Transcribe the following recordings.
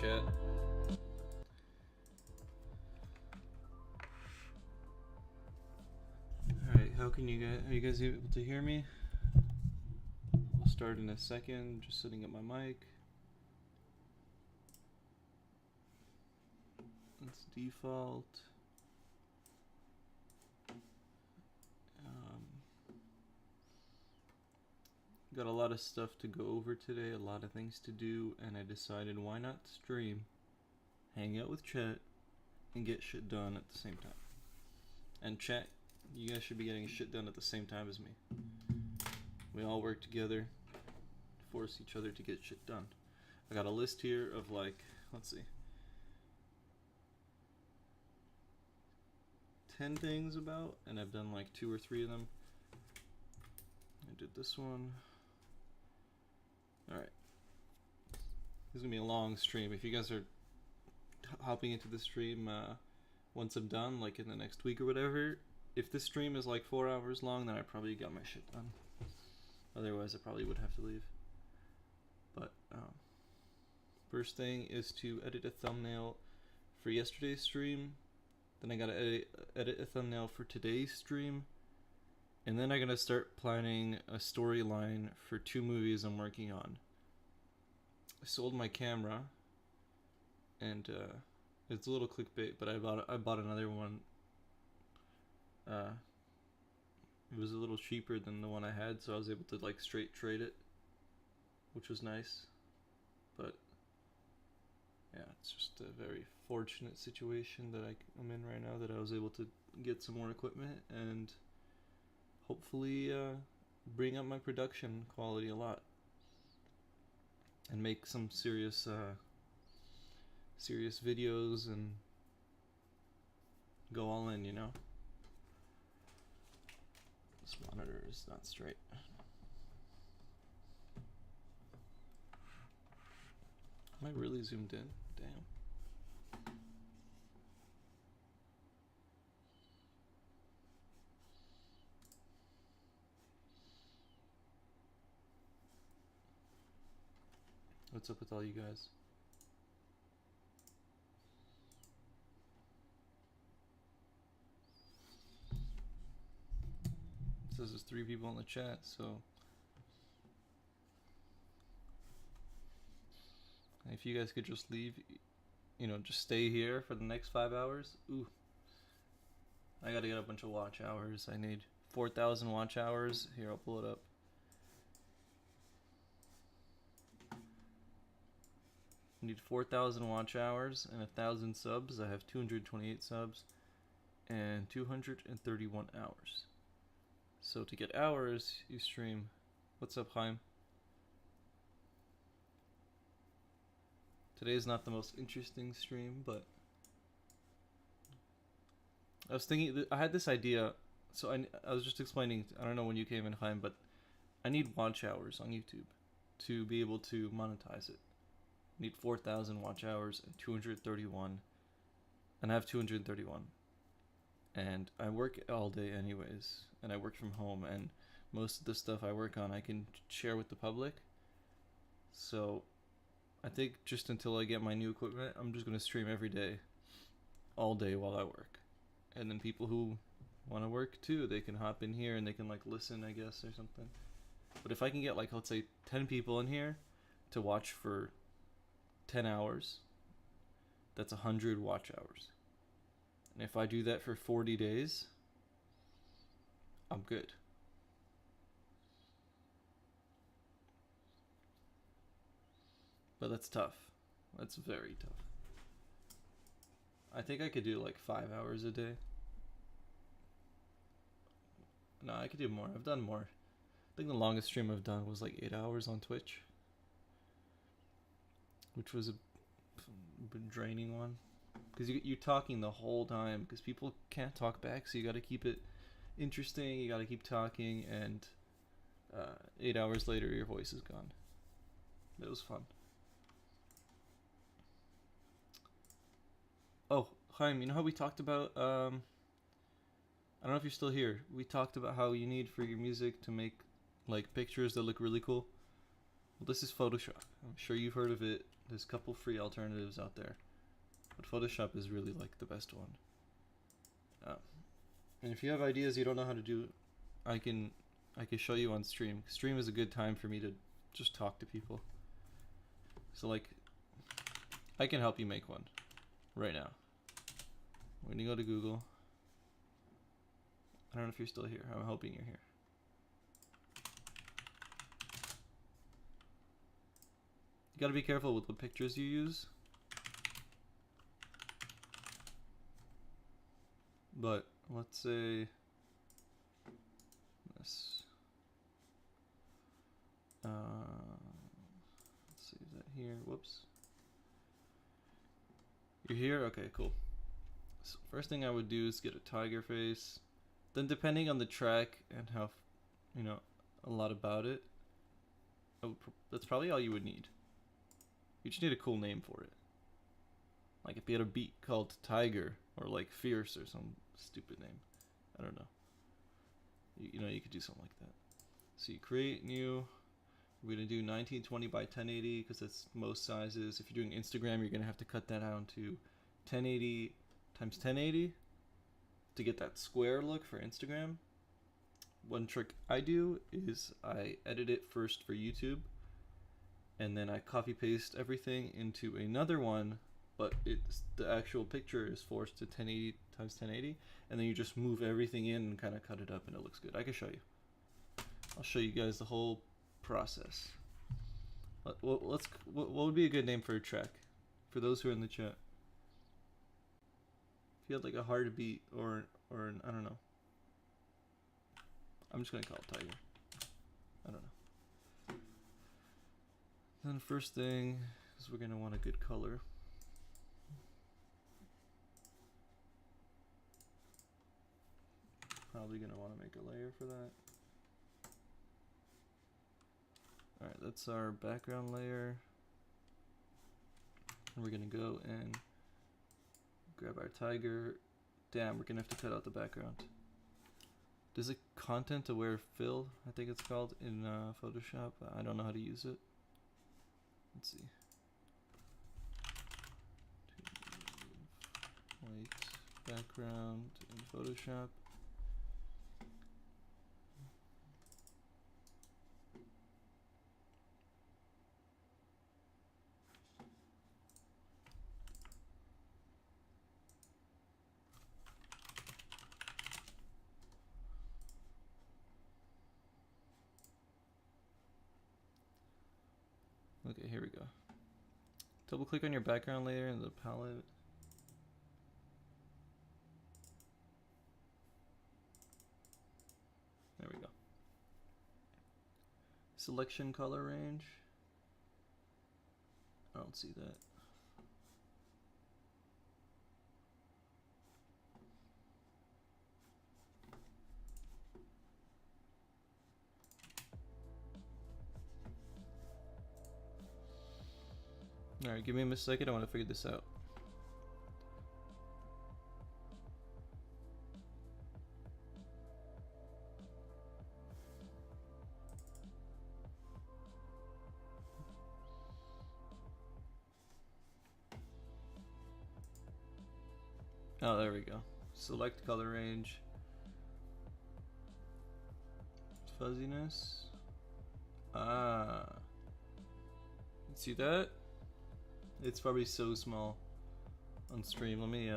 chat. Alright, are you guys able to hear me? We'll start in a second, just setting up my mic. That's default. Got a lot of stuff to go over today, a lot of things to do, and I decided why not stream, hang out with chat, and get shit done at the same time. And chat, you guys should be getting shit done at the same time as me. We all work together, force each other to get shit done. I got a list here of like, let's see, 10 things about, and I've done like 2 or 3 of them. I did this one. Alright. This is gonna be a long stream. If you guys are hopping into the stream once I'm done, like in the next week or whatever, if this stream is like 4 hours long, then I probably got my shit done. Otherwise, I probably would have to leave. But first thing is to edit a thumbnail for yesterday's stream. Then I gotta edit a thumbnail for today's stream. And then I'm gonna start planning a storyline for 2 movies I'm working on. I sold my camera, and it's a little clickbait, but I bought another one. It was a little cheaper than the one I had, so I was able to like straight trade it, which was nice. But yeah, it's just a very fortunate situation that I'm in right now, that I was able to get some more equipment and hopefully bring up my production quality a lot and make some serious videos and go all in, you know. This monitor is not straight. Am I really zoomed in? Damn. What's up with all you guys? It says there's 3 people in the chat, so if you guys could just leave, you know, just stay here for the next 5 hours. Ooh, I gotta get a bunch of watch hours. I need 4,000 watch hours. Here, I'll pull it up. I need 4,000 watch hours and 1,000 subs. I have 228 subs and 231 hours. So to get hours, you stream. What's up, Chaim? Today is not the most interesting stream, but I was thinking, I had this idea. So I was just explaining, I don't know when you came in, Chaim, but I need watch hours on YouTube to be able to monetize it. I need 4,000 watch hours and 231, and I have 231. And I work all day anyways, and I work from home, and most of the stuff I work on I can share with the public. So I think just until I get my new equipment, I'm just going to stream every day, all day while I work. And then people who want to work too, they can hop in here and they can like listen, I guess, or something. But if I can get like, let's say 10 people in here to watch for 10 hours, that's 100 watch hours. And if I do that for 40 days, I'm good. But that's tough. That's very tough. I think I could do like 5 hours a day. No, I could do more. I've done more. I think the longest stream I've done was like 8 hours on Twitch, which was a draining one, because you're talking the whole time, because people can't talk back, so you got to keep it interesting, you got to keep talking, and 8 hours later your voice is gone. It was fun. Oh, Chaim, you know how we talked about, I don't know if you're still here, we talked about how you need for your music to make like pictures that look really cool. Well, this is Photoshop. I'm sure you've heard of it. There's a couple free alternatives out there, but Photoshop is really like the best one. And if you have ideas you don't know how to do, I can show you on stream. Stream is a good time for me to just talk to people. So like, I can help you make one right now. We're gonna go to Google. I don't know if you're still here. I'm hoping you're here. You gotta be careful with what pictures you use. But let's say this. Let's save that here. Whoops. You're here? Okay, cool. So first thing I would do is get a tiger face. Then depending on the track and how, you know, a lot about it, that's probably all you would need. You just need a cool name for it. Like if you had a beat called Tiger or like Fierce or some stupid name. I don't know. You know, you could do something like that. So you create new. We're going to do 1920 by 1080 because that's most sizes. If you're doing Instagram, you're going to have to cut that down to 1080 times 1080 to get that square look for Instagram. One trick I do is I edit it first for YouTube, and then I copy paste everything into another one, but the actual picture is forced to 1080 times 1080, and then you just move everything in and kind of cut it up and it looks good. I can show you. I'll show you guys the whole process. What would be a good name for a track for those who are in the chat? If you had like a hard beat or an, I don't know. I'm just gonna call it Tiger. I don't know. Then first thing is we're gonna want a good color. Probably gonna want to make a layer for that. Alright, that's our background layer. And we're gonna go and grab our tiger. Damn, we're gonna have to cut out the background. There's a content aware fill, I think it's called, in Photoshop. I don't know how to use it. Let's see. White background in Photoshop. Okay, here we go. Double click on your background layer in the palette. There we go. Selection color range. I don't see that. Alright, give me a second, I want to figure this out. Oh, there we go. Select color range. Fuzziness. Ah. See that? It's probably so small on stream. Let me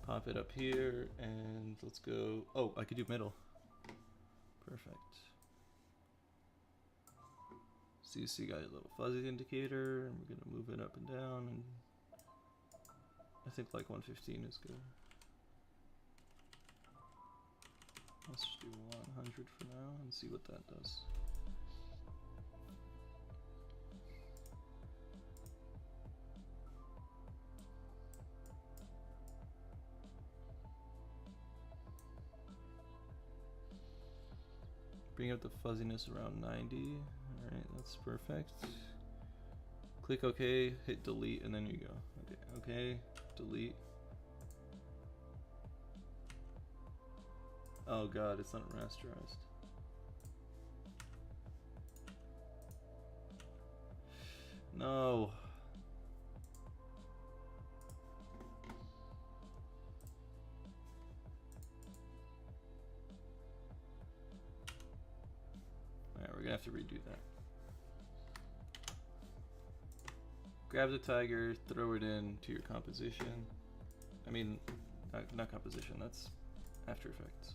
pop it up here and let's go. Oh, I could do middle. Perfect. So you see, got a little fuzzy indicator, and we're gonna move it up and down. And I think like 115 is good. Let's just do 100 for now and see what that does. Bring up the fuzziness around 90. Alright, that's perfect. Click OK, hit delete, and then you go. Okay, okay, delete. Oh god, it's not rasterized. No. have to redo that. Grab the tiger, throw it in to your composition. I mean, not composition, that's After Effects.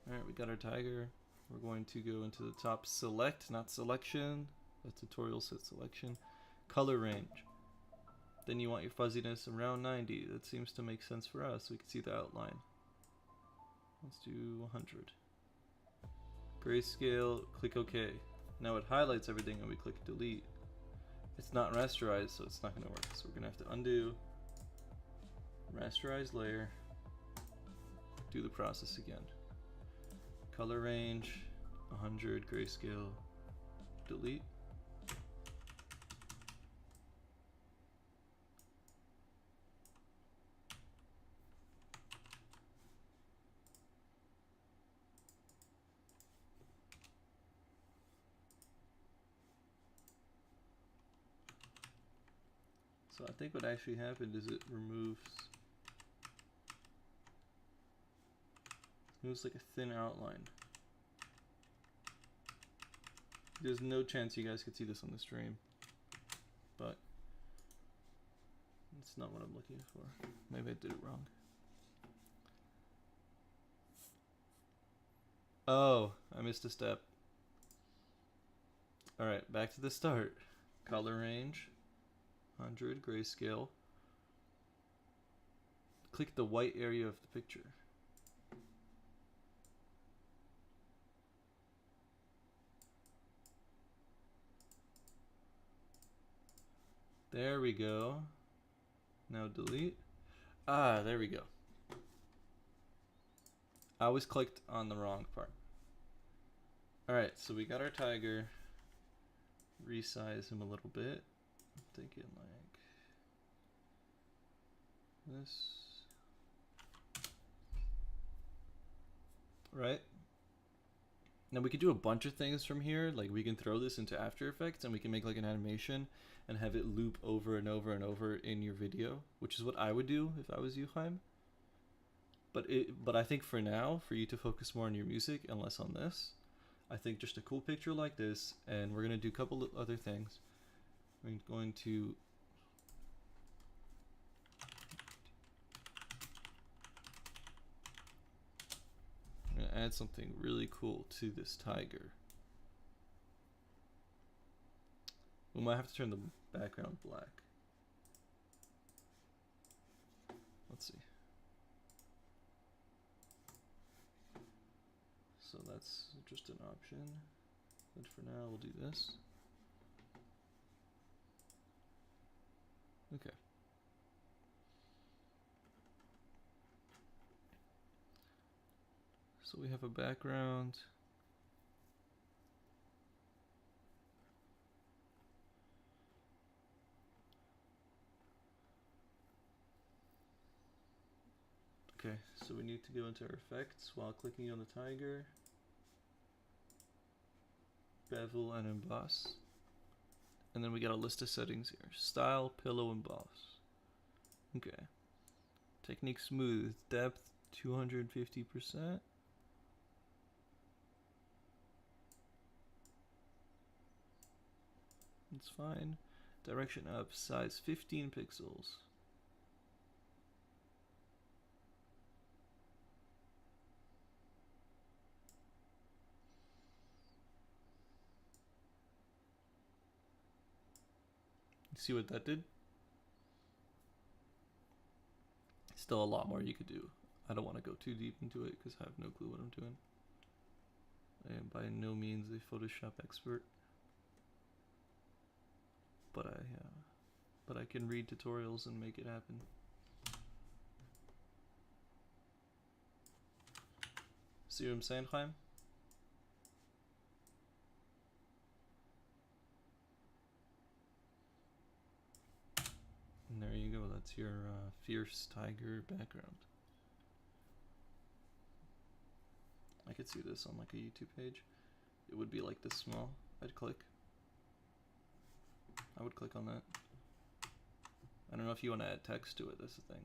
Alright, we got our tiger. We're going to go into the top select, not selection. The tutorial said selection. Color range. Then you want your fuzziness around 90. That seems to make sense for us. We can see the outline. Let's do 100. Grayscale, click OK. Now it highlights everything and we click delete. It's not rasterized, so it's not going to work. So we're going to have to undo, rasterize layer, do the process again. Color range, 100, grayscale, delete. So I think what actually happened is it removes like a thin outline. There's no chance you guys could see this on the stream, but it's not what I'm looking for. Maybe I did it wrong. Oh, I missed a step. Alright, back to the start. Color range, 100, grayscale. Click the white area of the picture. There we go. Now delete. Ah, there we go. I always clicked on the wrong part. Alright, so we got our tiger. Resize him a little bit. I'm thinking like this. Right? Now we could do a bunch of things from here. Like we can throw this into After Effects and we can make like an animation and have it loop over and over and over in your video, which is what I would do if I was you, Chaim. But I think for now, for you to focus more on your music and less on this, I think just a cool picture like this, and we're gonna do a couple of other things. We're going to add something really cool to this tiger. We might have to turn the background black. Let's see. So that's just an option. But for now, we'll do this. Okay. So we have a background. Okay, so we need to go into our effects while clicking on the tiger. Bevel and emboss. And then we got a list of settings here. Style, pillow, emboss. Okay. Technique smooth. Depth 250%. That's fine. Direction up. Size 15 pixels. See what that did? Still a lot more you could do. I don't want to go too deep into it because I have no clue what I'm doing. I am by no means a Photoshop expert, but I can read tutorials and make it happen. See what I'm saying, Chaim? And there you go, that's your fierce tiger background. I could see this on like a YouTube page. It would be like this small. I'd click. I would click on that. I don't know if you want to add text to it, that's the thing.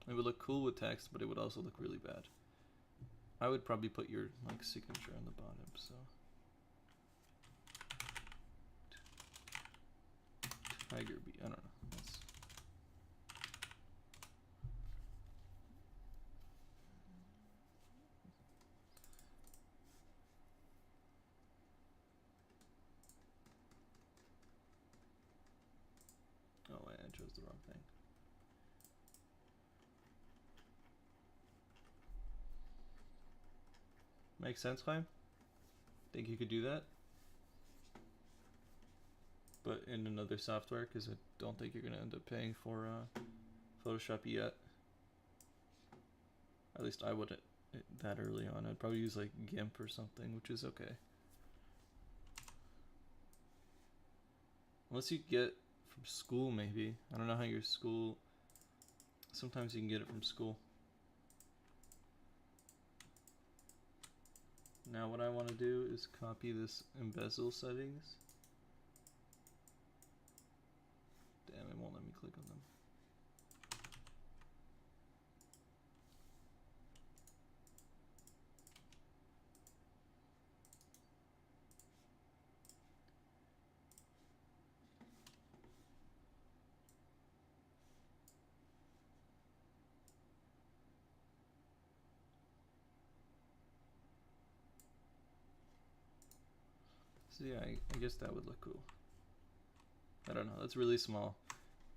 It would look cool with text, but it would also look really bad. I would probably put your like signature on the bottom, so Tiger Bee. I don't know. That's... Oh, wait, I chose the wrong thing. Makes sense, Chaim? Think you could do that? But in another software, because I don't think you're going to end up paying for Photoshop yet. At least I wouldn't that early on. I'd probably use like GIMP or something, which is okay. Unless you get from school, maybe. I don't know how your school... Sometimes you can get it from school. Now what I want to do is copy this embezzle settings. Damn, it won't let me click on them. So yeah, I guess that would look cool. I don't know, that's really small.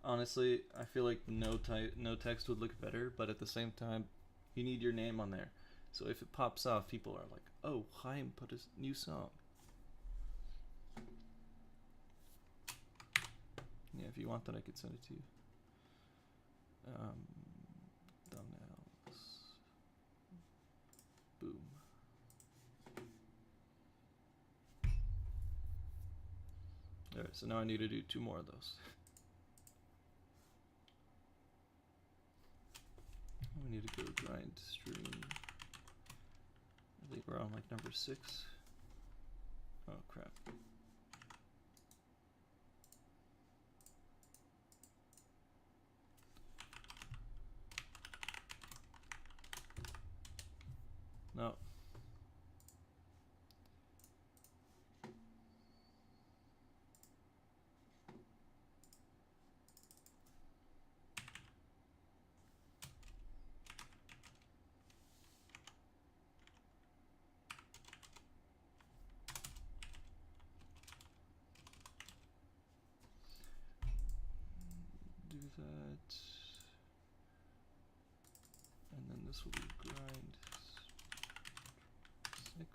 Honestly, I feel like no text would look better, but at the same time, you need your name on there. So if it pops off, people are like, oh, Chaim put a new song. Yeah, if you want that, I could send it to you. Thumbnails. Boom. Alright, so now I need to do 2 more of those. We need to go grind stream. I think we're on like number 6. Oh crap. No. Do that. And then this will be grind 6.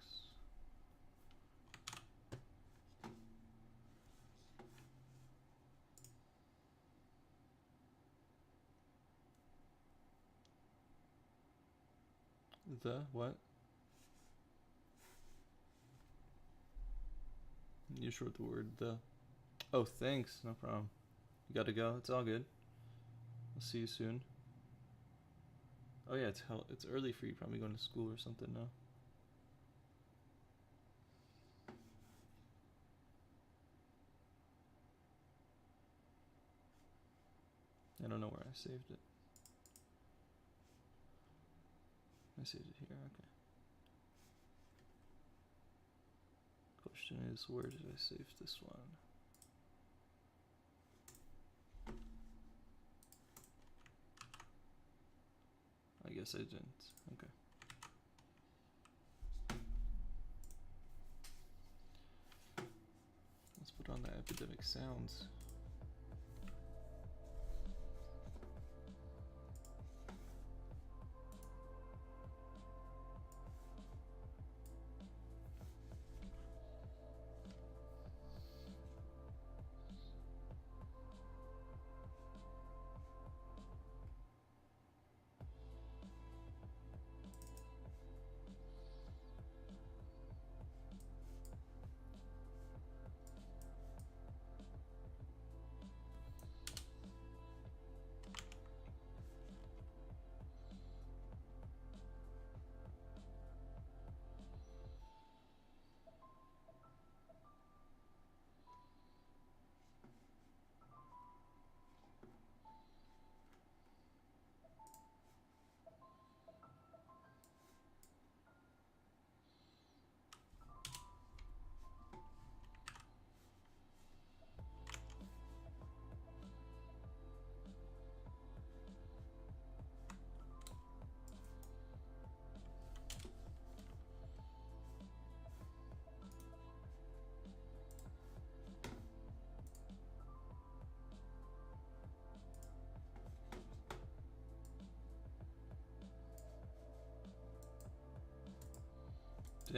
The what? You short the word the. Oh, thanks. No problem. You gotta go. It's all good. I'll see you soon. Oh yeah, it's early for you. Probably going to school or something now. I don't know where I saved it. I saved it here. Okay. Question is, where did I save this one? I guess I didn't. Okay. Let's put on the epidemic sounds.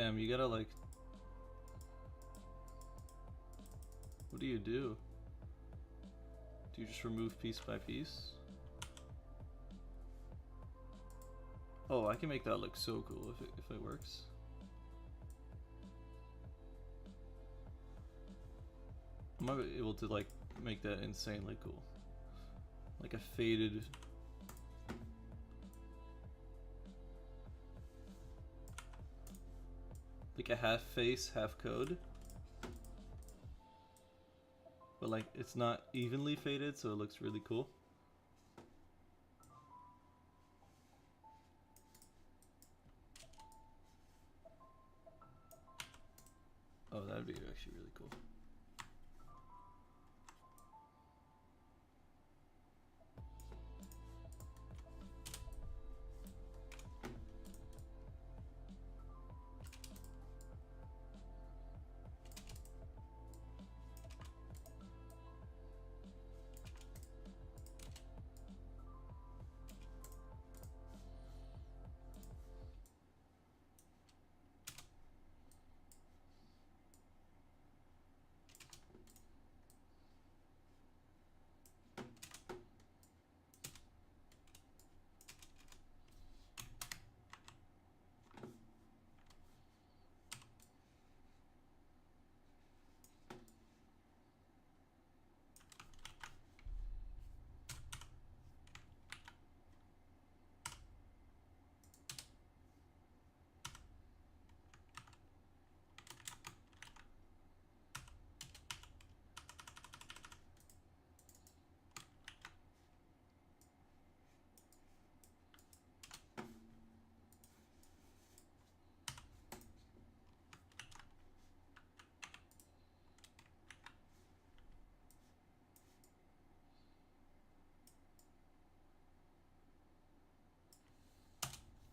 Damn, you gotta like... What do you do? Do you just remove piece by piece? Oh, I can make that look so cool if it works. I might be able to like make that insanely cool. Like a faded... Like a half face, half code. But like it's not evenly faded, so it looks really cool. Oh, that'd be actually really cool.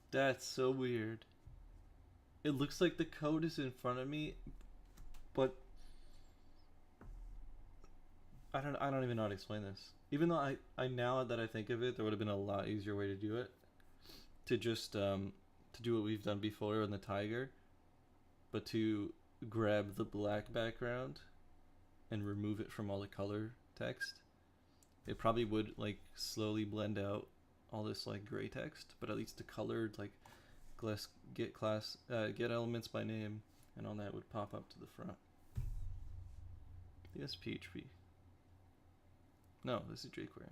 That's so weird. It looks like the code is in front of me, but I don't even know how to explain this. Even though I now that I think of it, there would have been a lot easier way to do it. To just to do what we've done before in the tiger, but to grab the black background and remove it from all the color text. It probably would like slowly blend out all this like gray text, but at least the colored like get elements by name and all that would pop up to the front. I think that's PHP. No, this is jQuery.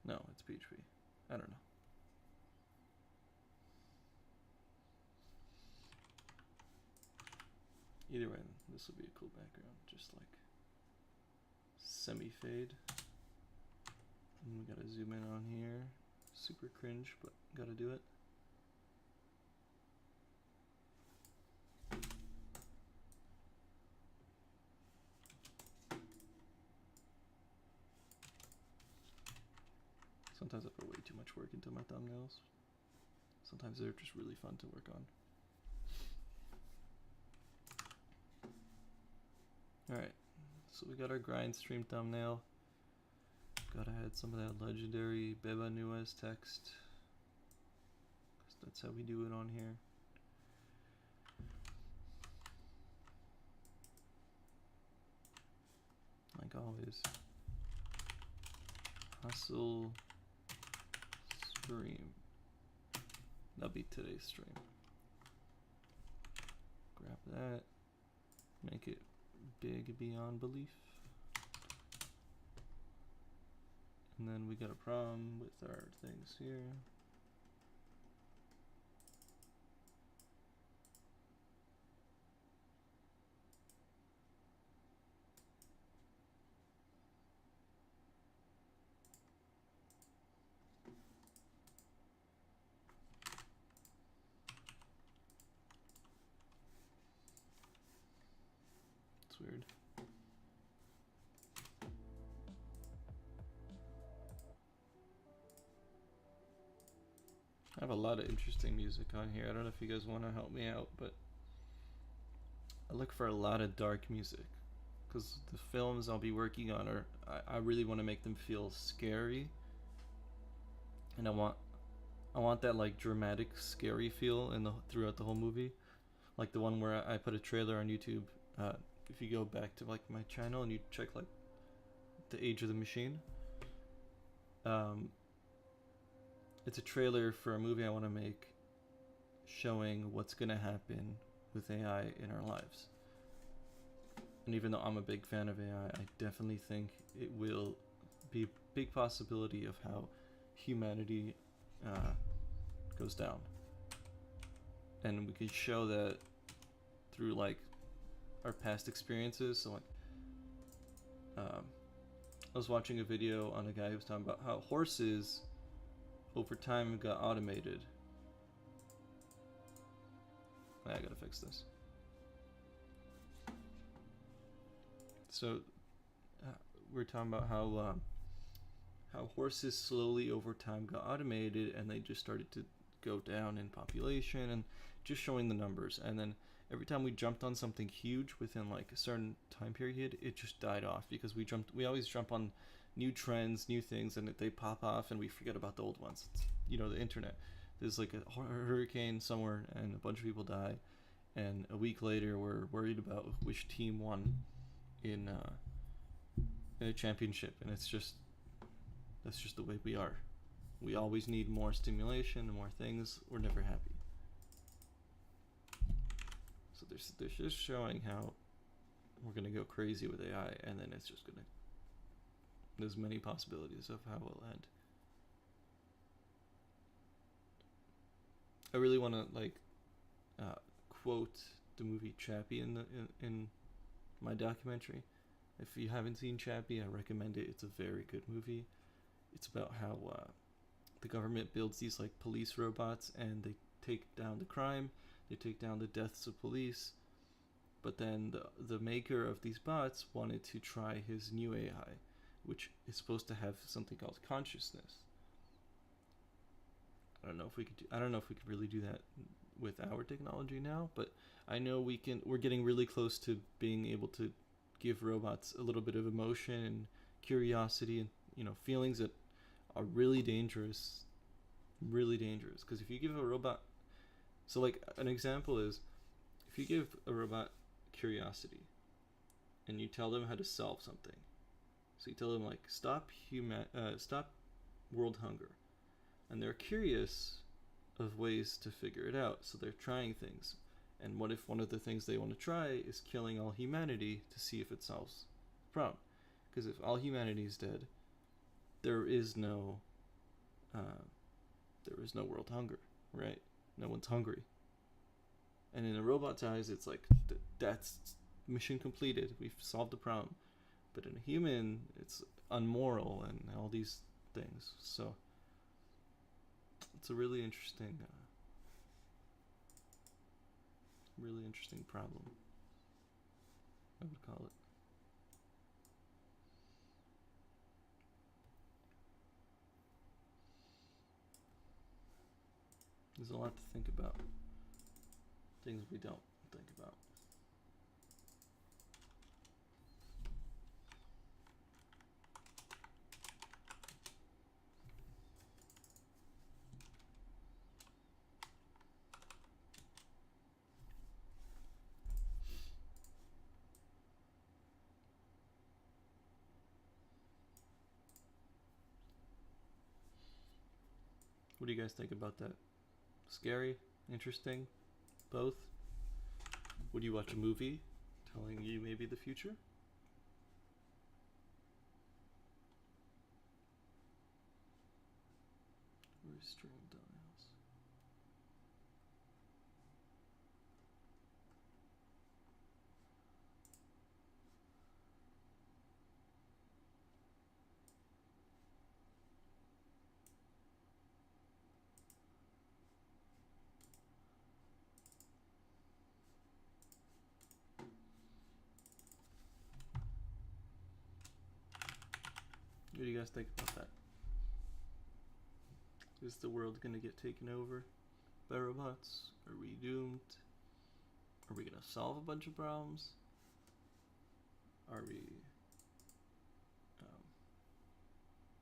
No, it's PHP. I don't know. Either way, this will be a cool background, just like semi-fade. And we gotta zoom in on here. Super cringe, but gotta do it. Sometimes I put way too much work into my thumbnails. Sometimes they're just really fun to work on. Alright, so we got our grind stream thumbnail. Gotta add some of that legendary Beba Nuez text, 'cause that's how we do it on here. Like always. Hustle stream. That'll be today's stream. Grab that. Make it big beyond belief. And then we got a problem with our things here. It's weird. I have a lot of interesting music on here. I don't know if you guys want to help me out, but I look for a lot of dark music because the films I'll be working on are I really want to make them feel scary, and I want I want that like dramatic, scary feel in the throughout the whole movie, like the one where I put a trailer on YouTube. Uh, if you go back to like my channel and you check like the Age of the Machine, um, it's a trailer for a movie I want to make, showing what's gonna happen with AI in our lives. And even though I'm a big fan of AI, I definitely think it will be a big possibility of how humanity goes down. And we could show that through like our past experiences. So like, I was watching a video on a guy who was talking about how horses over time got automated. I gotta fix this. So we're talking about how horses slowly over time got automated, and they just started to go down in population, and just showing the numbers. And then every time we jumped on something huge within like a certain time period, it just died off because we always jump on new trends, new things, and they pop off and we forget about the old ones. It's, you know, the internet. There's like a hurricane somewhere and a bunch of people die, and a week later we're worried about which team won in a championship, and it's just, that's just the way we are. We always need more stimulation and more things. We're never happy. So there's just showing how we're gonna go crazy with AI, and then it's just gonna, there's many possibilities of how it'll end. I really want to like quote the movie Chappie in my documentary. If you haven't seen Chappie, I recommend it. It's a very good movie. It's about how the government builds these like police robots, and they take down the crime, they take down the deaths of police. But then the maker of these bots wanted to try his new AI, which is supposed to have something called consciousness. I don't know if we could really do that with our technology now, but I know we can. We're getting really close to being able to give robots a little bit of emotion and curiosity, and feelings that are really dangerous. Really dangerous, because if you give a robot, so like an example is, if you give a robot curiosity and you tell them how to solve something, so you tell them like stop world hunger, and they're curious of ways to figure it out, so they're trying things. And what if one of the things they want to try is killing all humanity to see if it solves the problem? Because if all humanity is dead, there is no world hunger, right? No one's hungry. And in a robot's eyes, it's like that's mission completed. We've solved the problem. But in a human, it's unmoral and all these things. So it's a really interesting problem, I would call it. There's a lot to think about. Things we don't think about. What do you guys think about that? Scary? Interesting? Both? Would you watch a movie telling you maybe the future? Restream dials. What do you guys think about that? Is the world gonna get taken over by robots? Are we doomed? Are we gonna solve a bunch of problems? Are we...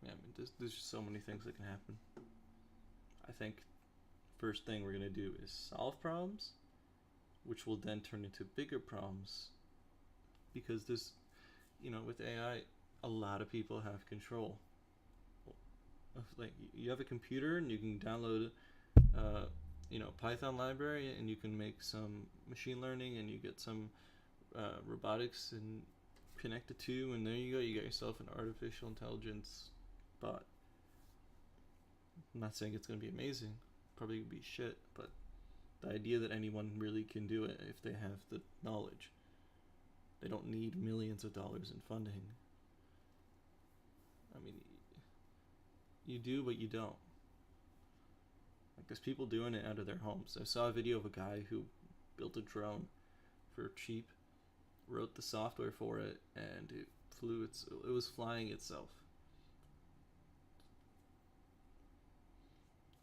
yeah, I mean, there's just so many things that can happen. I think first thing we're gonna do is solve problems, which will then turn into bigger problems, because there's, with AI, a lot of people have control of, like, you have a computer and you can download Python library, and you can make some machine learning, and you get some robotics and connect the two, and there you go, you got yourself an artificial intelligence bot. I'm not saying it's going to be amazing, probably be shit, but the idea that anyone really can do it if they have the knowledge. They don't need millions of dollars in funding. I mean, you do, but you don't. Like, there's people doing it out of their homes. I saw a video of a guy who built a drone for cheap, wrote the software for it, and it flew. It was flying itself.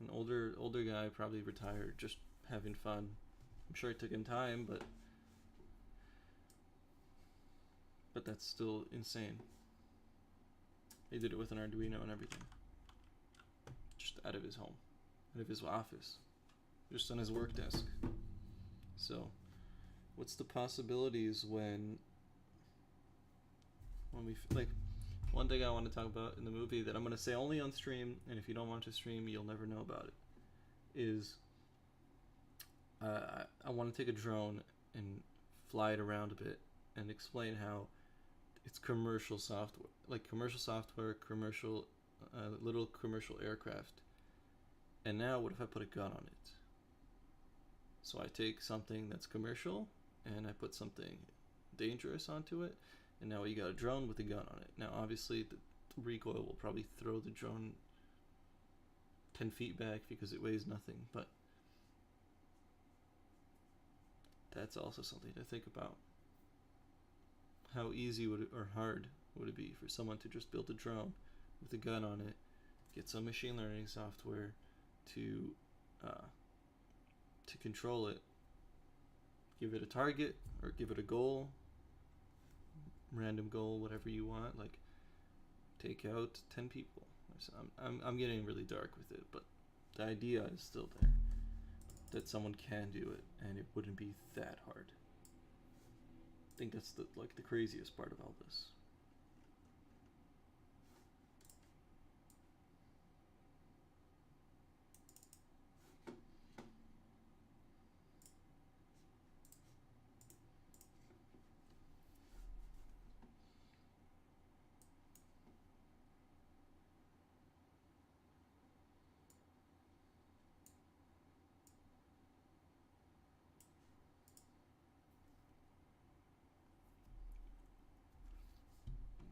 An older guy, probably retired, just having fun. I'm sure it took him time, but that's still insane. He did it with an Arduino and everything, just out of his home, out of his office, just on his work desk. So, what's the possibilities when we, like, one thing I want to talk about in the movie that I'm going to say only on stream, and if you don't watch the stream, you'll never know about it, is I want to take a drone and fly it around a bit and explain how it's commercial software, commercial, little commercial aircraft. And now what if I put a gun on it? So I take something that's commercial and I put something dangerous onto it, and now you got a drone with a gun on it. Now obviously the recoil will probably throw the drone 10 feet back because it weighs nothing, but that's also something to think about. How easy would it, or hard would it be for someone to just build a drone with a gun on it, get some machine learning software to control it, give it a target or give it a goal, random goal, whatever you want, like take out 10 people. I'm getting really dark with it, but the idea is still there, that someone can do it and it wouldn't be that hard. I think that's the craziest part of all this.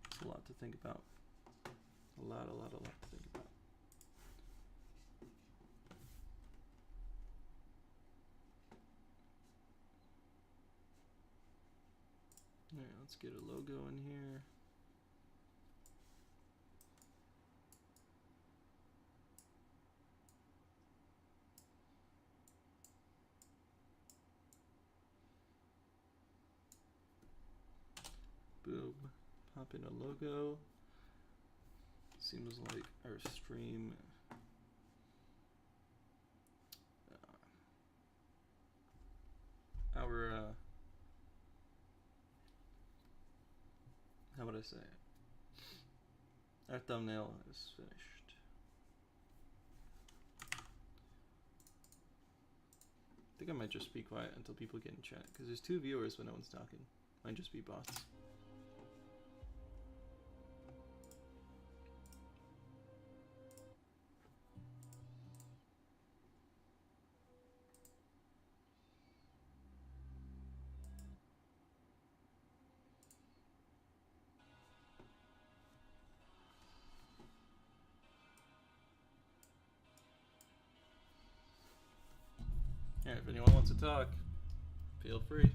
It's a lot to think about. A lot to think about. Alright, let's get a logo in here. Boom. Pop in a logo. Seems like our stream how would I say it? Our thumbnail is finished. I think I might just be quiet until people get in chat, because there's 2 viewers but no one's talking. Might just be bots. Yeah, if anyone wants to talk, feel free.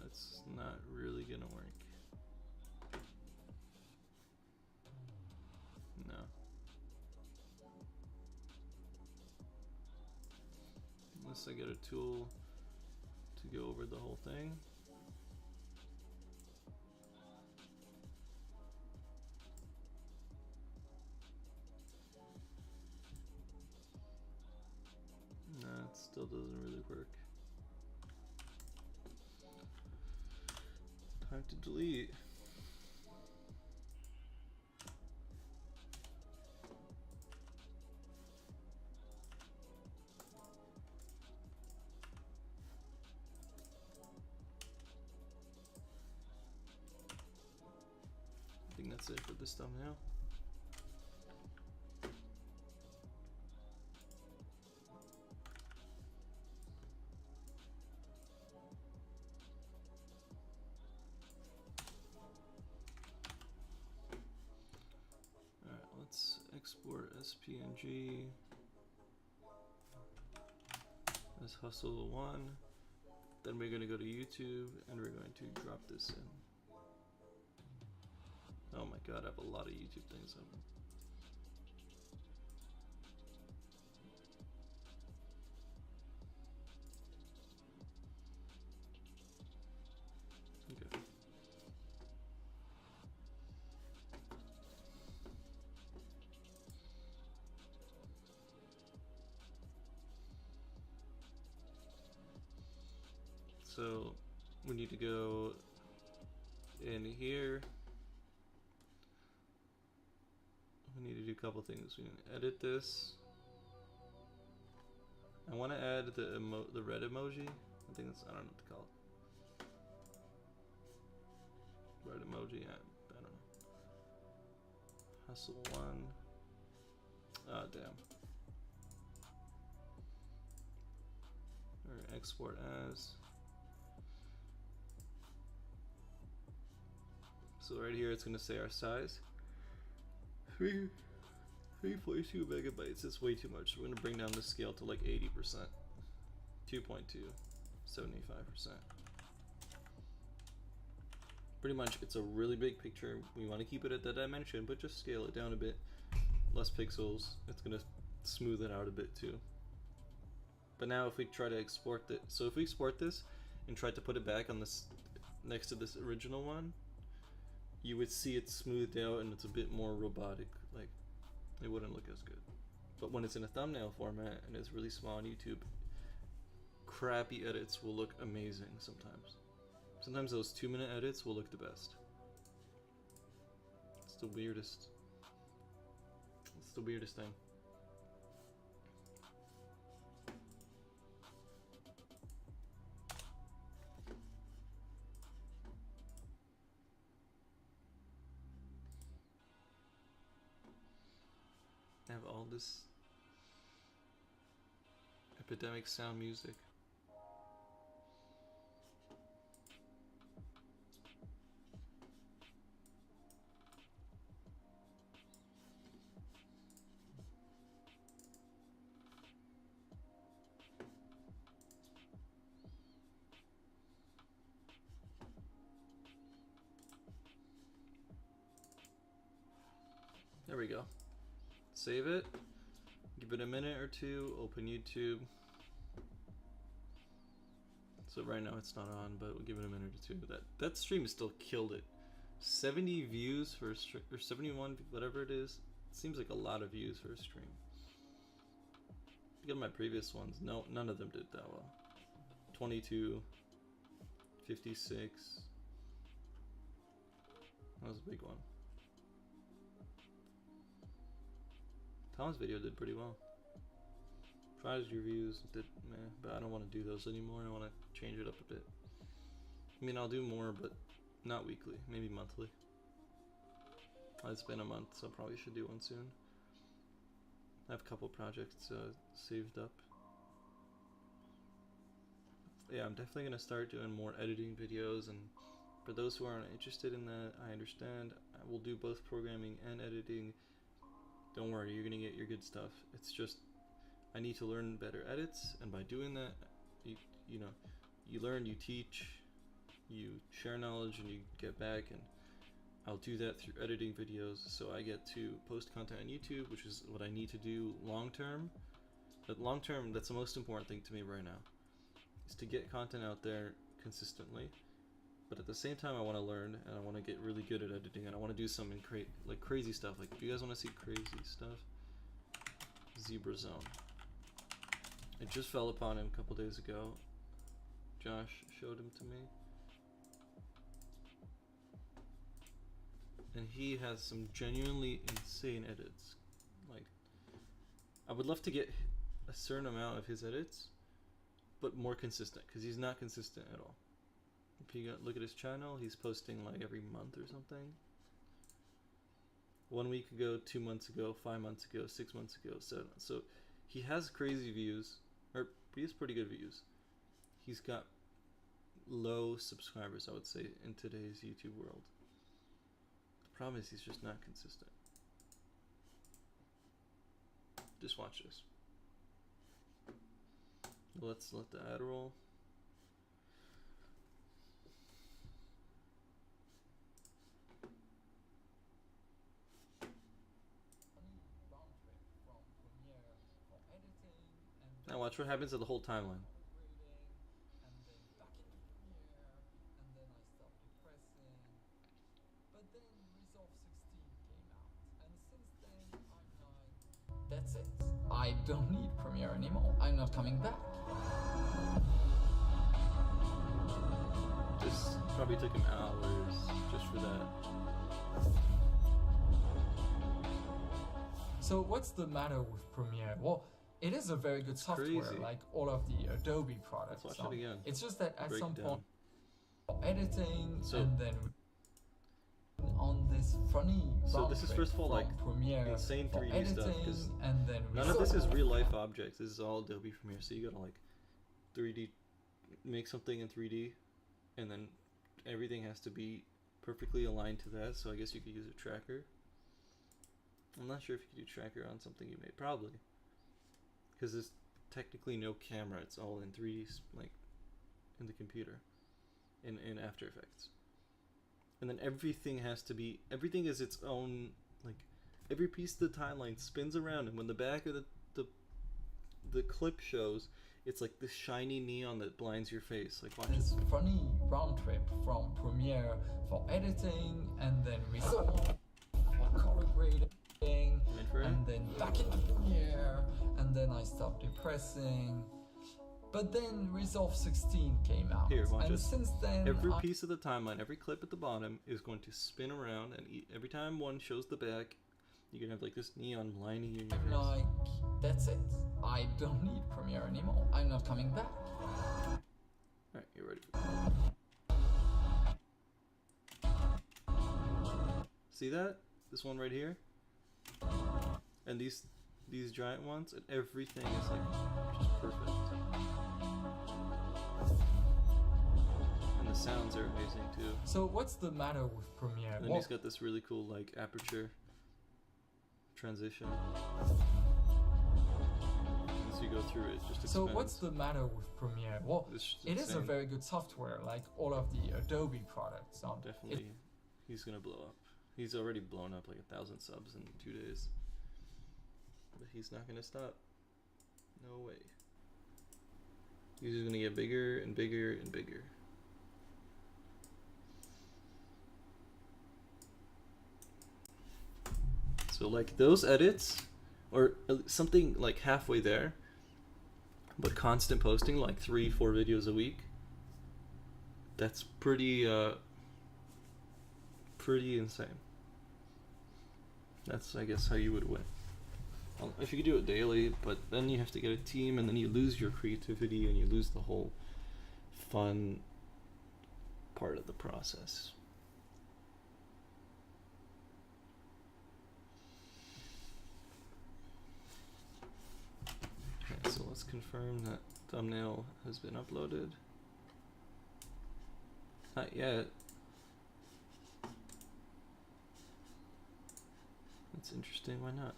That's not really gonna work. No. Unless I get a tool to go over the whole thing. Nah, it still doesn't really work. Time to delete. I think that's it for this thumbnail. Alright, let's export as PNG. As Hustle 1. Then we're going to go to YouTube and we're going to drop this in. Oh my god, I have a lot of YouTube things open. Okay. So we need to go in here. We need to do a couple things. We need to edit this. I want to add the red emoji. I think that's, I don't know what to call it. Red emoji, I don't know. Hustle 1. Ah, damn. Or export as. So right here it's going to say our size. 3.2 megabytes. It's way too much. We're going to bring down the scale to like 80%. 2.2. 75%. Pretty much it's a really big picture. We want to keep it at that dimension, but just scale it down a bit. Less pixels. It's going to smooth it out a bit too. But now if we try to export it, so if we export this and try to put it back on this next to this original one, you would see it smoothed out and it's a bit more robotic. Like, it wouldn't look as good. But when it's in a thumbnail format and it's really small on YouTube, crappy edits will look amazing sometimes. Sometimes those 2-minute edits will look the best. It's the weirdest. It's the weirdest thing. I have all this Epidemic Sound music. There we go. Save it. Give it a minute or two. Open YouTube. So right now it's not on, but we'll give it a minute or two. That stream still killed it. 70 views for a stream, or 71, whatever it is. It seems like a lot of views for a stream. Look at my previous ones. No, none of them did that well. 22, 56. That was a big one. Tom's video did pretty well. Prize reviews did meh, but I don't want to do those anymore. I want to change it up a bit. I mean, I'll do more, but not weekly. Maybe monthly. It's been a month, so I probably should do one soon. I have a couple projects saved up. Yeah, I'm definitely going to start doing more editing videos, and for those who aren't interested in that, I understand. I will do both programming and editing. Don't worry, you're going to get your good stuff. It's just, I need to learn better edits, and by doing that, you know, you learn, you teach, you share knowledge and you get back, and I'll do that through editing videos, so I get to post content on YouTube, which is what I need to do long term. But long term, that's the most important thing to me right now, is to get content out there consistently. But at the same time, I want to learn, and I want to get really good at editing, and I want to do some like crazy stuff. Like, if you guys want to see crazy stuff, Zebra Zone. I just fell upon him a couple days ago. Josh showed him to me. And he has some genuinely insane edits. Like, I would love to get a certain amount of his edits, but more consistent, because he's not consistent at all. If you look at his channel, he's posting like every month or something. 1 week ago, 2 months ago, 5 months ago, 6 months ago, 7. So he has crazy views, or he has pretty good views. He's got low subscribers, I would say, in today's YouTube world. The problem is he's just not consistent. Just watch this. Let's let the ad roll. Now watch what happens to the whole timeline. That's it. I don't need Premiere anymore. I'm not coming back. This probably took him hours just for that. So what's the matter with Premiere? Well, it is a very good software, crazy. like all of the Adobe products. Let's watch it again. It's just that at Break some it down. point, editing So- and then on this funny. So this is first of all like Premiere insane for 3D stuff, editing, because and then none of this is real life objects. This is all Adobe Premiere. So you gotta like 3D, make something in 3D, and then everything has to be perfectly aligned to that. So I guess you could use a tracker. I'm not sure if you could do tracker on something you made. Probably, because there's technically no camera. It's all in 3D, like in the computer, in After Effects. And then everything is its own, like, every piece of the timeline spins around, and when the back of the clip shows, it's like this shiny neon that blinds your face. Like, watch this it. funny round trip from Premiere for editing, and then Resolve for color grading, and then back in Premiere, and then I stopped depressing. But then Resolve 16 came out. Here, watch and this. Since then, Every piece of the timeline, every clip at the bottom is going to spin around, and every time one shows the back, you're gonna have like this neon lining in your face. like, that's it. I don't need Premiere anymore. I'm not coming back. Alright, you're ready. See that? This one right here? And these giant ones, and everything is like just perfect. And the sounds are amazing too. So what's the matter with Premiere? And then he's got this really cool like aperture transition. As you go through it, just expands. So what's the matter with Premiere? Well, It's it is a insane. very good software, like all of the Adobe products. Definitely, he's gonna blow up. He's already blown up like 1,000 subs in 2 days. But he's not gonna stop. No way. He's just gonna get bigger and bigger and bigger. So like those edits, or something like halfway there, but constant posting, like 3-4 videos a week. That's pretty insane. That's, I guess, how you would win. If you could do it daily, but then you have to get a team, and then you lose your creativity, and you lose the whole fun part of the process. Okay, so let's confirm that thumbnail has been uploaded. Not yet. That's interesting, why not?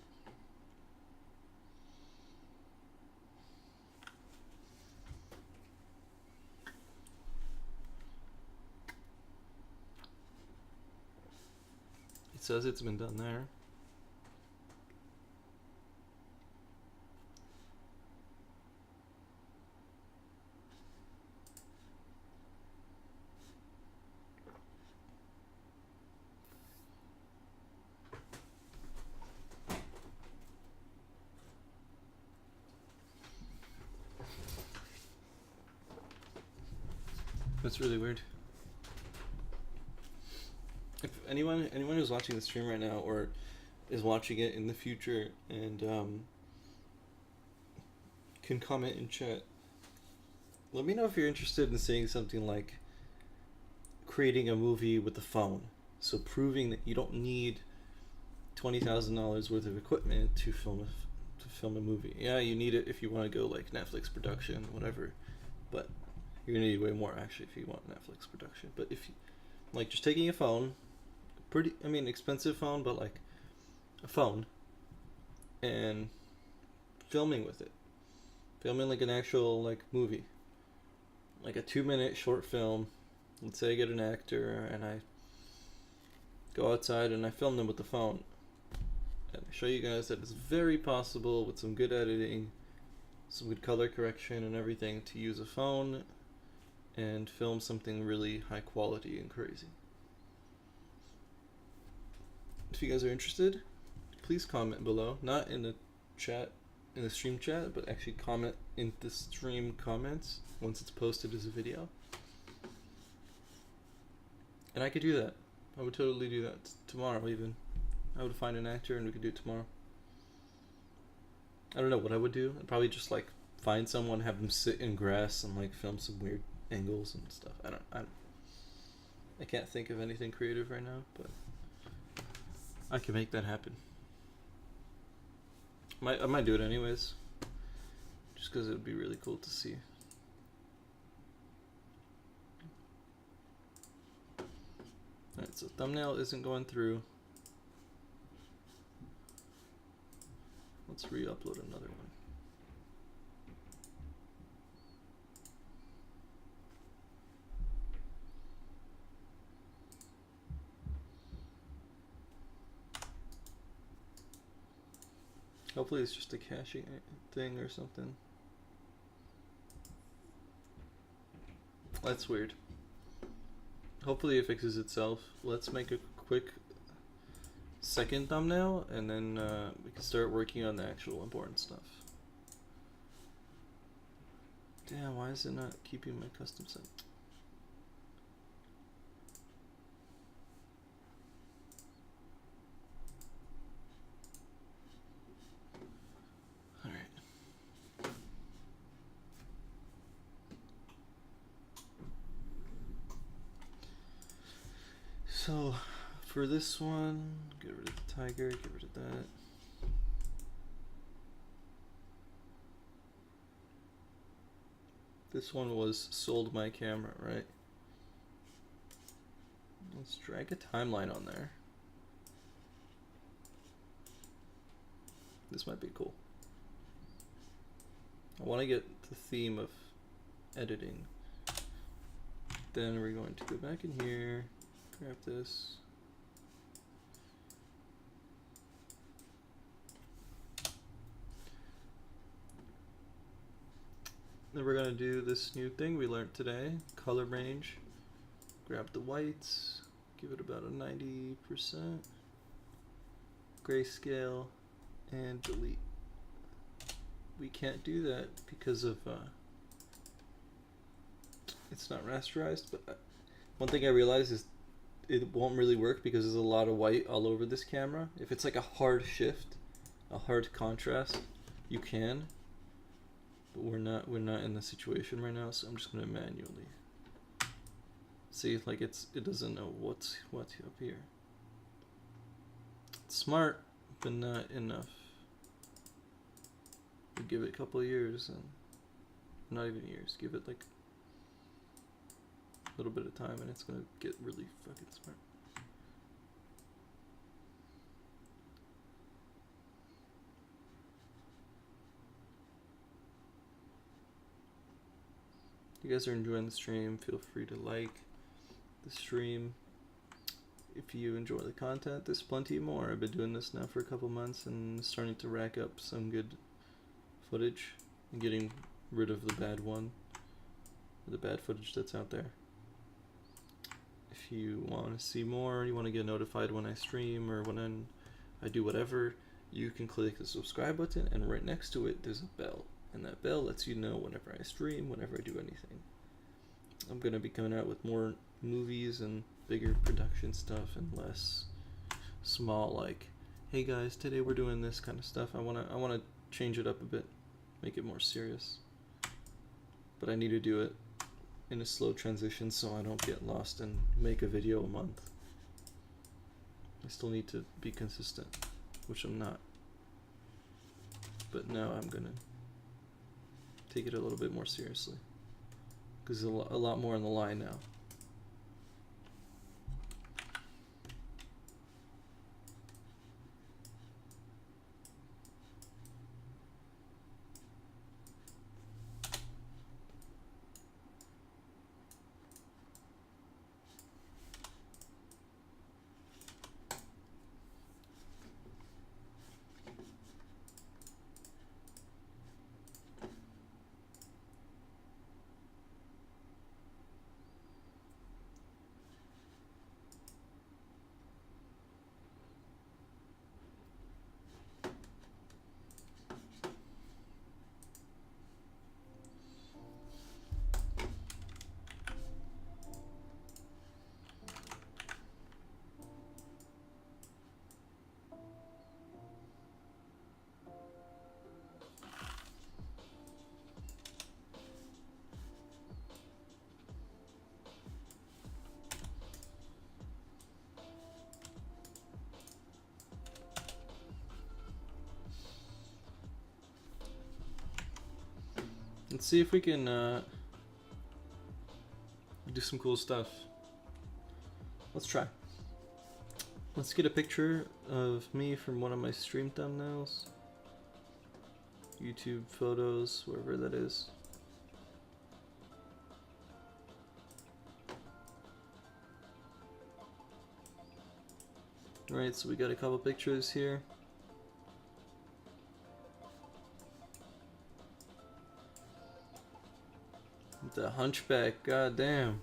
says it's been done there. That's really weird. If anyone who's watching the stream right now or is watching it in the future and can comment in chat, let me know if you're interested in seeing something like creating a movie with the phone. So proving that you don't need $20,000 worth of equipment to film a movie. Yeah, you need it if you want to go like Netflix production, whatever, but you're gonna need way more actually if you want Netflix production. But if you like just taking a phone, expensive phone, but like a phone, and filming with it, filming like an actual like movie, like a 2-minute short film. Let's say I get an actor and I go outside and I film them with the phone, and I show you guys that it's very possible with some good editing, some good color correction and everything to use a phone and film something really high quality and crazy. If you guys are interested, please comment below. Not in the chat, in the stream chat, but actually comment in the stream comments once it's posted as a video. And I could do that. I would totally do that tomorrow even. I would find an actor and we could do it tomorrow. I don't know what I would do. I'd probably just like find someone, have them sit in grass and like film some weird angles and stuff. I can't think of anything creative right now, but I can make that happen. I might do it anyways, just because it would be really cool to see. Alright, so thumbnail isn't going through. Let's re-upload another one. Hopefully it's just a caching thing or something. That's weird. Hopefully it fixes itself. Let's make a quick second thumbnail and then we can start working on the actual important stuff. Damn, why is it not keeping my custom set? So, for this one, get rid of the tiger, get rid of that. This one was sold my camera, right? Let's drag a timeline on there. This might be cool. I want to get the theme of editing. Then we're going to go back in here. Grab this. Then we're gonna do this new thing we learned today, color range. Grab the whites, give it about a 90%, grayscale, and delete. We can't do that because of it's not rasterized, but one thing I realized is it won't really work because there's a lot of white all over this camera. If it's like a hard shift, a hard contrast, you can, but we're not in the situation right now, so I'm just gonna manually see. Like it doesn't know what's up here. It's smart, but not enough. We give it a couple of years, and not even years, give it like little bit of time and it's gonna get really fucking smart. If you guys are enjoying the stream, feel free to like the stream. if you enjoy the content, there's plenty more. I've been doing this now for a couple months and starting to rack up some good footage and getting rid of the bad footage that's out there. If you want to see more, you want to get notified when I stream or when I do whatever, you can click the subscribe button, and right next to it there's a bell, and that bell lets you know whenever I stream, whenever I do anything. I'm going to be coming out with more movies and bigger production stuff and less small, like, hey guys, today we're doing this kind of stuff. I want to change it up a bit, make it more serious. But I need to do it in a slow transition so I don't get lost and make a video a month. I still need to be consistent, which I'm not. But now I'm gonna take it a little bit more seriously, because there's a lot more on the line now. Let's see if we can do some cool stuff. Let's try. Let's get a picture of me from one of my stream thumbnails. YouTube photos, wherever that is. Alright, so we got a couple pictures here. The hunchback, goddamn.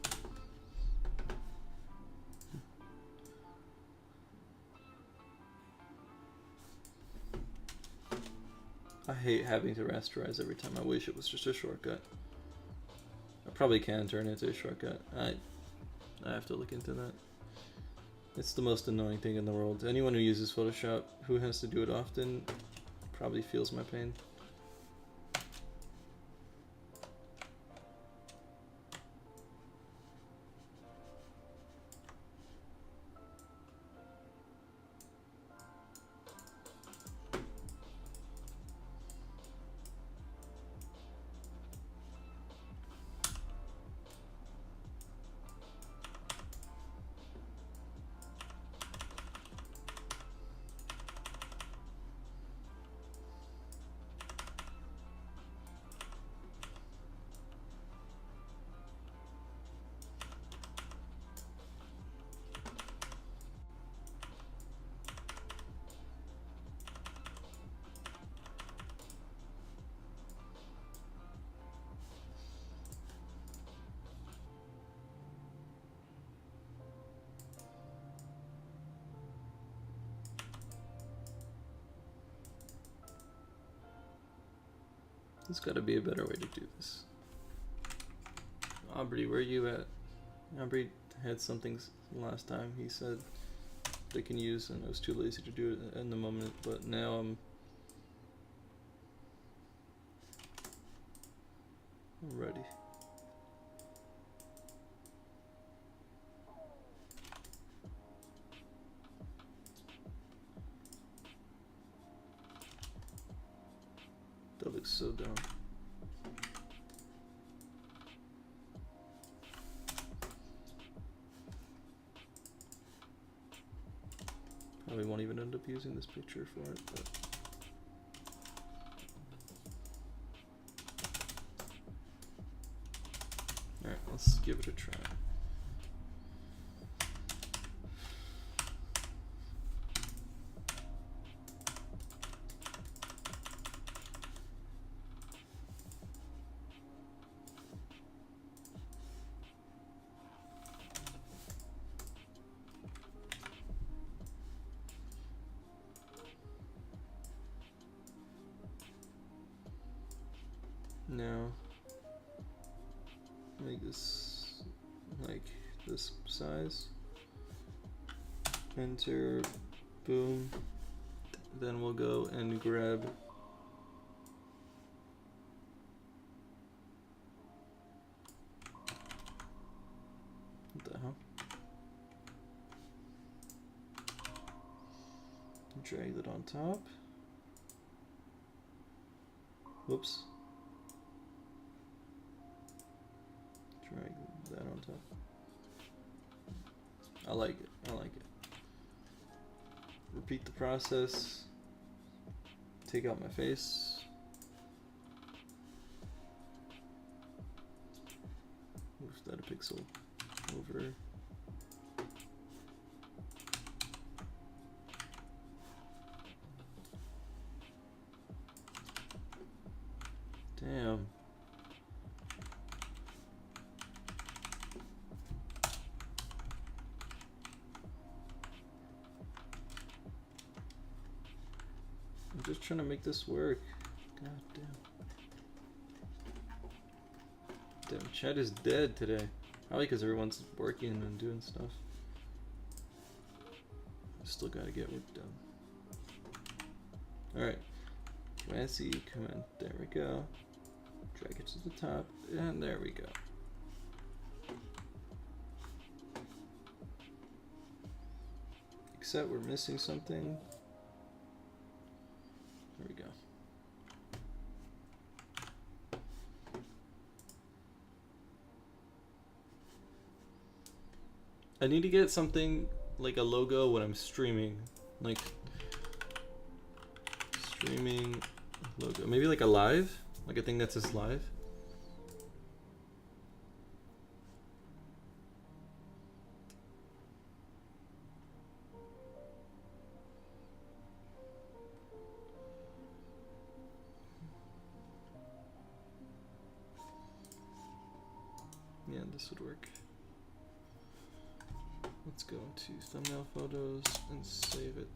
I hate having to rasterize every time. I wish it was just a shortcut. I probably can turn it into a shortcut. I have to look into that. It's the most annoying thing in the world. Anyone who uses Photoshop who has to do it often probably feels my pain. There's gotta be a better way to do this. Aubrey, where are you at? Aubrey had something last time he said they can use, and I was too lazy to do it in the moment, but now I'm ready. That looks so dumb. Probably won't even end up using this picture for it, but alright, let's give it a try. Now, make this like this size. Enter, boom. Then we'll go and grab what the hell? Drag that on top. Whoops. Drag that on top. I like it. I like it. Repeat the process. Take out my face. Move that a pixel over. Damn. I'm just trying to make this work. God damn. Damn, chat is dead today. Probably because everyone's working and doing stuff. Still gotta get work done. Alright. Fancy command. There we go. Drag it to the top. And there we go. Except we're missing something. There we go. I need to get something like a logo when I'm streaming. Like streaming logo. Maybe like a live? Like a thing that says live? Yeah, this would work. Let's go to thumbnail photos and save it.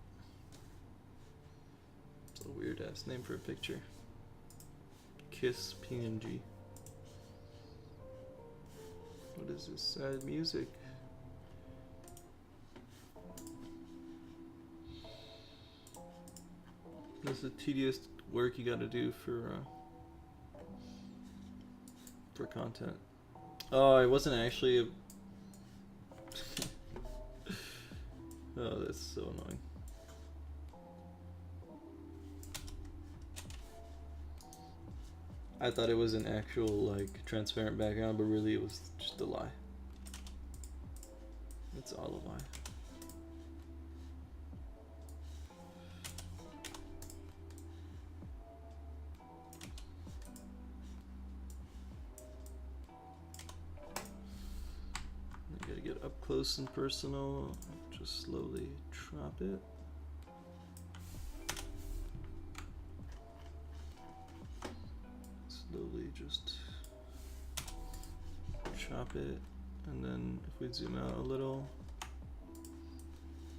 It's a weird ass name for a picture. Kiss PNG. What is this? Sad music. This is tedious work you gotta do for content. Oh, it wasn't actually a oh, that's so annoying. I thought it was an actual, like, transparent background, but really it was just a lie. It's all a lie. I gotta get up close and personal. Just slowly drop it. Slowly just chop it, and then if we zoom out a little,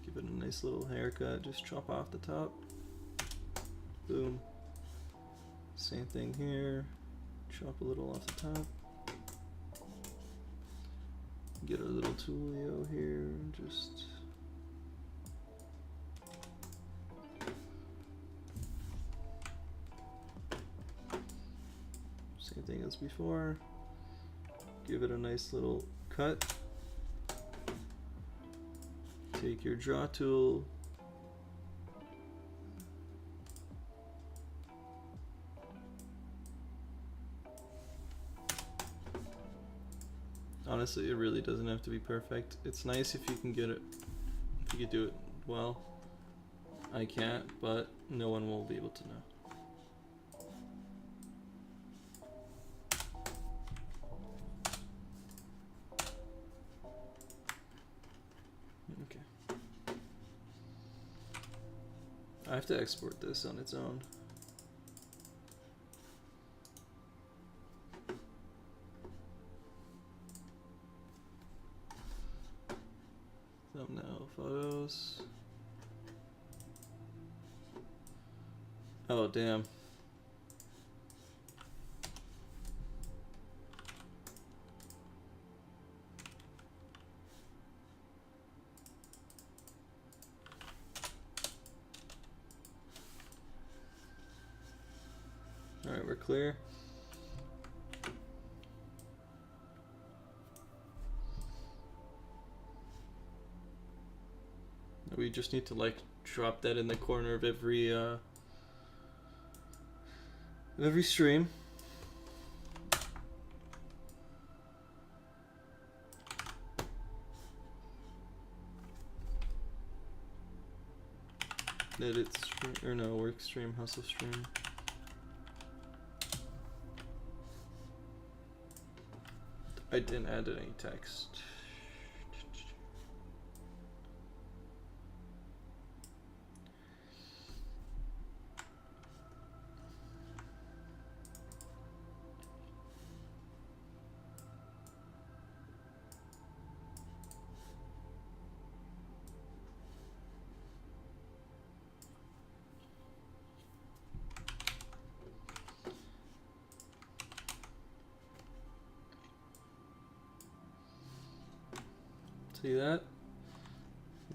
give it a nice little haircut, just chop off the top. Boom. Same thing here, chop a little off the top. Get a little toolio here, and just same thing as before. Give it a nice little cut. Take your draw tool. Honestly, it really doesn't have to be perfect. It's nice if you can get it, if you could do it well. I can't, but no one will be able to know. Okay. I have to export this on its own. Thumbnail photos. Oh, damn. Alright, we're clear. We just need to like drop that in the corner of every stream. Edit stream, or no, work stream, hustle stream. I didn't add any text. See that?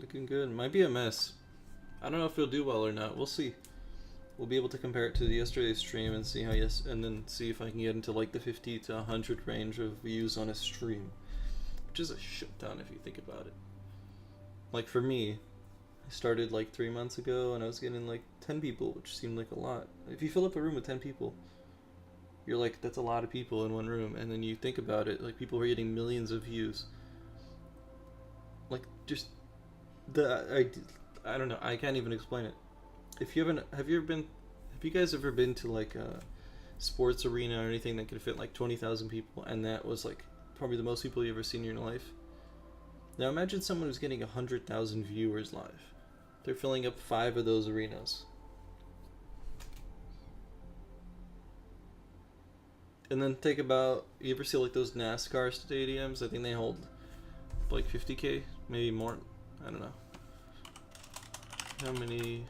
Looking good. Might be a mess. I don't know if it'll do well or not. We'll see. We'll be able to compare it to the yesterday's stream and see how and then see if I can get into like the 50 to 100 range of views on a stream, which is a shit ton if you think about it. Like for me, I started like 3 months ago and I was getting like 10 people, which seemed like a lot. If you fill up a room with 10 people, you're like, that's a lot of people in one room. And then you think about it, like people are getting millions of views. Like just I don't know, I can't even explain it. If you haven't, have you guys ever been to like a sports arena or anything that could fit like 20,000 people, and that was like probably the most people you've ever seen in your life? Now imagine someone who's getting 100,000 viewers live. They're filling up 5 of those arenas. And then think about, you ever see like those NASCAR stadiums? I think they hold like 50K, maybe more. I don't know. How many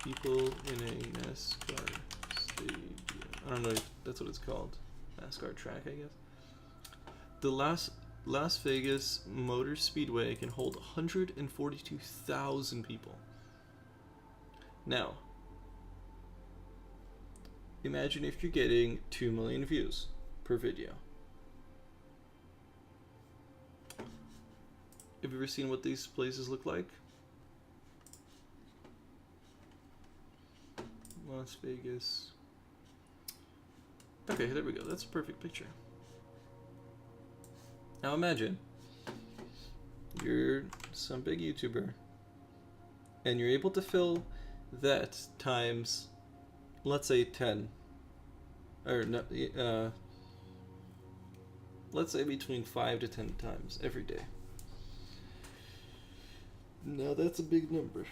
people in a NASCAR stadium? I don't know if that's what it's called. NASCAR track, I guess. The Las Vegas Motor Speedway can hold 142,000 people. Now, imagine if you're getting 2 million views per video. Have you ever seen what these places look like? Las Vegas. Okay, there we go. That's a perfect picture. Now imagine you're some big YouTuber and you're able to fill that times, let's say 10, or no, let's say between 5 to 10 times every day. Now that's a big number.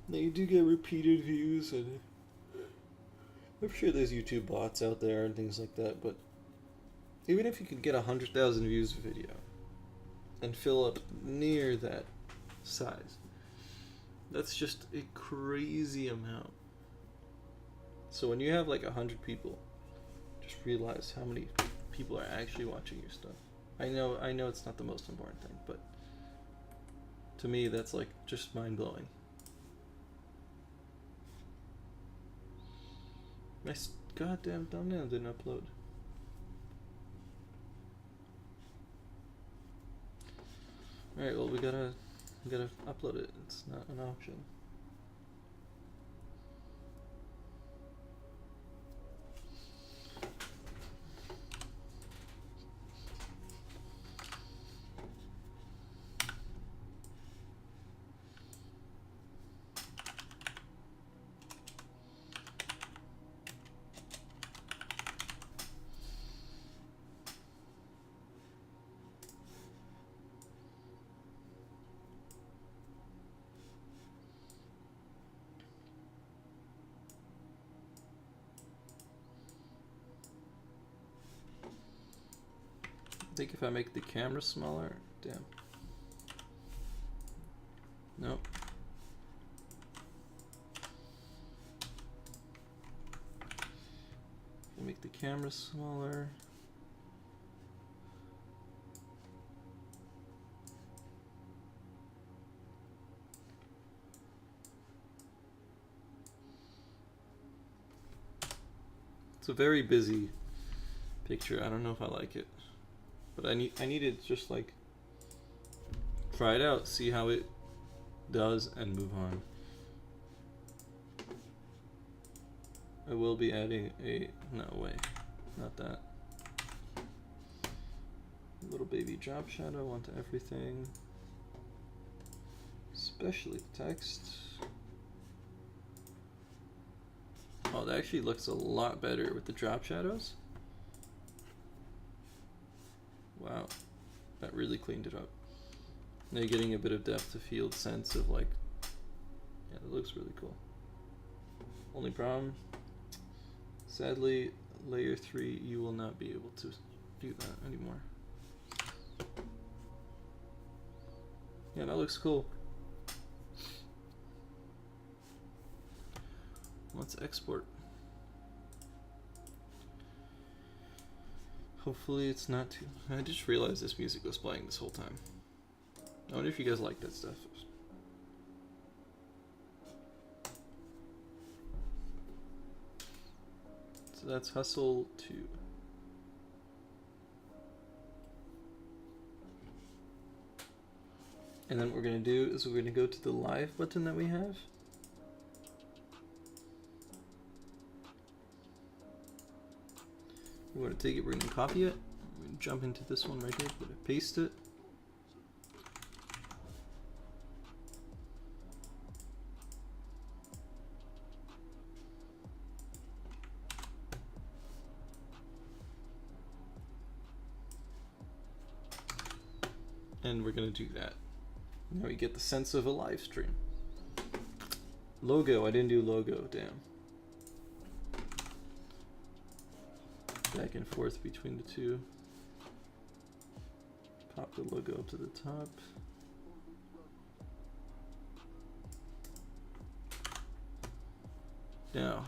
Now you do get repeated views, and I'm sure there's YouTube bots out there and things like that, but even if you could get 100,000 views a video and fill up near that size, that's just a crazy amount. So when you have like 100 people, just realize how many people are actually watching your stuff. I know it's not the most important thing, but to me that's like just mind-blowing. My goddamn thumbnail didn't upload. Alright, well we gotta upload it. It's not an option. I think if I make the camera smaller, damn. Nope. If I make the camera smaller. It's a very busy picture. I don't know if I like it, but I need to just like try it out, see how it does, and move on. I will be adding a not that little baby drop shadow onto everything, especially the text. Oh, that actually looks a lot better with the drop shadows. Wow, that really cleaned it up. Now you're getting a bit of depth of field sense of like, yeah, it looks really cool. Only problem, sadly, layer 3, you will not be able to do that anymore. Yeah, that looks cool. Let's export. Hopefully it's not too... I just realized this music was playing this whole time. I wonder if you guys like that stuff. So that's Hustle 2. And then what we're going to do is we're going to go to the live button that we have. We're going to take it, we're going to copy it, we're going to jump into this one right here, we're going to paste it. And we're going to do that. Now we get the sense of a live stream. Logo, I didn't do logo, damn. Back and forth between the two. Pop the logo up to the top. Now,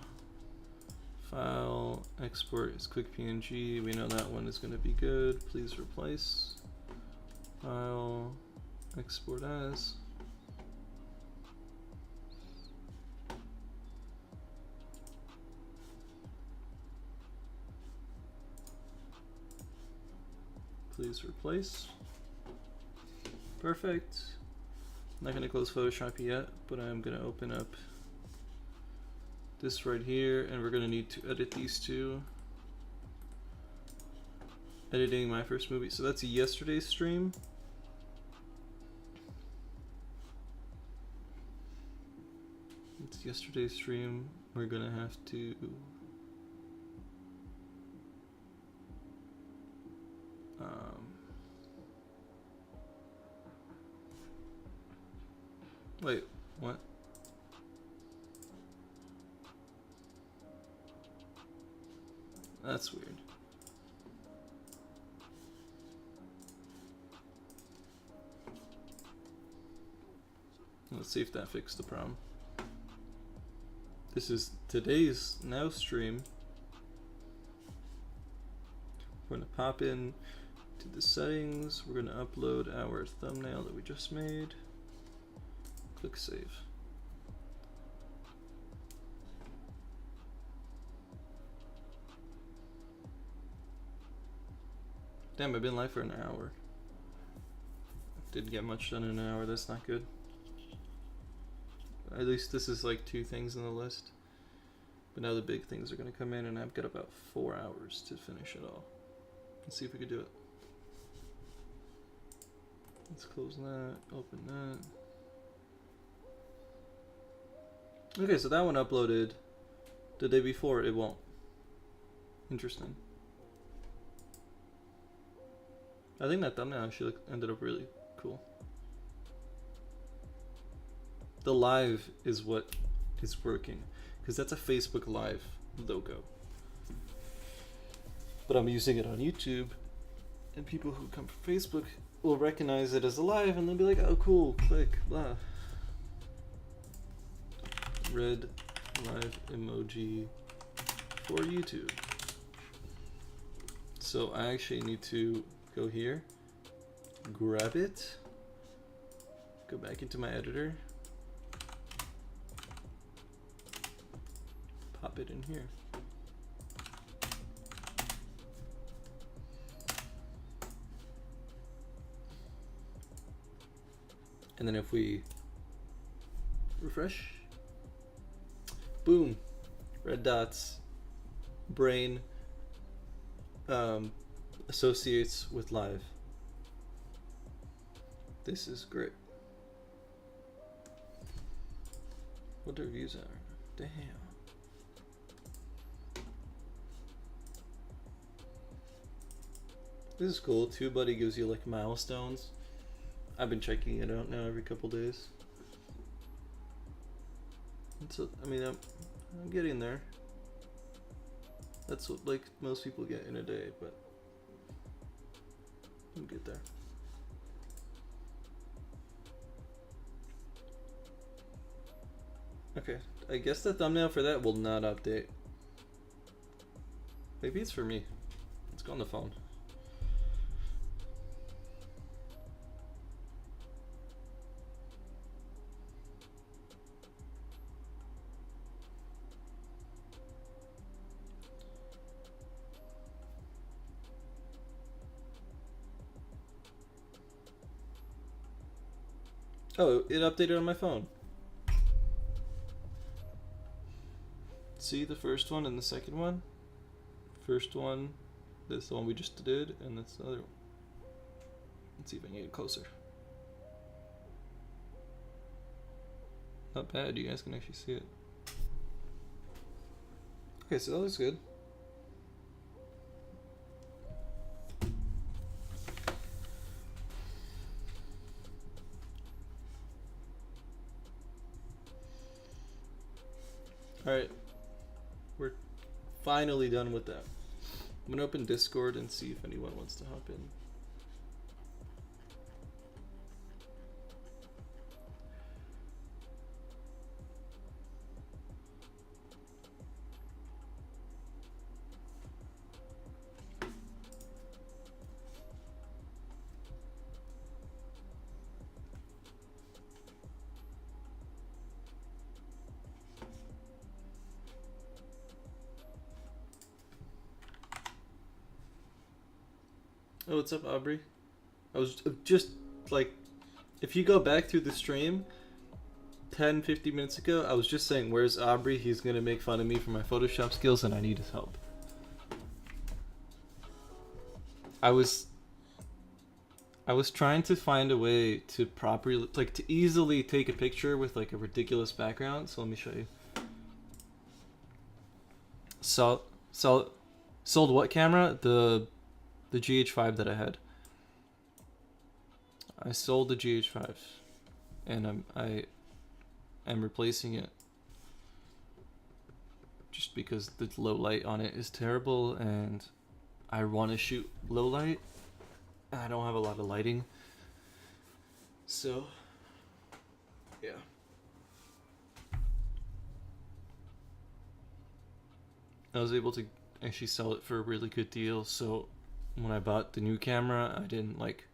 file, export is quick PNG. We know that one is going to be good. Please replace. File, export as. Please replace. Perfect. I'm not going to close Photoshop yet, but I'm going to open up this right here, and we're going to need to edit these two. Editing my first movie. So that's yesterday's stream. It's yesterday's stream. We're going to have to wait, what? That's weird. Let's see if that fixed the problem. This is today's now stream. We're gonna pop in to the settings. We're gonna upload our thumbnail that we just made. Click save. Damn, I've been live for an hour. Didn't get much done in an hour, that's not good. At least this is like 2 things on the list. But now the big things are gonna come in, and I've got about 4 hours to finish it all. Let's see if we can do it. Let's close that, open that. Okay, so that one uploaded the day before, it won't. Interesting. I think that thumbnail actually ended up really cool. The live is what is working, because that's a Facebook Live logo. But I'm using it on YouTube, and people who come from Facebook will recognize it as a live, and they'll be like, oh cool, click, blah. Red live emoji for YouTube. So I actually need to go here, grab it, go back into my editor, pop it in here. And then if we refresh, boom, red dots, brain associates with live. This is great. What the reviews are? Damn. This is cool. TubeBuddy gives you like milestones. I've been checking it out now every couple days. So I mean, I'm getting there. That's what like most people get in a day, but we'll get there. Okay, I guess the thumbnail for that will not update. Maybe it's for me. Let's go on the phone. Oh, it updated on my phone. See the first one and the second one? First one, this is the one we just did, and that's the other one. Let's see if I can get closer. Not bad, you guys can actually see it. Okay, so that looks good. Alright, we're finally done with that. I'm gonna open Discord and see if anyone wants to hop in. Oh, what's up, Aubrey? I was just like, if you go back through the stream 10-15 minutes ago, I was just saying, where's Aubrey? He's gonna make fun of me for my Photoshop skills and I need his help. I was trying to find a way to properly, like, to easily take a picture with like a ridiculous background. So let me show you. Sold what camera? The GH5 that I had. I sold the GH5 and I am replacing it just because the low light on it is terrible and I want to shoot low light. I don't have a lot of lighting. So, yeah. I was able to actually sell it for a really good deal, so when I bought the new camera, I didn't like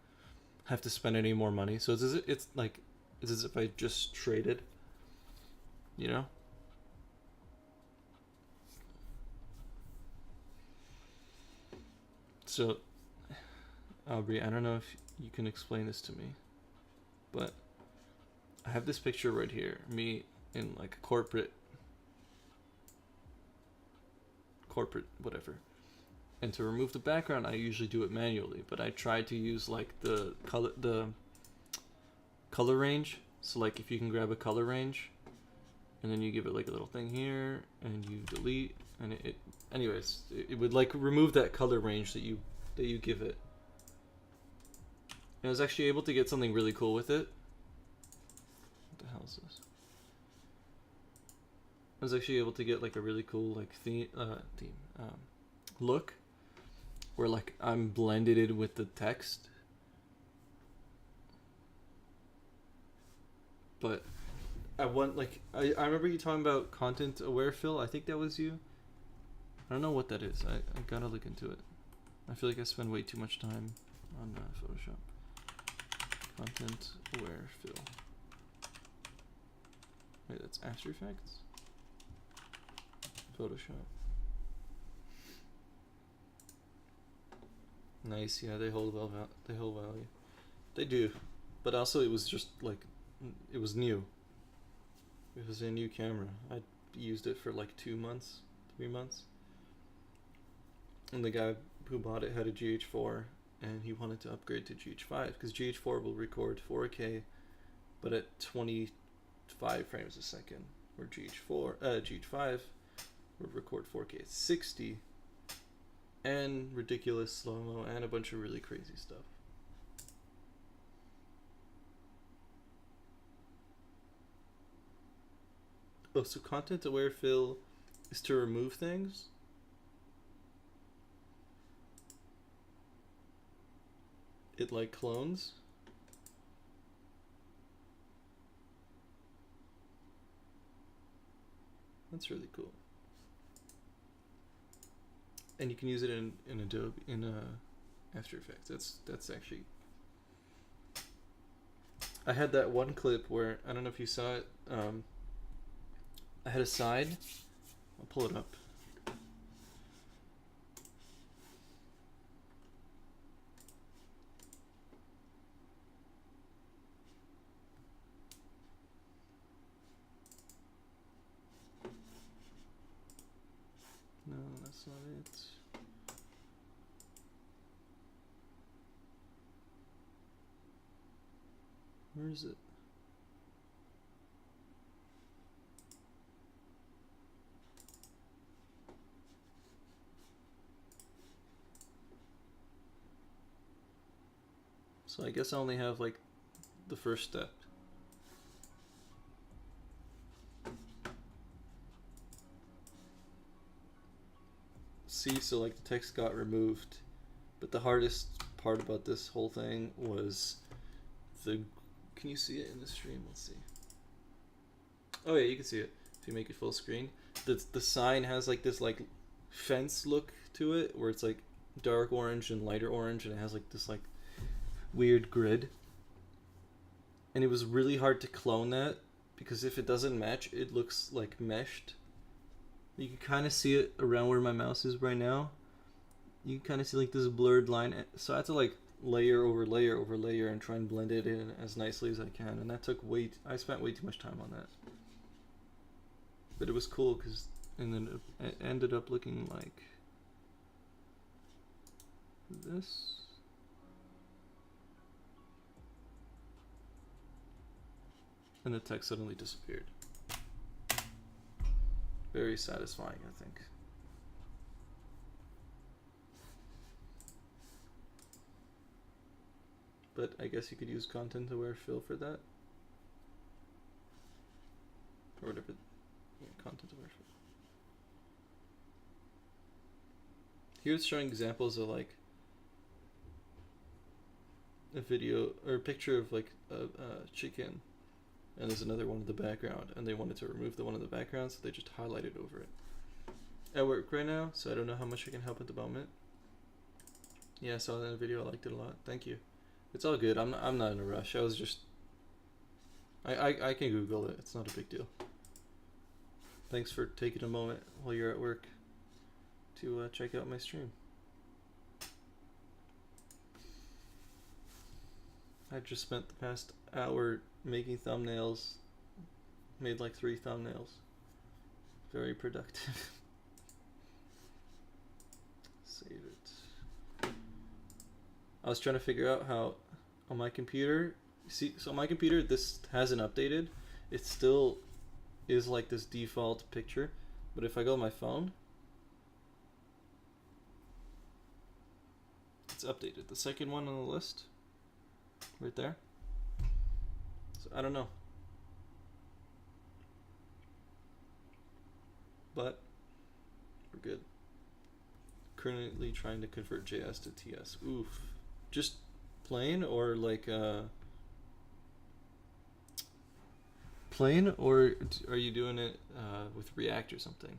have to spend any more money. So it's as if I just traded, you know? So, Aubrey, I don't know if you can explain this to me, but I have this picture right here, me in like a corporate whatever. And to remove the background, I usually do it manually, but I try to use like the color range. So like if you can grab a color range and then you give it like a little thing here and you delete, and it would like remove that color range that you give it. And I was actually able to get something really cool with it. What the hell is this? I was actually able to get like a really cool like look where like I'm blended in with the text. But I want like I remember you talking about content aware fill. I think that was you. I don't know what that is. I gotta look into it. I feel like I spend way too much time on Photoshop. Content aware fill. Wait, that's After Effects? Photoshop. Nice, yeah, they hold value. They do. But also it was just like It was new. It was a new camera. I used it for like 2 months, 3 months. And the guy who bought it had a GH4 and he wanted to upgrade to GH5 because GH4 will record 4K but at 25 frames a second, where GH5 will record 4K at 60 and ridiculous slow-mo and a bunch of really crazy stuff. Oh, so content aware fill is to remove things? It like clones? That's really cool. And you can use it in Adobe, After Effects. That's actually... I had that one clip where, I don't know if you saw it, I had a side, I'll pull it up. No, that's not it. Where is it? So I guess I only have like the first step. See, so like the text got removed, but the hardest part about this whole thing was the... Can you see it in the stream? Let's see. Oh yeah, you can see it if you make it full screen. The sign has like this like fence look to it, where it's like dark orange and lighter orange, and it has like this like weird grid. And it was really hard to clone that because if it doesn't match, it looks like meshed. You can kind of see it around where my mouse is right now. You can kind of see like this blurred line. So I had to like layer over layer over layer and try and blend it in as nicely as I can. And that took I spent way too much time on that. But it was cool because, and then it ended up looking like this. And the text suddenly disappeared. Very satisfying, I think. But I guess you could use content aware fill for that. Or whatever. Yeah, content aware fill. Here it's showing examples of like a video or a picture of like a chicken. And there's another one in the background, and they wanted to remove the one in the background, so they just highlighted over it. I work right now, so I don't know how much I can help at the moment. Yeah, I saw that in the video. I liked it a lot. Thank you. It's all good. I'm not in a rush. I was just... I can Google it. It's not a big deal. Thanks for taking a moment while you're at work to check out my stream. I just spent the past hour making thumbnails. Made like 3 thumbnails. Very productive. Save it. I was trying to figure out how on my computer, see, so on my computer this hasn't updated. It still is like this default picture, but if I go on my phone, it's updated. The second one on the list, right there. So I don't know, but we're good. Currently trying to convert JS to TS. Oof. Just plain or like plain, or are you doing it with React or something?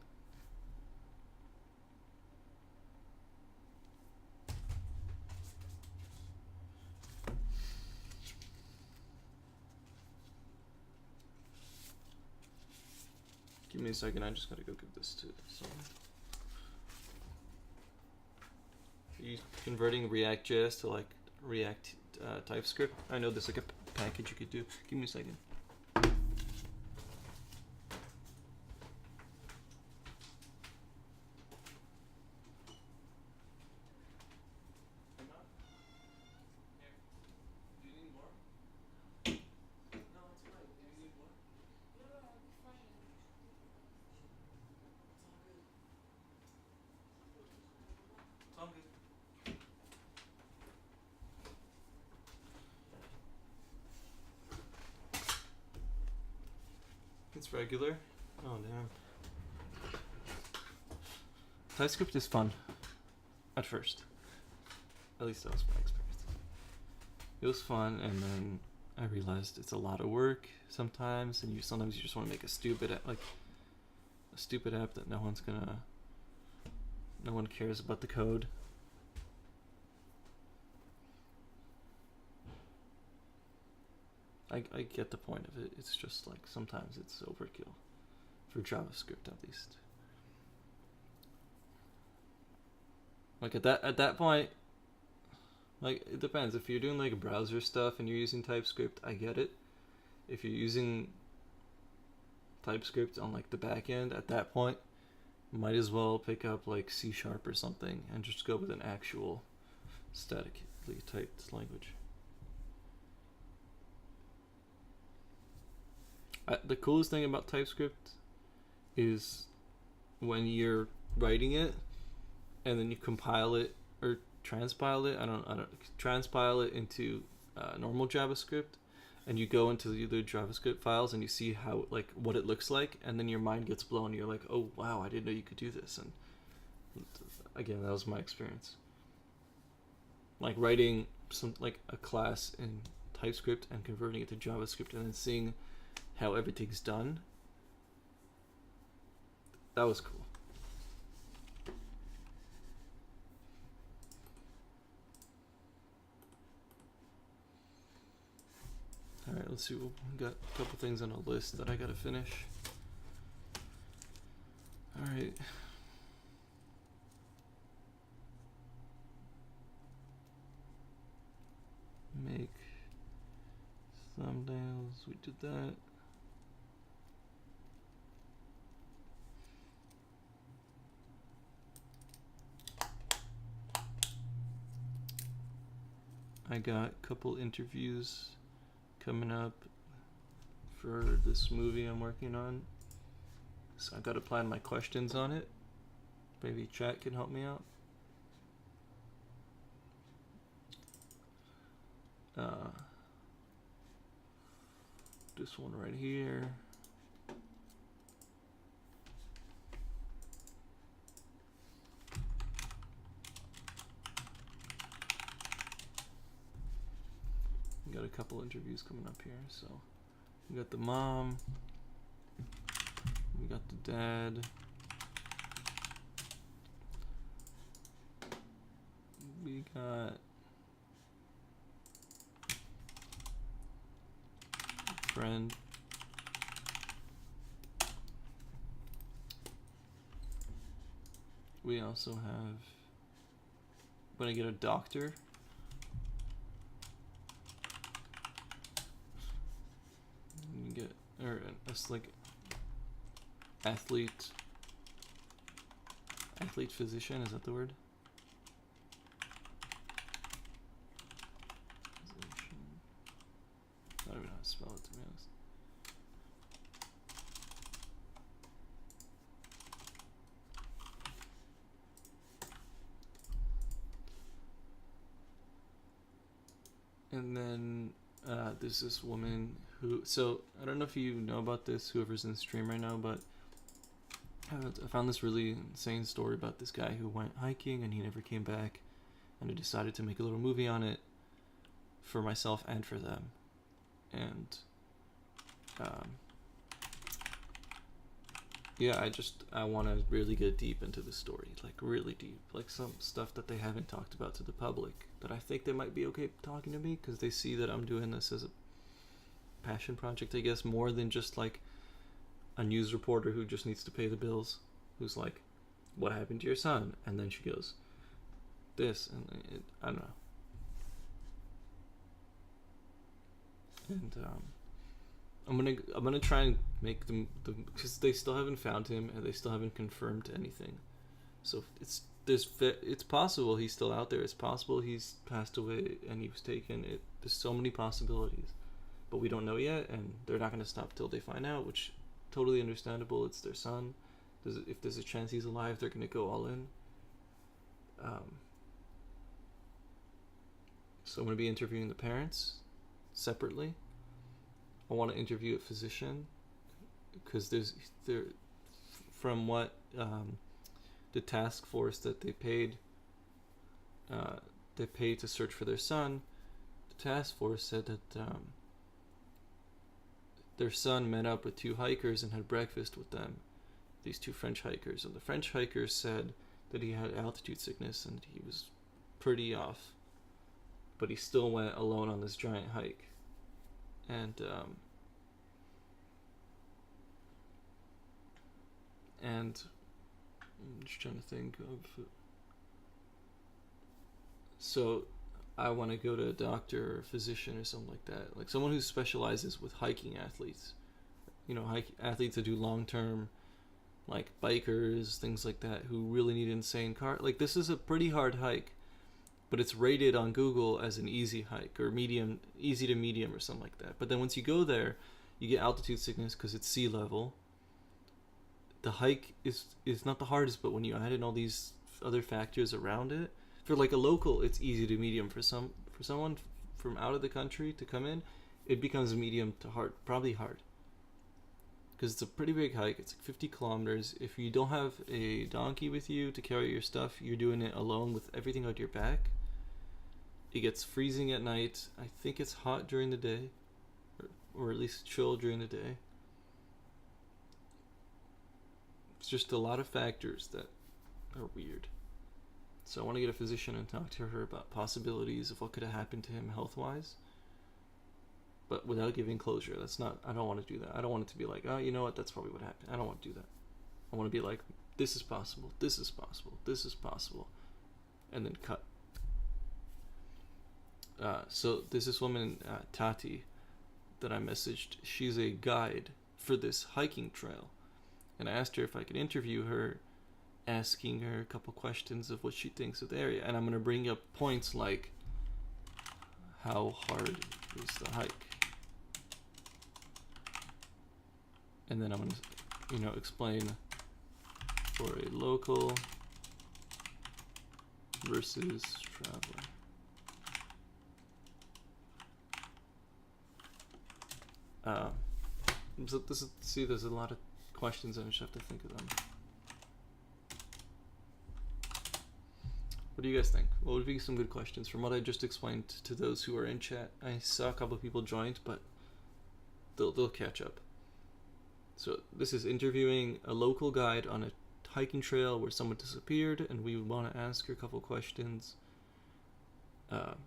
Give me a second, I just gotta go give this to someone. Are you converting React.js to like React TypeScript? I know there's like a package you could do. Give me a second. regular. Oh damn. TypeScript is fun. At first. At least that was my experience. It was fun, and then I realized it's a lot of work sometimes, and sometimes you just want to make a stupid app that no one cares about the code. I get the point of it. It's just like sometimes it's overkill for JavaScript, at least. Like at that point, like it depends. If you're doing like browser stuff and you're using TypeScript, I get it. If you're using TypeScript on like the back end, at that point, might as well pick up like C# or something and just go with an actual statically typed language. The coolest thing about TypeScript is when you're writing it and then you compile it or transpile it. I don't transpile it into normal JavaScript, and you go into the JavaScript files and you see how like what it looks like, and then your mind gets blown. You're like, oh wow, I didn't know you could do this. And again, that was my experience. Like writing like a class in TypeScript and converting it to JavaScript and then seeing how everything's done. That was cool. Alright, let's see. We got a couple things on a list that I gotta finish. Alright. Make thumbnails. We did that. I got a couple interviews coming up for this movie I'm working on, so I gotta plan my questions on it. Maybe chat can help me out. This one right here. Got a couple interviews coming up here. So we got the mom, we got the dad, we got a friend, we also have, when I get a doctor. Get or a like athlete physician, is that the word? Physician. I don't even know how to spell it, to be honest. And then there's this woman who, so I don't know if you know about this, whoever's in the stream right now, but I found this really insane story about this guy who went hiking and he never came back, and I decided to make a little movie on it for myself and for them. And yeah, I want to really get deep into the story, like really deep, like some stuff that they haven't talked about to the public that I think they might be okay talking to me, because they see that I'm doing this as a passion project, I guess, more than just like a news reporter who just needs to pay the bills, who's like, what happened to your son? And then she goes, this, and I don't know. And I'm gonna try and make them, because they still haven't found him and they still haven't confirmed anything. So it's possible he's still out there. It's possible he's passed away and he was taken. There's so many possibilities, but we don't know yet, and they're not gonna stop till they find out, which totally understandable. It's their son. If there's a chance he's alive, they're gonna go all in. So I'm gonna be interviewing the parents separately. I want to interview a physician because there from what the task force that they paid to search for their son, the task force said that their son met up with two hikers and had breakfast with them, these two French hikers, and the French hikers said that he had altitude sickness and he was pretty off, but he still went alone on this giant hike. And I'm just trying to think of. So I want to go to a doctor or a physician or something like that, like someone who specializes with hiking athletes. You know, athletes that do long-term, like bikers, things like that, who really need insane car. Like, this is a pretty hard hike, but it's rated on Google as an easy hike or medium, easy to medium or something like that. But then once you go there, you get altitude sickness because it's sea level. The hike is not the hardest, but when you add in all these other factors around it, for like a local, it's easy to medium. For someone from out of the country to come in, it becomes medium to hard, probably hard. Because it's a pretty big hike. It's like 50 kilometers. If you don't have a donkey with you to carry your stuff, you're doing it alone with everything on your back. It gets freezing at night. I think it's hot during the day, or at least chill during the day. It's just a lot of factors that are weird. So I want to get a physician and talk to her about possibilities of what could have happened to him health-wise, but without giving closure. I don't want to do that. I don't want it to be like, oh, you know what, that's probably what happened. I don't want to do that. I want to be like, this is possible, this is possible, this is possible, and then cut. So there's this woman, Tati, that I messaged. She's a guide for this hiking trail, and I asked her if I could interview her, asking her a couple questions of what she thinks of the area. And I'm going to bring up points like, how hard is the hike? And then I'm going to, explain for a local versus traveler. So there's a lot of questions, and I just have to think of them. What do you guys think? What would be some good questions from what I just explained to those who are in chat? I saw a couple of people joined, but they'll catch up. So this is interviewing a local guide on a hiking trail where someone disappeared, and we want to ask her a couple questions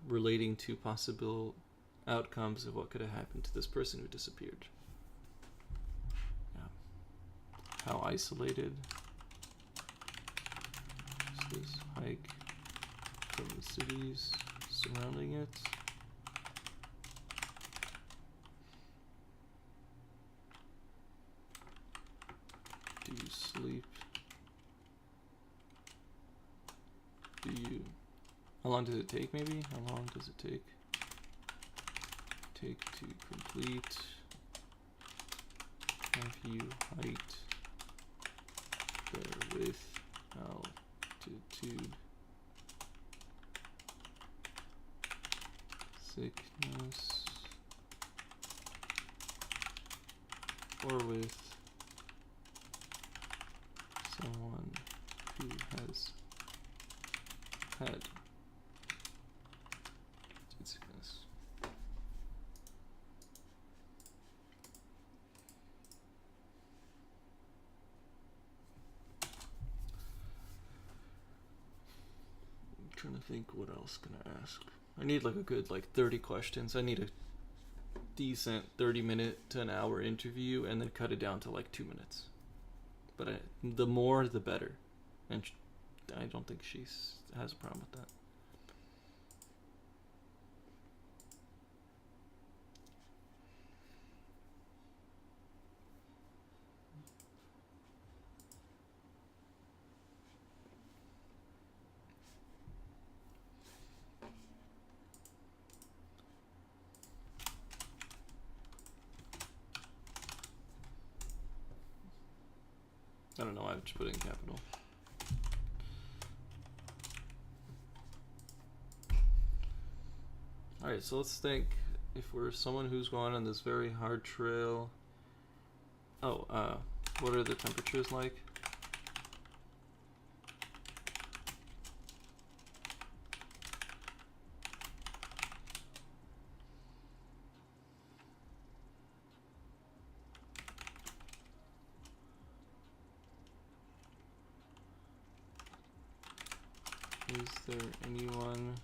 relating to possible outcomes of what could have happened to this person who disappeared. Yeah. How isolated is this hike from the cities surrounding it? Do you sleep? How long does it take, maybe? How long does it take to complete? Have you hiked there with altitude sickness or with someone who has had altitude sickness? I'm trying to think what else can I ask. I need like a good 30 questions. I need a decent 30-minute to an hour interview, and then cut it down to 2 minutes. But the more, the better. And I don't think she has a problem with that. I don't know, I just put it in capital. Alright, so let's think. If we're someone who's gone on this very hard trail, Oh, what are the temperatures like? Is there anyone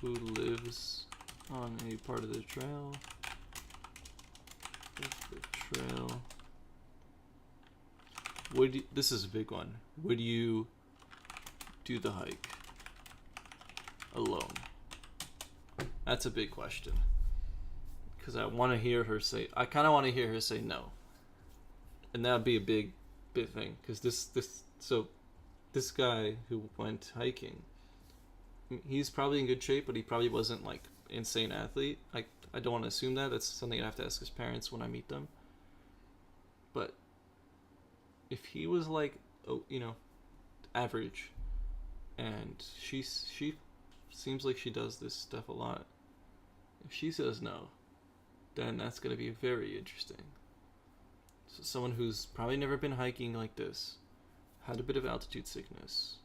who lives on a part of the trail? If the trail. This is a big one. Would you do the hike alone? That's a big question. Because I want to hear her say. I kind of want to hear her say no. And that would be a big thing. Because this guy who went hiking, he's probably in good shape, but he probably wasn't like insane athlete. I don't want to assume that. That's something I have to ask his parents when I meet them. But if he was like, average, and she seems like she does this stuff a lot. If she says no, then that's gonna be very interesting. So someone who's probably never been hiking like this, had a bit of altitude sickness,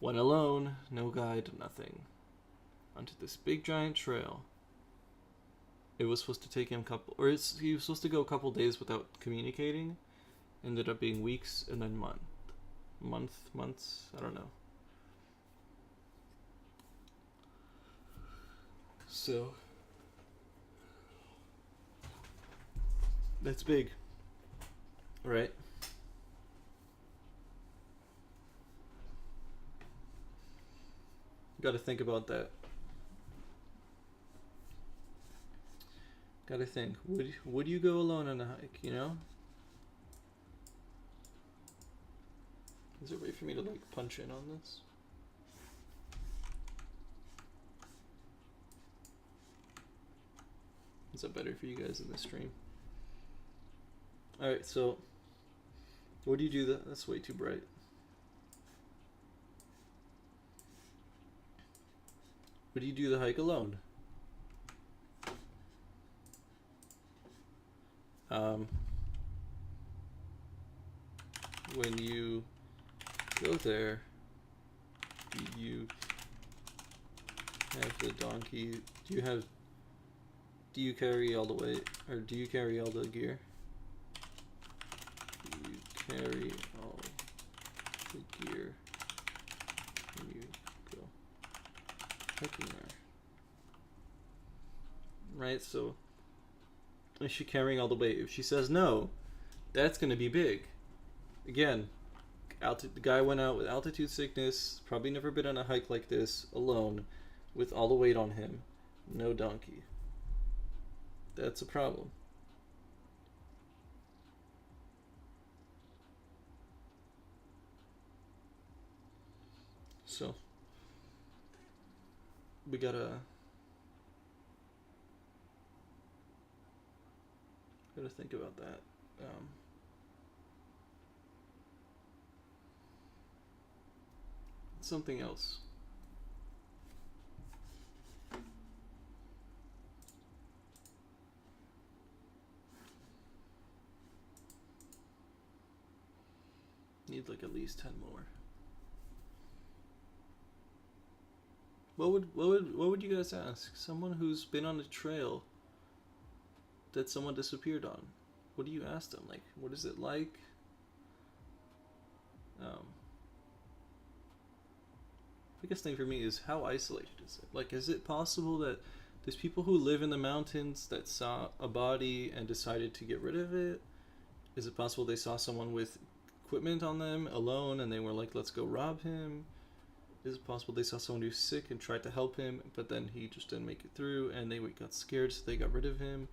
went alone, no guide, nothing, onto this big giant trail. It was supposed to take him he was supposed to go a couple days without communicating. Ended up being weeks and then months, I don't know. So that's big, right? Got to think about that. Got to think. Would you go alone on a hike? You know? Is there a way for me to like punch in on this? Is that better for you guys in the stream? Alright, so what do you do that? That's way too bright. Would you do the hike alone? When you go there, do you have the donkey? Do you carry all the weight, or do you carry all the gear? Do you carry all the gear when you go hiking there? Right, so is she carrying all the weight? If she says no, that's going to be big. Again, the guy went out with altitude sickness, probably never been on a hike like this, alone, with all the weight on him, no donkey. That's a problem. So, we gotta think about that. Something else. Need like at least 10 more. What would you guys ask someone who's been on a trail that someone disappeared on? What do you ask them? Like, what is it like? Biggest thing for me is how isolated is it? Like, is it possible that there's people who live in the mountains that saw a body and decided to get rid of it? Is it possible they saw someone with equipment on them alone and they were like, let's go rob him? Is it possible they saw someone who's sick and tried to help him, but then he just didn't make it through and they got scared, so they got rid of him?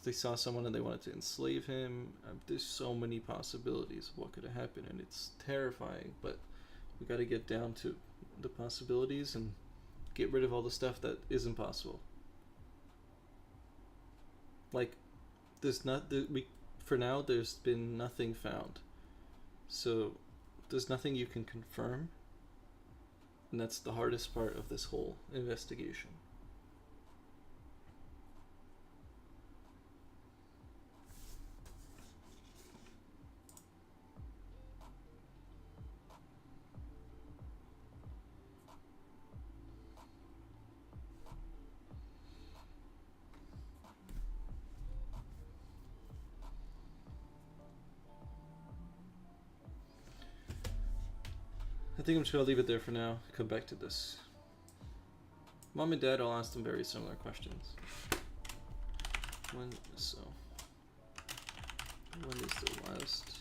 They saw someone and they wanted to enslave him? There's so many possibilities of what could have happened, and it's terrifying, but we got to get down to the possibilities and get rid of all the stuff that isn't possible. Like, for now, there's been nothing found. So, there's nothing you can confirm. And that's the hardest part of this whole investigation. I think I'm just gonna leave it there for now. Come back to this. Mom and Dad, I'll ask them very similar questions. When is the last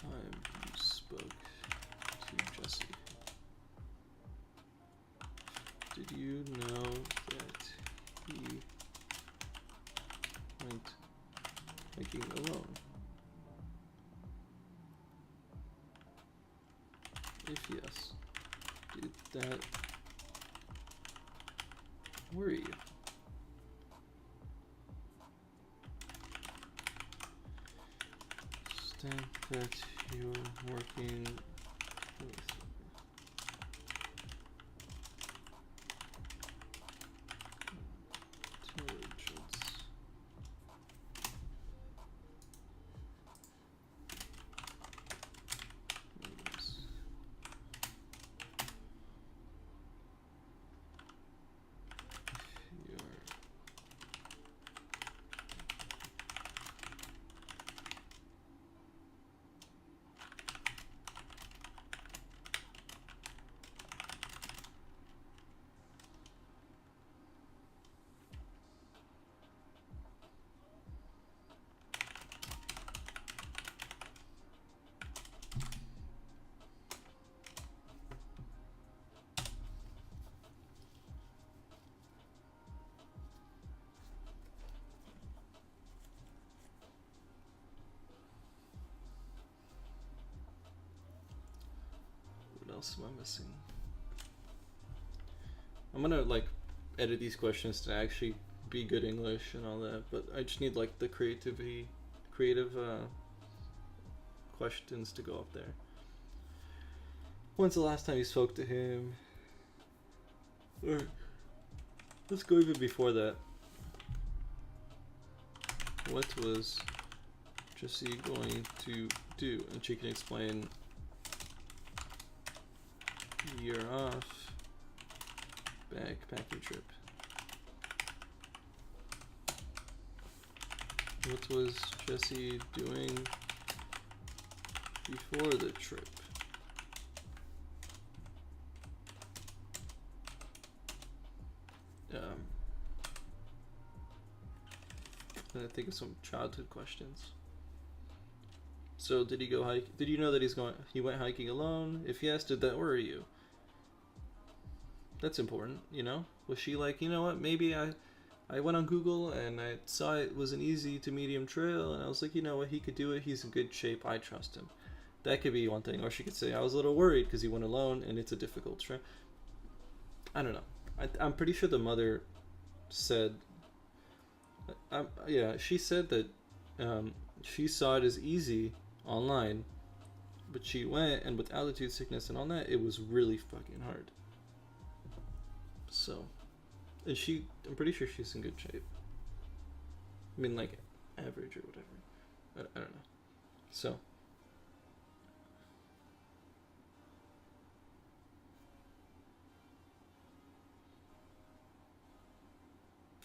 time you spoke to Jesse? Did you know that he went hiking alone? If yes, did that worry you? Understand that you're working with intelligence. What else am I missing? I'm gonna like edit these questions to actually be good English and all that, but I just need like the creative questions to go up there. When's the last time you spoke to him? Or let's go even before that. What was Jesse going to do? And she can explain year off backpacking trip. What was Jesse doing before the trip? And I think of some childhood questions. So did he go hike? Did you know that he went hiking alone? If yes, did that worry you? That's important, you know? Was she like, you know what, maybe I went on Google and I saw it was an easy to medium trail and I was like, you know what, he could do it, he's in good shape, I trust him. That could be one thing. Or she could say, I was a little worried because he went alone and it's a difficult trail. I don't know. I'm pretty sure the mother said, yeah, she said that she saw it as easy online, but she went and with altitude sickness and all that, it was really fucking hard. So, and I'm pretty sure she's in good shape. I mean, like, average or whatever. I don't know. So.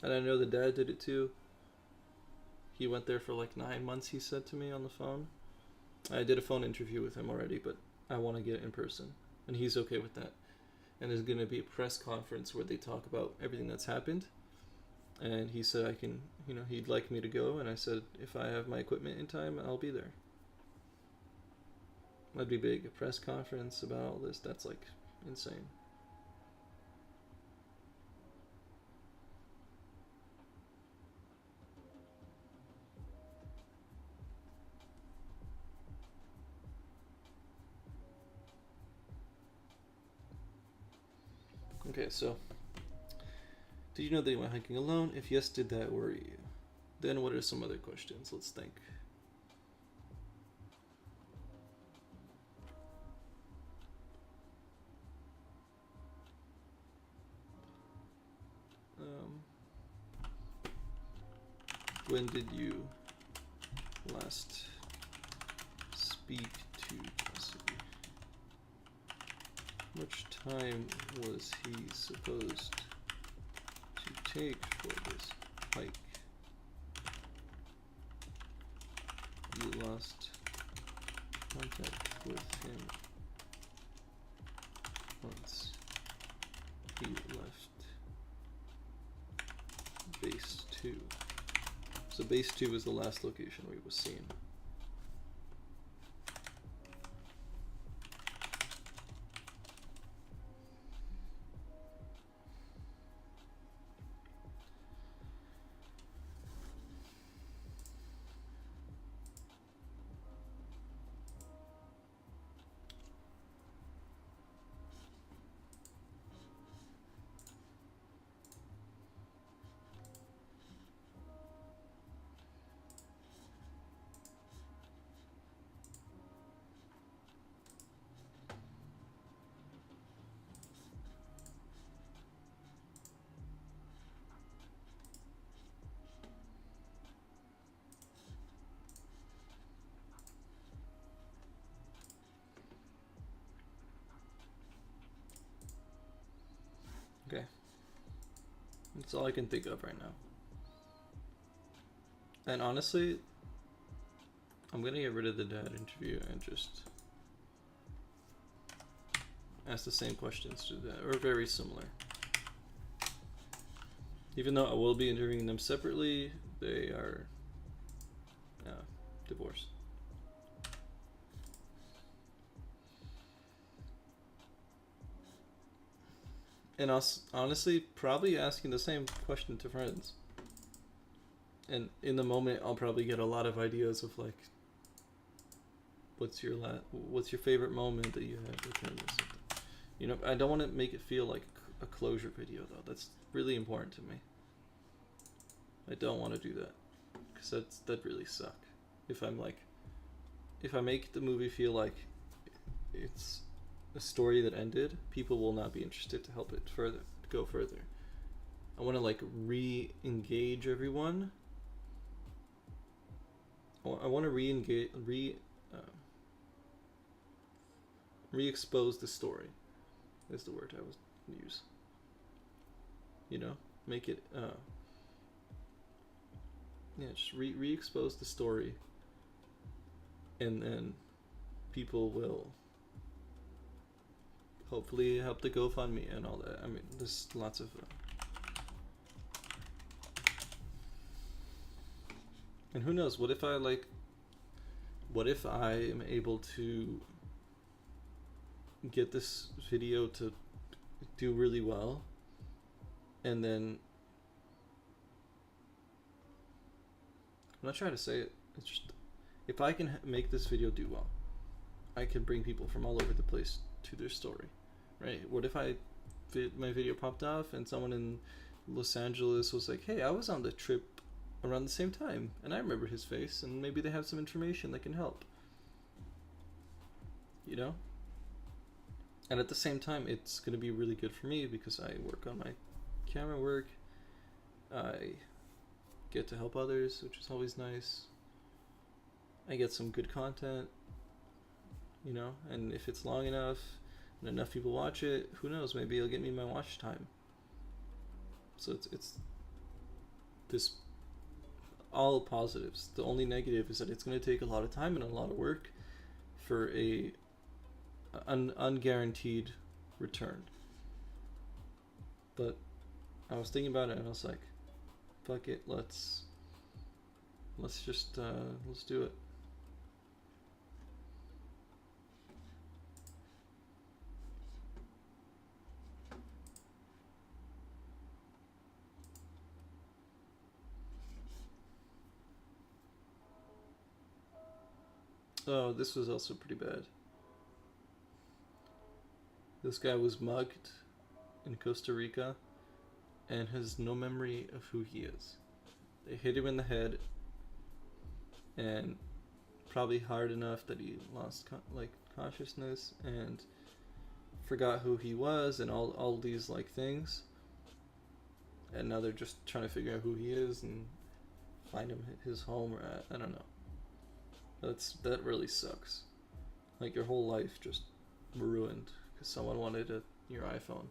And I know the dad did it too. He went there for like 9 months, he said to me on the phone. I did a phone interview with him already, but I want to get it in person. And he's okay with that. And there's going to be a press conference where they talk about everything that's happened. And he said I can, you know, he'd like me to go. And I said, if I have my equipment in time, I'll be there. That'd be big. A press conference about all this. That's like insane. Okay, so did you know that you went hiking alone? If yes, did that worry you? Then what are some other questions? Let's think. When did you last speak to Jesse? How much time was he supposed to take for this hike? You lost contact with him So base 2 is the last location we was seeing. Okay. That's all I can think of right now. And honestly, I'm gonna get rid of the dad interview and just ask the same questions to that, or very similar. Even though I will be interviewing them separately, they are divorced. And honestly, probably asking the same question to friends. And in the moment, I'll probably get a lot of ideas of like, what's your favorite moment that you had with him or something. You know, I don't want to make it feel like a closure video though. That's really important to me. I don't want to do that, because that'd really suck. If I make the movie feel like it's a story that ended, people will not be interested to help it go further. I want to like re-engage everyone. I want to re-expose the story. Is the word I was use. You know, make it just re-expose the story, and then people will hopefully help the GoFundMe and all that. I mean, there's lots of and who knows, what if I am able to get this video to do really well, and then I'm not trying to say it, it's just, if I can make this video do well, I can bring people from all over the place to their story, right? What if my video popped off and someone in Los Angeles was like, hey, I was on the trip around the same time and I remember his face, and maybe they have some information that can help, you know? And at the same time, it's going to be really good for me because I work on my camera work, I get to help others, which is always nice. I get some good content, you know, and if it's long enough and enough people watch it, who knows, maybe it'll get me my watch time. So it's this all positives. The only negative is that it's going to take a lot of time and a lot of work for an unguaranteed return. But I was thinking about it and I was like, fuck it, let's do it. Oh, this was also pretty bad. This guy was mugged in Costa Rica and has no memory of who he is. They hit him in the head, and probably hard enough that he lost consciousness and forgot who he was and all these like things. And now they're just trying to figure out who he is and find him at his home or I don't know. That really sucks. Like your whole life just ruined because someone wanted your iPhone,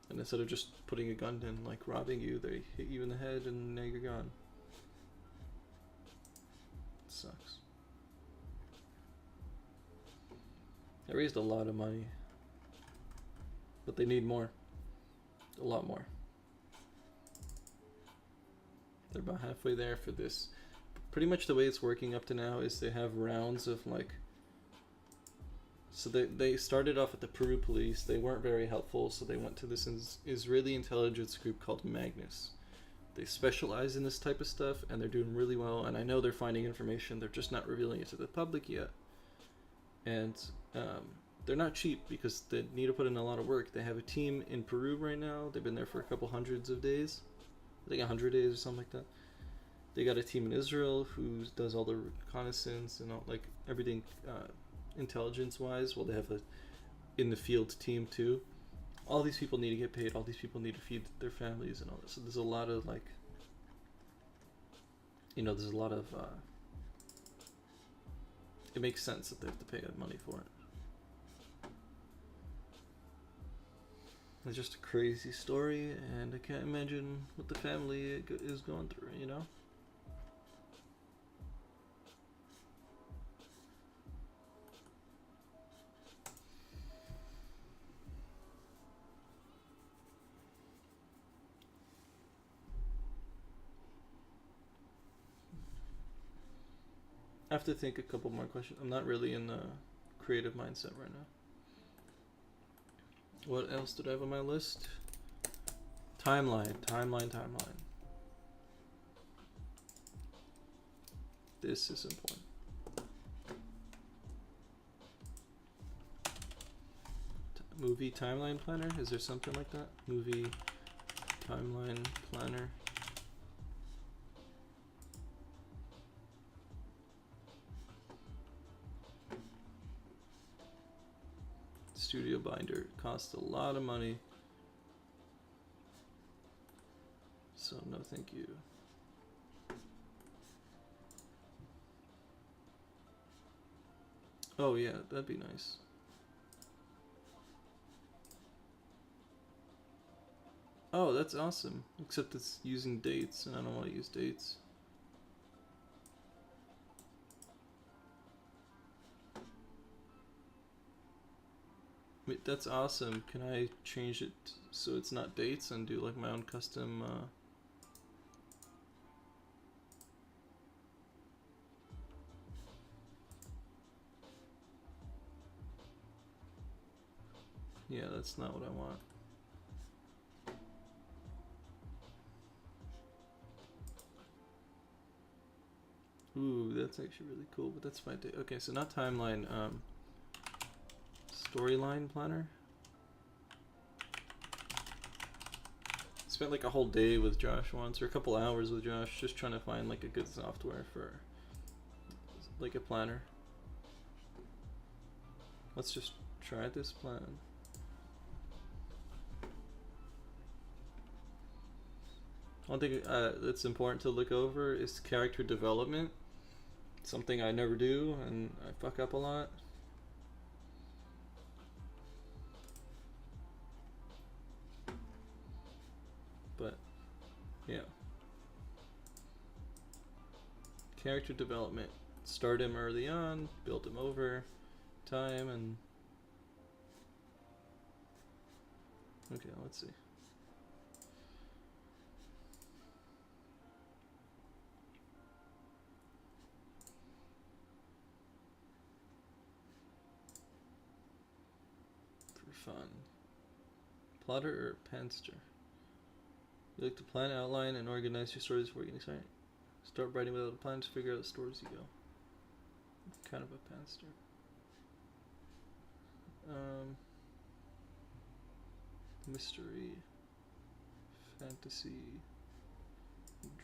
and instead of just putting a gun in, like robbing you, they hit you in the head and now you're gone. It sucks. I raised a lot of money, but they need more. A lot more. They're about halfway there for this. Pretty much the way it's working up to now is they have rounds of like. So they started off at the Peru police. They weren't very helpful, so they went to this Israeli intelligence group called Magnus. They specialize in this type of stuff, and they're doing really well. And I know they're finding information. They're just not revealing it to the public yet. And they're not cheap because they need to put in a lot of work. They have a team in Peru right now. They've been there for a couple hundreds of days. I think 100 days or something like that. They got a team in Israel who does all the reconnaissance and all, like everything intelligence-wise. Well, they have a in the field team too. All these people need to get paid. All these people need to feed their families and all this. So there's a lot of like, there's a lot of. It makes sense that they have to pay money for it. It's just a crazy story, and I can't imagine what the family is going through, I have to think a couple more questions. I'm not really in the creative mindset right now. What else did I have on my list? Timeline. This is important. Movie timeline planner? Is there something like that? Movie timeline planner. Studio binder costs a lot of money, so no thank you. Oh yeah, that'd be nice. Oh, that's awesome, except it's using dates and I don't want to use dates. Wait, that's awesome. Can I change it so it's not dates and do like my own custom Yeah, that's not what I want. Ooh, that's actually really cool, but that's my date. Okay, so not timeline, storyline planner. Spent like a whole day with Josh once, or a couple hours with Josh, just trying to find like a good software for like a planner. Let's just try this plan. One thing that's important to look over is character development. Something I never do and I fuck up a lot. But yeah, character development. Start him early on, build him over time, and okay, let's see. For fun. Plotter or panster? You like to plan, outline, and organize your stories before getting started. Start writing without a plan to figure out the stories you go. Kind of a panster. Mystery, fantasy,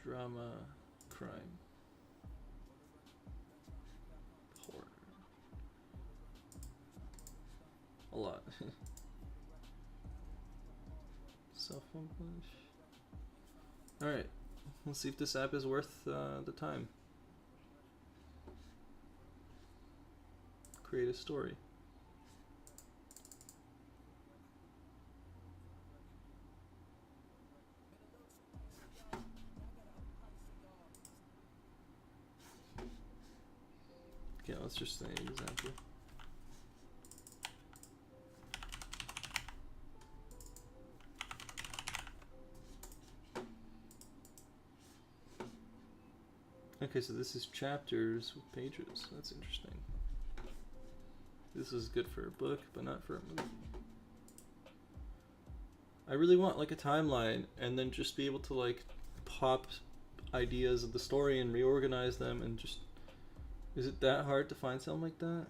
drama, crime, horror. A lot. Self-publish. Alright, let's see if this app is worth the time. Create a story. Okay, let's just say example. Okay, so this is chapters with pages. That's interesting. This is good for a book, but not for a movie. I really want like a timeline, and then just be able to like pop ideas of the story and reorganize them, and just, is it that hard to find something like that?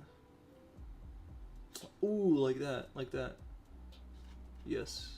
Ooh, like that, like that. Yes.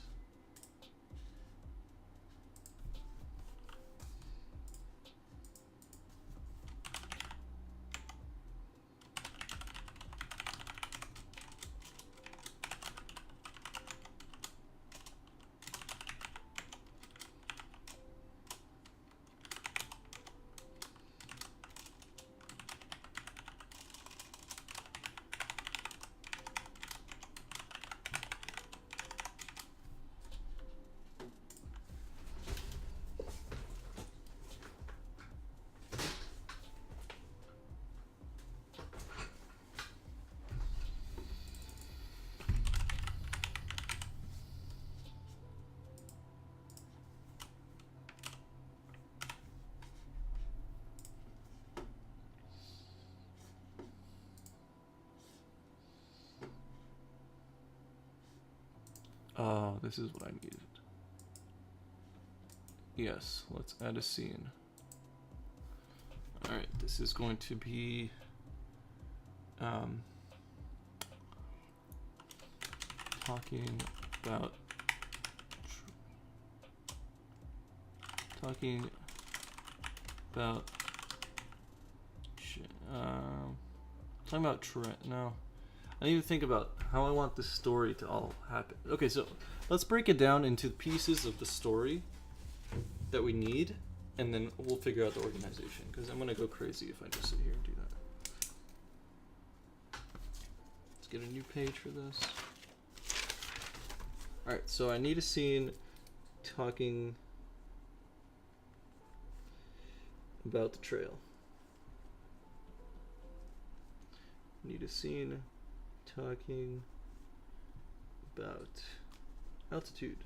Oh, this is what I needed. Yes, let's add a scene. Alright, this is going to be talking about talking about no. I need to think about how I want this story to all happen. Okay, so let's break it down into pieces of the story that we need, and then we'll figure out the organization, because I'm gonna go crazy if I just sit here and do that. Let's get a new page for this. Alright, so I need a scene talking about the trail. Need a scene talking about altitude,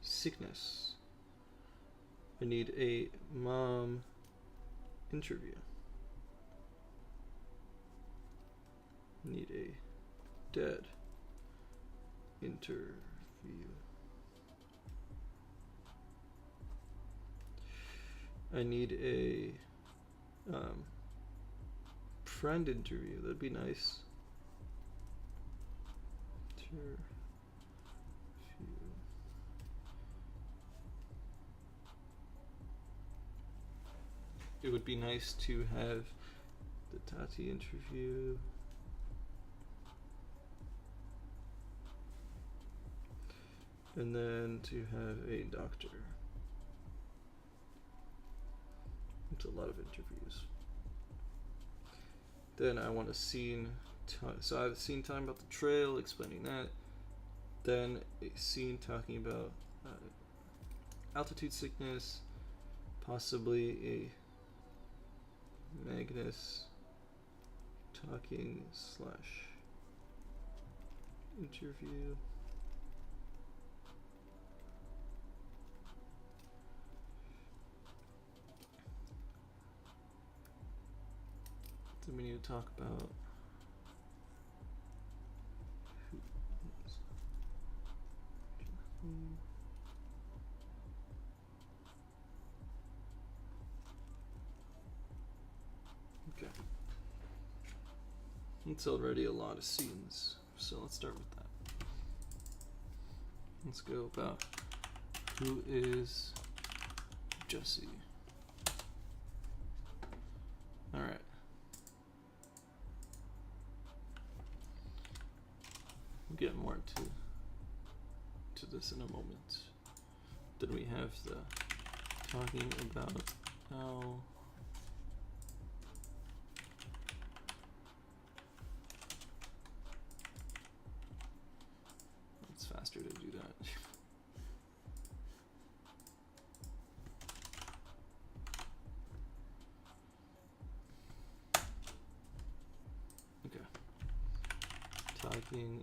sickness. I need a mom interview. I need a dad interview. I need a friend interview. That'd be nice. It would be nice to have the Tati interview. And then to have a doctor. It's a lot of interviews. Then I want a scene. So I have a scene talking about the trail, explaining that. Then a scene talking about altitude sickness, possibly a Magnus talking / interview. Then we need to talk about okay. It's already a lot of scenes, so let's start with that. Let's go about who is Jesse. Alright. We'll get more to this in a moment. Then we have the talking about how it's faster to do that. Okay. Talking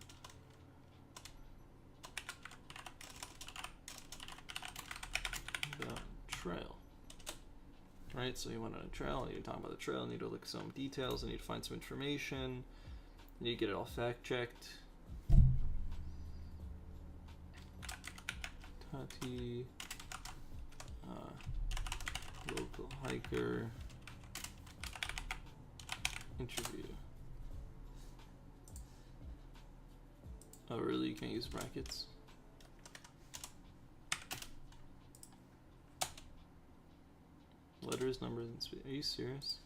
about trail. right? So you went on a trail, and you're talking about the trail, and you need to look at some details, and you need to find some information, and you get it all fact checked. Tati, local hiker interview. Oh, really? You can't use brackets? Letters, numbers, and space. Are you serious?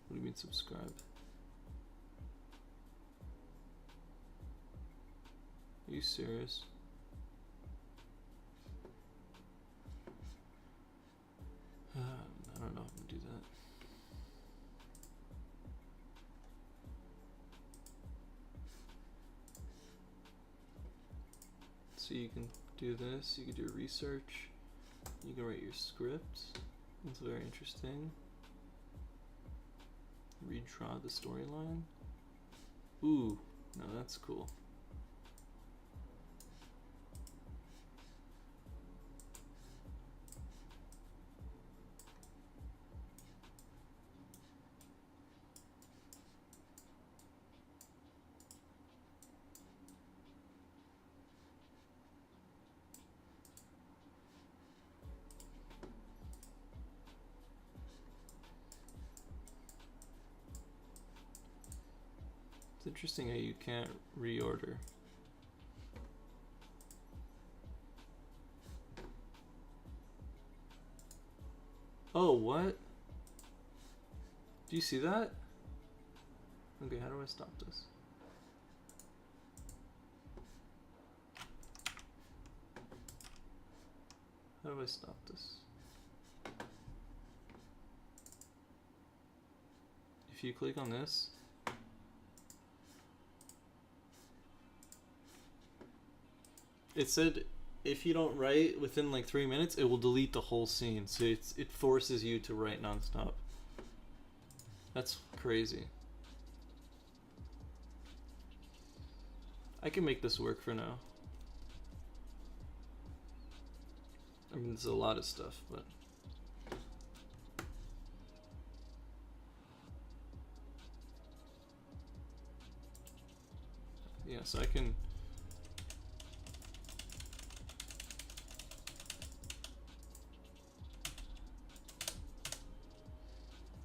What do you mean subscribe? Are you serious? I don't know if I'm gonna do that. So you can do this, you can do research, you can write your script. That's very interesting. Redraw the storyline. Ooh, no, that's cool. It's interesting how you can't reorder. Oh, what? Do you see that? Okay, how do I stop this? How do I stop this? If you click on this, it said if you don't write within like 3 minutes, it will delete the whole scene. So it forces you to write nonstop. That's crazy. I can make this work for now. I mean, there's a lot of stuff, but yeah, so I can.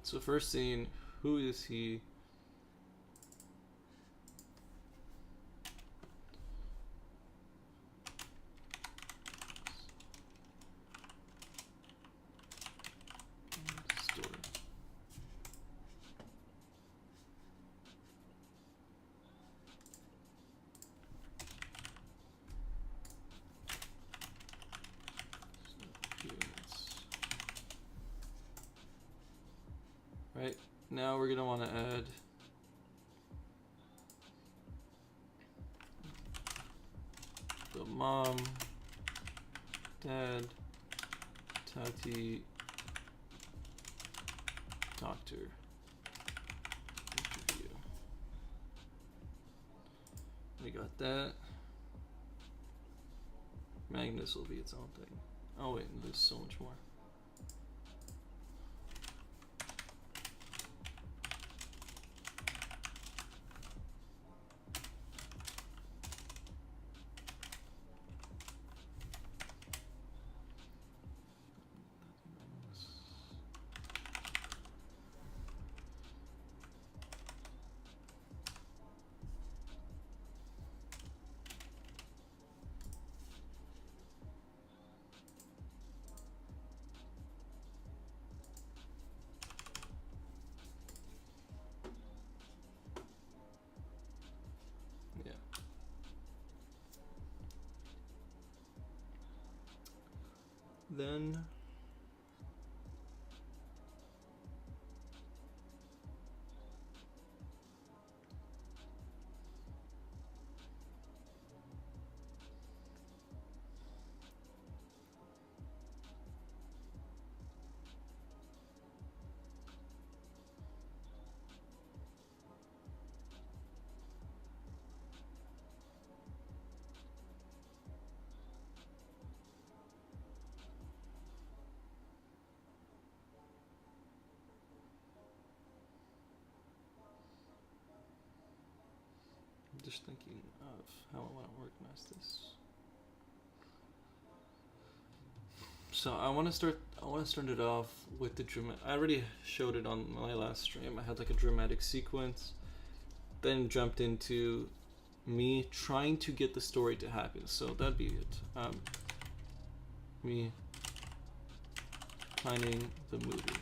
So first scene, who is he? Story. Right, now we're gonna want to add the mom, dad, Tati, doctor interview. We got that. Magnus will be its own thing. Oh wait, there's so much more. Then just thinking of how I want to organize this. So I want to start it off with the dramatic. I already showed it on my last stream. I had like a dramatic sequence, then jumped into me trying to get the story to happen. So that'd be it. Me planning the movie.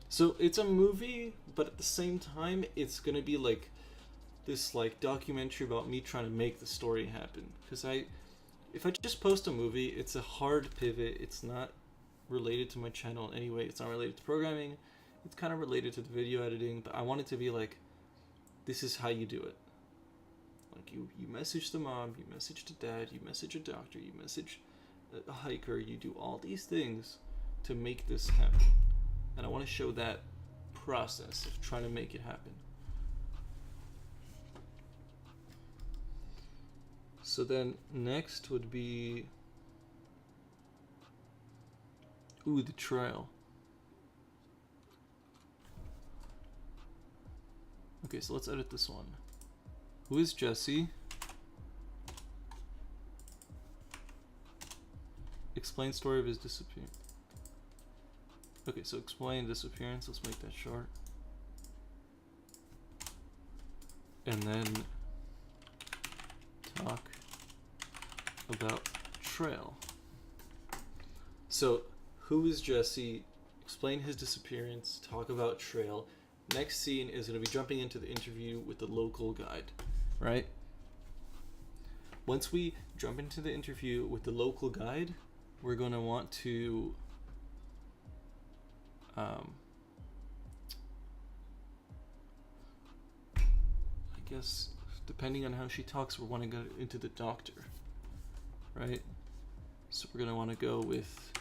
So it's a movie, but at the same time, it's gonna be like this like documentary about me trying to make the story happen. Because if I just post a movie, it's a hard pivot. It's not related to my channel in any way. It's not related to programming. It's kind of related to the video editing, but I want it to be like, this is how you do it. Like you message the mom, you message the dad, you message a doctor, you message a hiker, you do all these things to make this happen. And I want to show that process of trying to make it happen. So then next would be the trail. Okay, so let's edit this one. Who is Jesse? Explain story of his disappearance. Okay, so explain disappearance. Let's make that short. And then talk about trail. So, who is Jesse? Explain his disappearance. Talk about trail. Next scene is going to be jumping into the interview with the local guide, right? Once we jump into the interview with the local guide, we're going to want to I guess depending on how she talks, we want to go into the doctor, right? So we're going to want to go with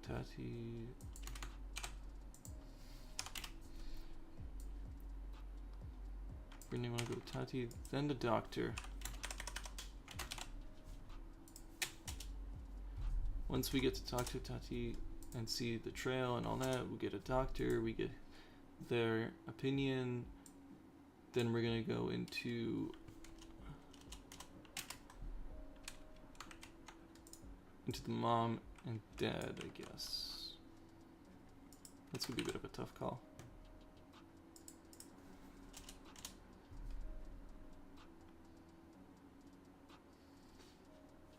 Tati. We're going to want to go with Tati, then the doctor. Once we get to talk to Tati and see the trail and all that, we get a doctor, we get their opinion, then we're going to go into the mom and dad, I guess. That's going to be a bit of a tough call.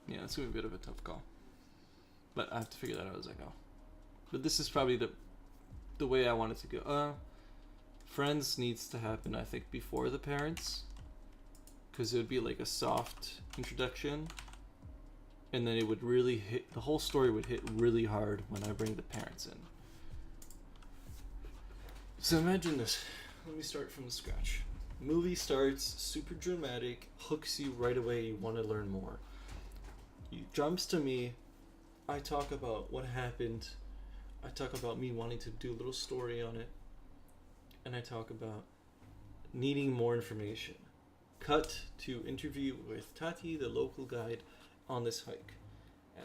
Yeah, it's going to be a bit of a tough call. But I have to figure that out as I go. But this is probably the way I want it to go. Friends needs to happen, I think, before the parents. Because it would be like a soft introduction. And then it would really hit, the whole story would hit really hard when I bring the parents in. So imagine this. Let me start from scratch. Movie starts, super dramatic, hooks you right away, you want to learn more. He jumps to me. I talk about what happened. I talk about me wanting to do a little story on it. And I talk about needing more information. Cut to interview with Tati, the local guide, on this hike.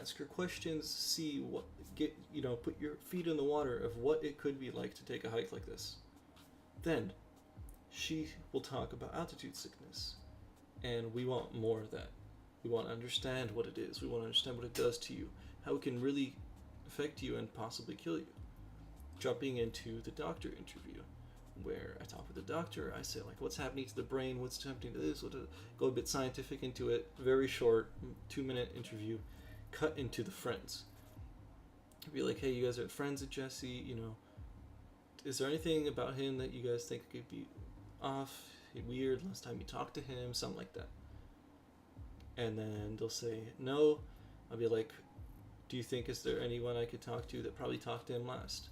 Ask her questions, see what, put your feet in the water of what it could be like to take a hike like this. Then, she will talk about altitude sickness. And we want more of that. We want to understand what it is. We want to understand what it does to you. How it can really affect you and possibly kill you. Jumping into the doctor interview, where I talk with the doctor, I say like, what's happening to the brain, what's happening to this, go a bit scientific into it, very short, 2-minute interview, cut into the friends. Be like, hey, you guys are friends with Jesse, is there anything about him that you guys think could be off, weird, last time you talked to him, something like that. And then they'll say, no. I'll be like, do you think, is there anyone I could talk to that probably talked to him last?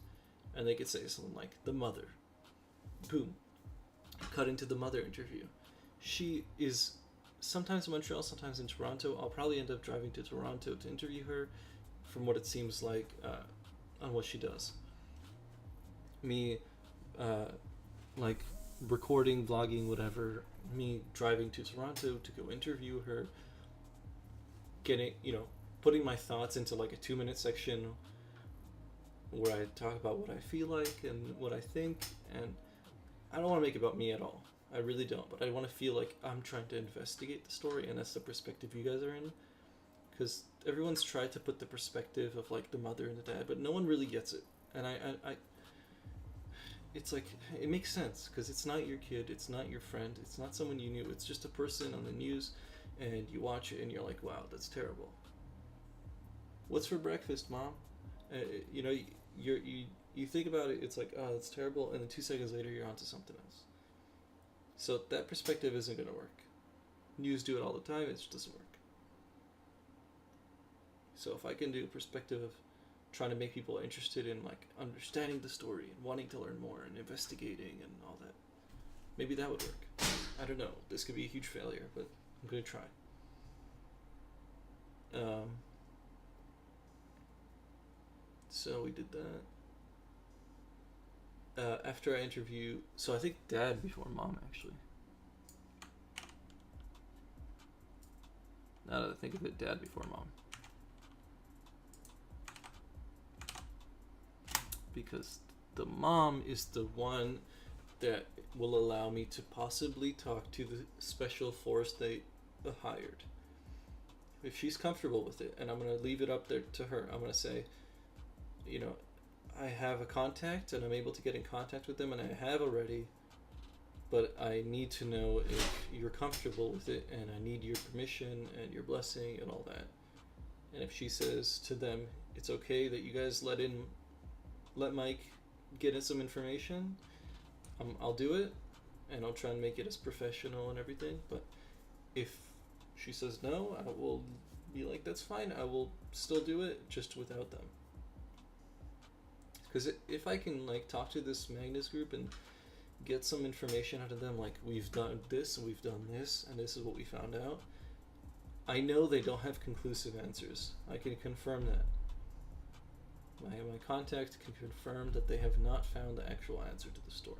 And they could say something like, the mother. Boom. Cut into the mother interview. She is sometimes in Montreal, sometimes in Toronto. I'll probably end up driving to Toronto to interview her, from what it seems like on what she does. Me, like recording, vlogging, whatever. Me driving to Toronto to go interview her. Getting, putting my thoughts into like a 2-minute section where I talk about what I feel like and what I think, and I don't want to make it about me at all. I really don't, but I want to feel like I'm trying to investigate the story, and that's the perspective you guys are in. Because everyone's tried to put the perspective of like the mother and the dad, but no one really gets it. And I it's like, it makes sense because it's not your kid, it's not your friend, it's not someone you knew, it's just a person on the news, and you watch it and you're like, wow, that's terrible. What's for breakfast, Mom? You know, you think about it, it's like, oh, that's terrible, and then 2 seconds later you're onto something else. So that perspective isn't going to work. News do it all the time, it just doesn't work. So if I can do a perspective of trying to make people interested in like understanding the story and wanting to learn more and investigating and all that, maybe that would work. I don't know. This could be a huge failure, but I'm going to try. So we did that. After I interview, so I think Dad before Mom, actually. Now that I think of it, Dad before Mom. Because the mom is the one that will allow me to possibly talk to the special force they hired. If she's comfortable with it, and I'm going to leave it up there to her, I'm going to say, you know, I have a contact and I'm able to get in contact with them, and I have already, but I need to know if you're comfortable with it, and I need your permission and your blessing and all that. And if she says to them, it's okay that you guys let Mike get in some information, I'll do it, and I'll try and make it as professional and everything. But if she says no, I will be like, that's fine, I will still do it, just without them. Because if I can like talk to this Magnus group and get some information out of them, like, we've done this and we've done this and this is what we found out, I know they don't have conclusive answers. I can confirm that. My contact can confirm that they have not found the actual answer to the story.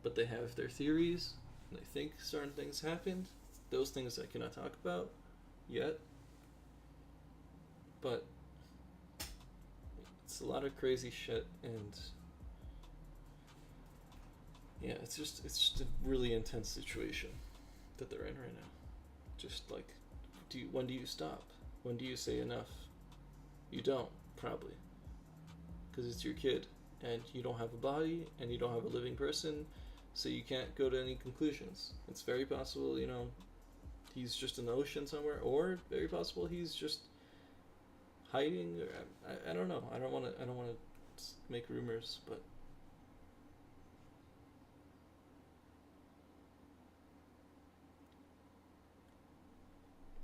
But they have their theories, and they think certain things happened. Those things I cannot talk about yet. But it's a lot of crazy shit, and yeah, it's just a really intense situation that they're in right now. Just like, when do you stop? When do you say enough? You don't, probably, because it's your kid, and you don't have a body, and you don't have a living person, so you can't go to any conclusions. It's very possible, you know, he's just in the ocean somewhere, or very possible he's just hiding. Or, I don't know. I don't want to make rumors, but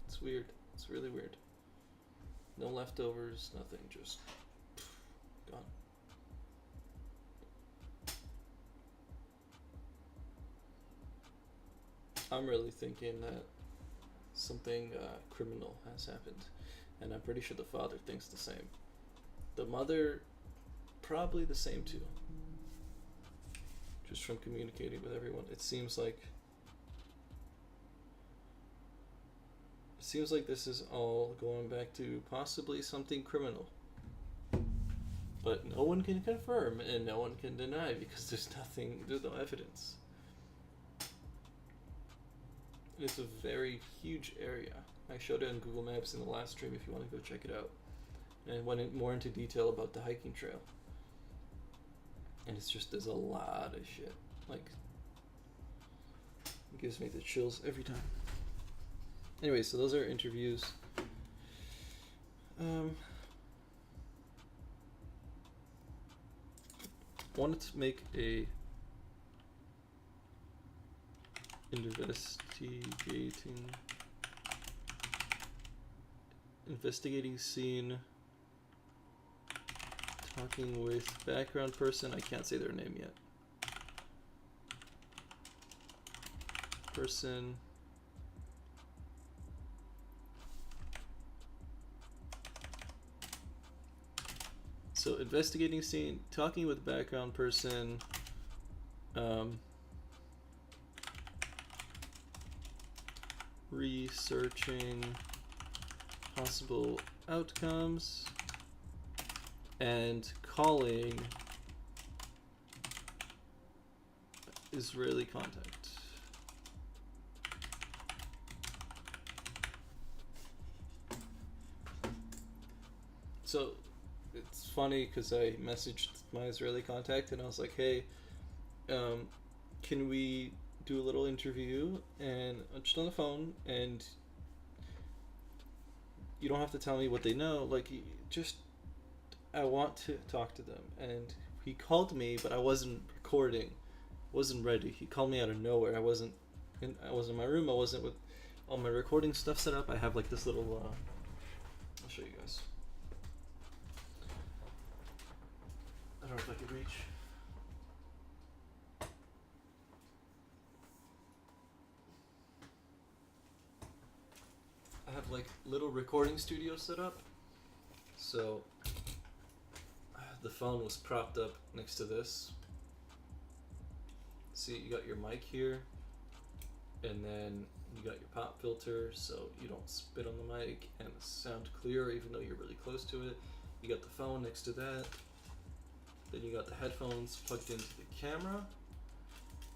it's weird. It's really weird. No leftovers, nothing, just gone. I'm really thinking that something criminal has happened, and I'm pretty sure the father thinks the same. The mother, probably the same too. Just from communicating with everyone, it seems like this is all going back to possibly something criminal. But no one can confirm and no one can deny because there's no evidence. It's a very huge area. I showed it on Google Maps in the last stream if you want to go check it out. And it went more into detail about the hiking trail. And there's a lot of shit. Like, it gives me the chills every time. Anyway, so those are interviews. Wanted to make a investigating scene, talking with background person. I can't say their name yet. Person. So investigating scene, talking with background person, researching possible outcomes, and calling Israeli contact. So it's funny because I messaged my Israeli contact and I was like, hey, can we do a little interview and just on the phone, and you don't have to tell me what they know, like, just I want to talk to them. And he called me, but I wasn't recording, wasn't ready. He called me out of nowhere. I was in my room. I wasn't with all my recording stuff set up. I have like this little I'll show you guys. I don't know if I can reach. I have like little recording studio set up. So the phone was propped up next to this. See, you got your mic here, and then you got your pop filter so you don't spit on the mic and sound clear even though you're really close to it. You got the phone next to that. Then you got the headphones plugged into the camera,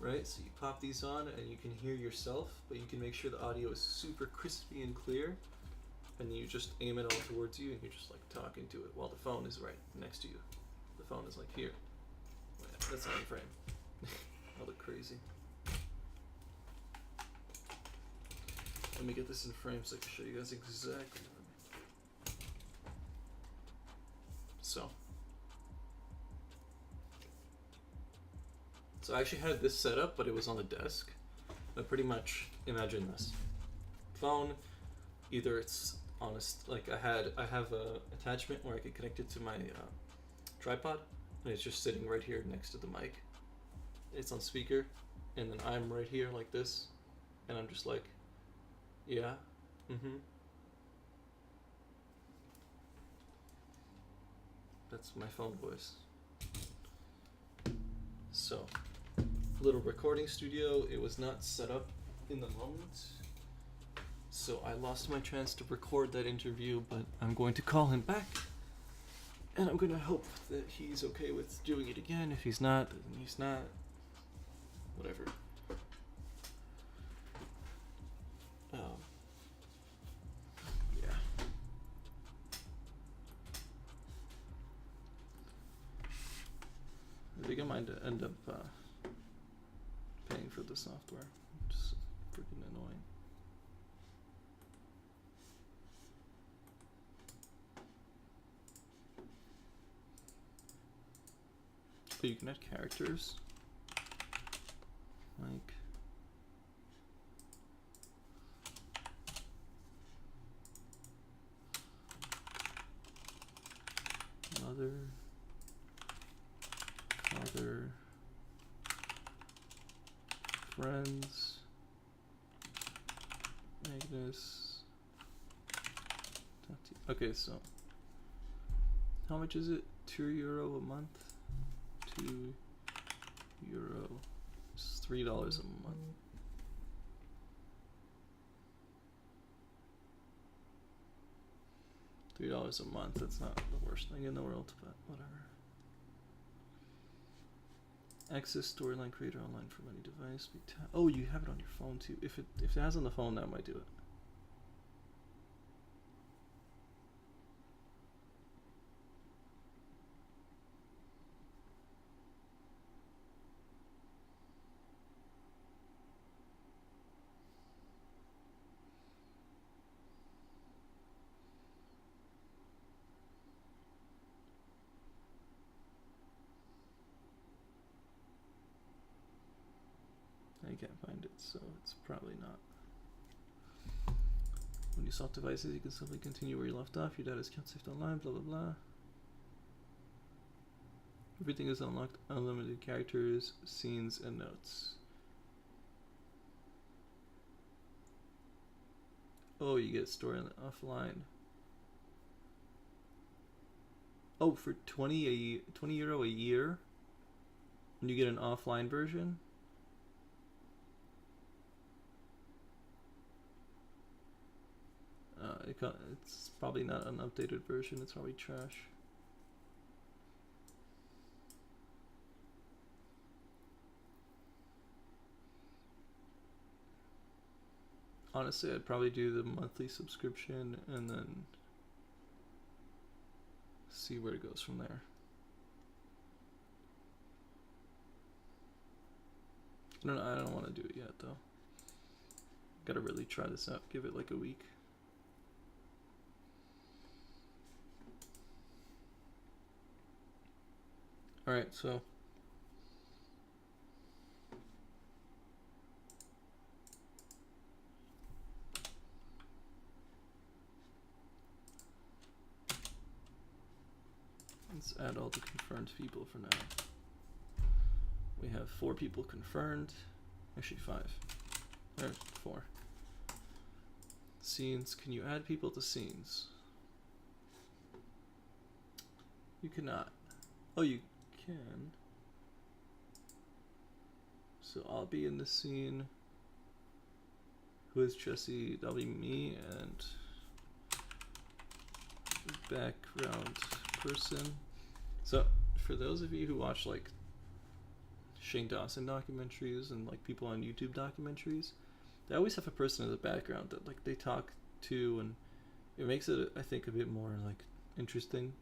right? So you pop these on and you can hear yourself, but you can make sure the audio is super crispy and clear. And you just aim it all towards you and you're just like talking to it while the phone is right next to you. The phone is like here. That's not in frame. I look crazy. Let me get this in frame so I can show you guys exactly what I mean. So I actually had this set up, but it was on the desk. But pretty much imagine this. Phone, either it's honest, like I have a attachment where I could connect it to my tripod, and it's just sitting right here next to the mic. It's on speaker, and then I'm right here like this, and I'm just like, yeah, That's my phone voice. So, little recording studio. It was not set up in the moment, so I lost my chance to record that interview, but I'm going to call him back, and I'm going to hope that he's okay with doing it again. If he's not, then he's not. Whatever. Yeah. I think I might end up paying for the software. Just freaking annoying. Oh, you can add characters. Like mother, father, friends, Agnes, Tati. Okay, so how much is it? €2 a month? €2. It's $3 a month. $3 a month. That's not the worst thing in the world, but whatever. Access storyline creator online from any device. Oh, you have it on your phone too. If it has on the phone, that might do it. I can't find it, so it's probably not. When you swap devices, you can simply continue where you left off. Your data is kept saved online, blah blah blah. Everything is unlocked, unlimited characters, scenes, and notes. Oh, you get story offline. Oh, for €20 a year, and you get an offline version. It's probably not an updated version. It's probably trash. Honestly, I'd probably do the monthly subscription and then see where it goes from there. I don't want to do it yet though. Gotta really try this out. Give it like a week. Alright, so let's add all the confirmed people for now. We have 4 people confirmed. Actually 5. Or 4. Scenes. Can you add people to scenes? You cannot. Oh, you can. So I'll be in the scene. Who is Jesse? That'll be me and background person. So for those of you who watch like Shane Dawson documentaries and like people on YouTube documentaries, they always have a person in the background that like they talk to, and it makes it, I think, a bit more like interesting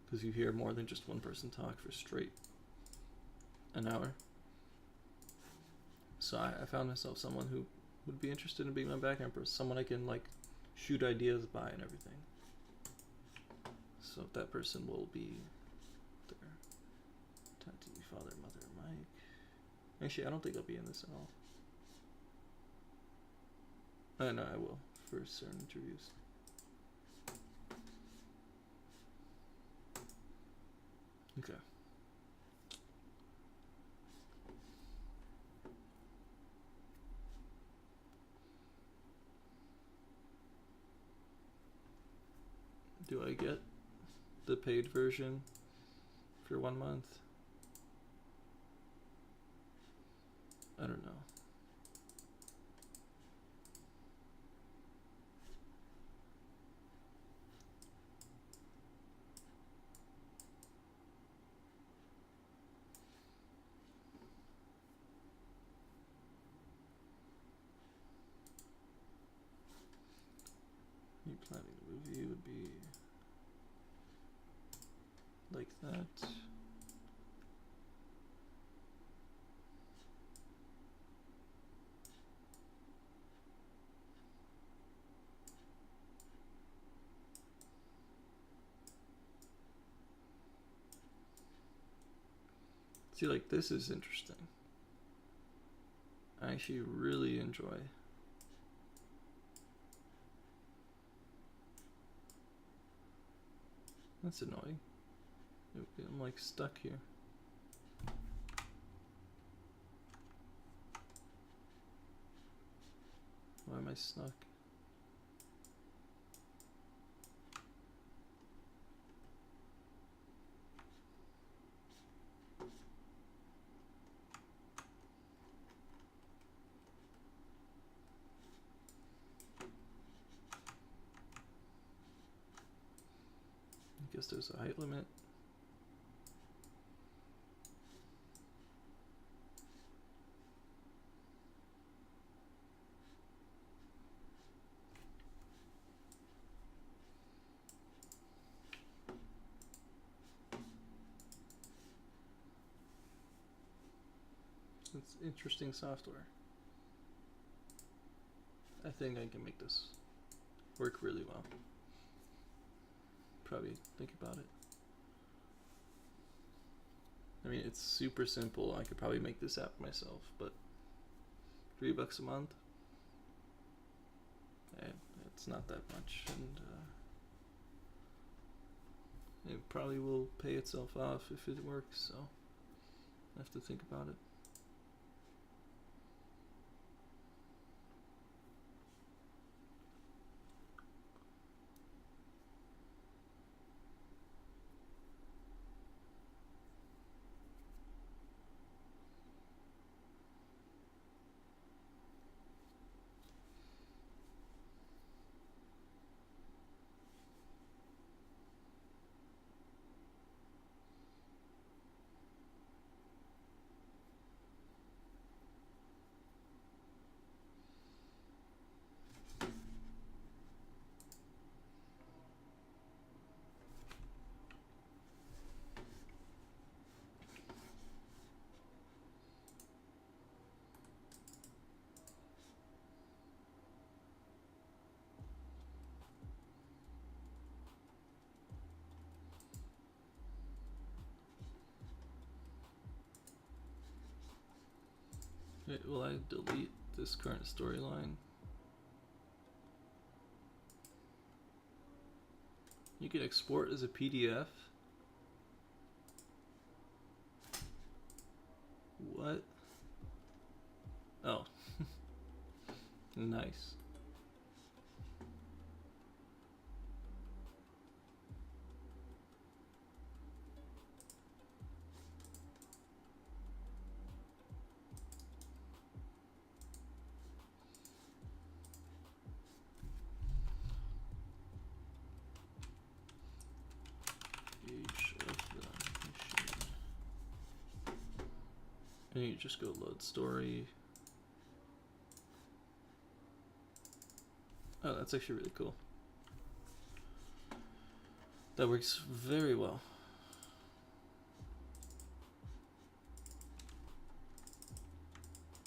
because you hear more than just one person talk for straight an hour. So I found myself someone who would be interested in being my background person, someone I can like shoot ideas by and everything. So that person will be there. Tati, father, mother, Mike. Actually, I don't think I'll be in this at all. No, I will for certain interviews. Okay. Do I get the paid version for 1 month? I don't know. Me planning the movie would be like that. See, like this is interesting. I actually really enjoy. That's annoying. I'm like stuck here. Why am I stuck? I guess there's a height limit. It's interesting software. I think I can make this work really well. Probably think about it. I mean, it's super simple. I could probably make this app myself, but $3 a month? It's not that much, and it probably will pay itself off if it works, so I have to think about it. Wait, will I delete this current storyline? You can export as a PDF. What? Oh. Nice. Age of the machine. And you just go load story. Oh, that's actually really cool. That works very well.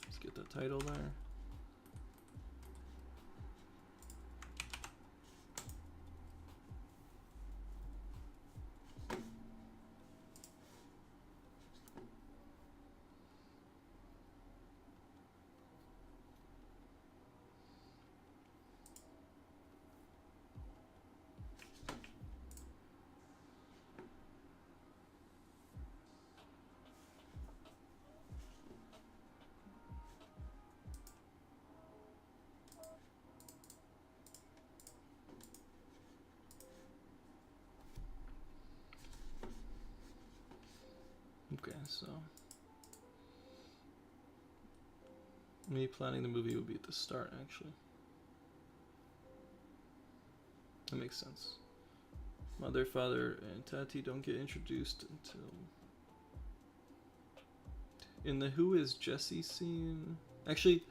Let's get that title there. Okay, so me planning the movie would be at the start, actually. That makes sense. Mother, father, and Tati don't get introduced until in the Who is Jesse scene. Actually,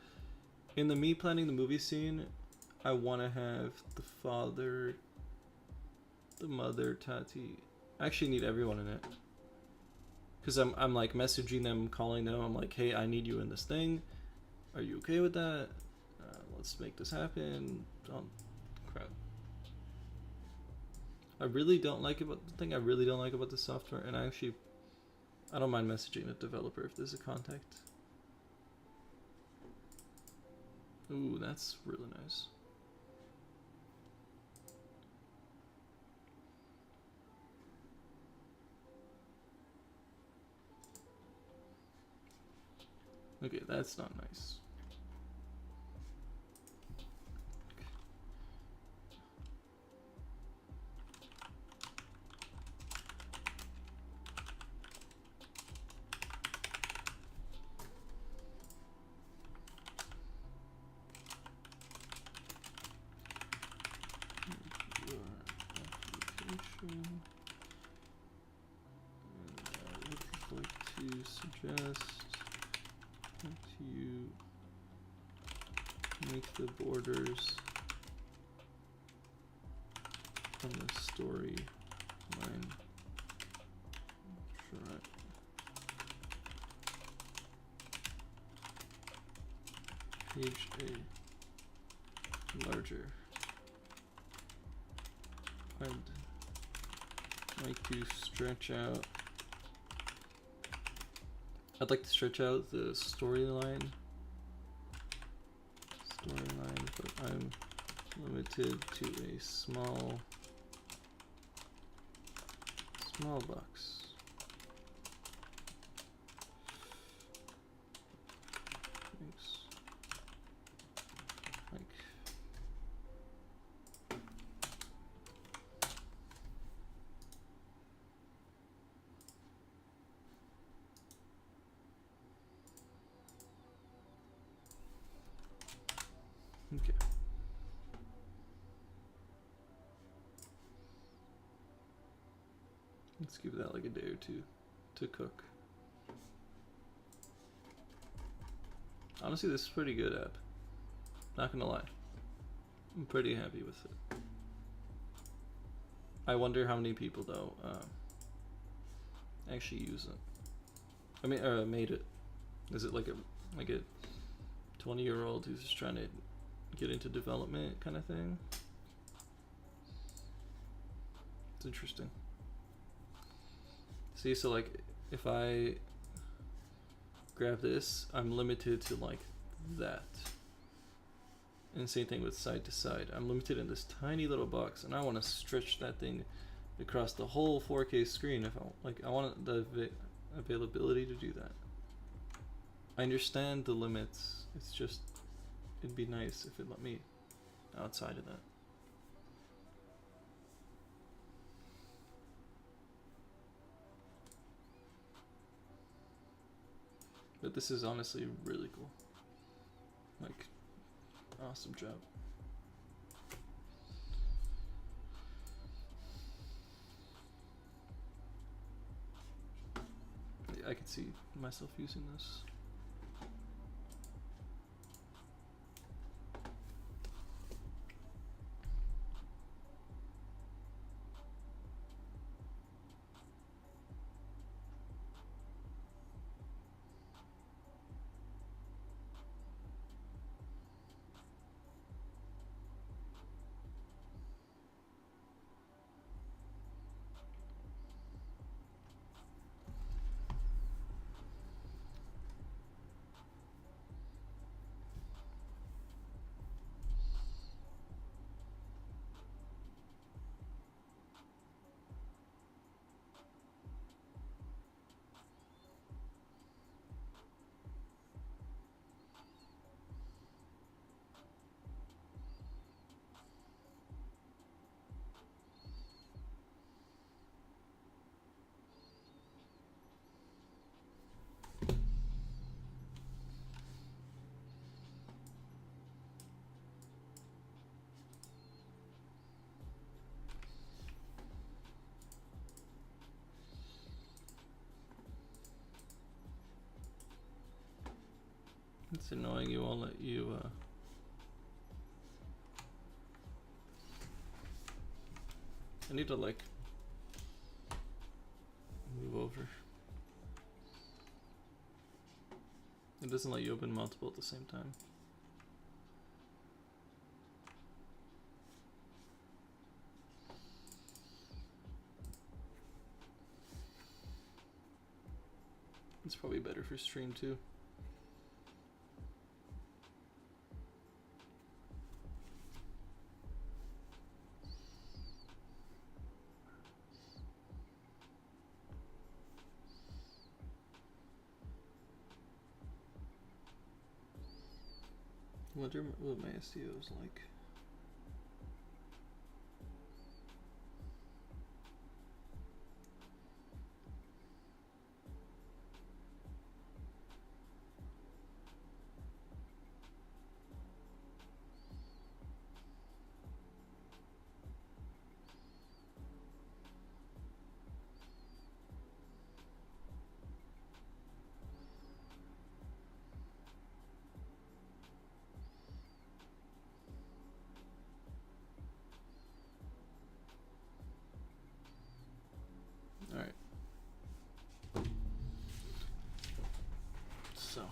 in the me planning the movie scene, I want to have the father, the mother, Tati. I actually need everyone in it. Because I'm like messaging them, calling them. I'm like, hey, I need you in this thing. Are you okay with that? Let's make this happen. Oh, crap. I really don't like about the thing I really don't like about the software, and I don't mind messaging the developer if there's a contact. Ooh, that's really nice. Okay, that's not nice. Your application. And I would like to suggest that you make the borders on the story line correct. Page A larger. I'd like to stretch out. I'd like to stretch out the storyline, but I'm limited to a small box. Thanks. Like. Okay. Let's give that like a day or two to cook. Honestly, this is a pretty good app. Not gonna lie. I'm pretty happy with it. I wonder how many people though actually use it. I mean, made it. Is it like a 20-year-old who's just trying to get into development kind of thing? It's interesting. See, so like if I grab this, I'm limited to like that. And same thing with side to side. I'm limited in this tiny little box, and I want to stretch that thing across the whole 4K screen. If I want the availability to do that. I understand the limits. It's just, it'd be nice if it let me outside of that. But this is honestly really cool. Like, awesome job. I could see myself using this. It's annoying you won't let you I need to like move over. It doesn't let you open multiple at the same time. It's probably better for stream too. I wonder what my SEO is like. Alright. So.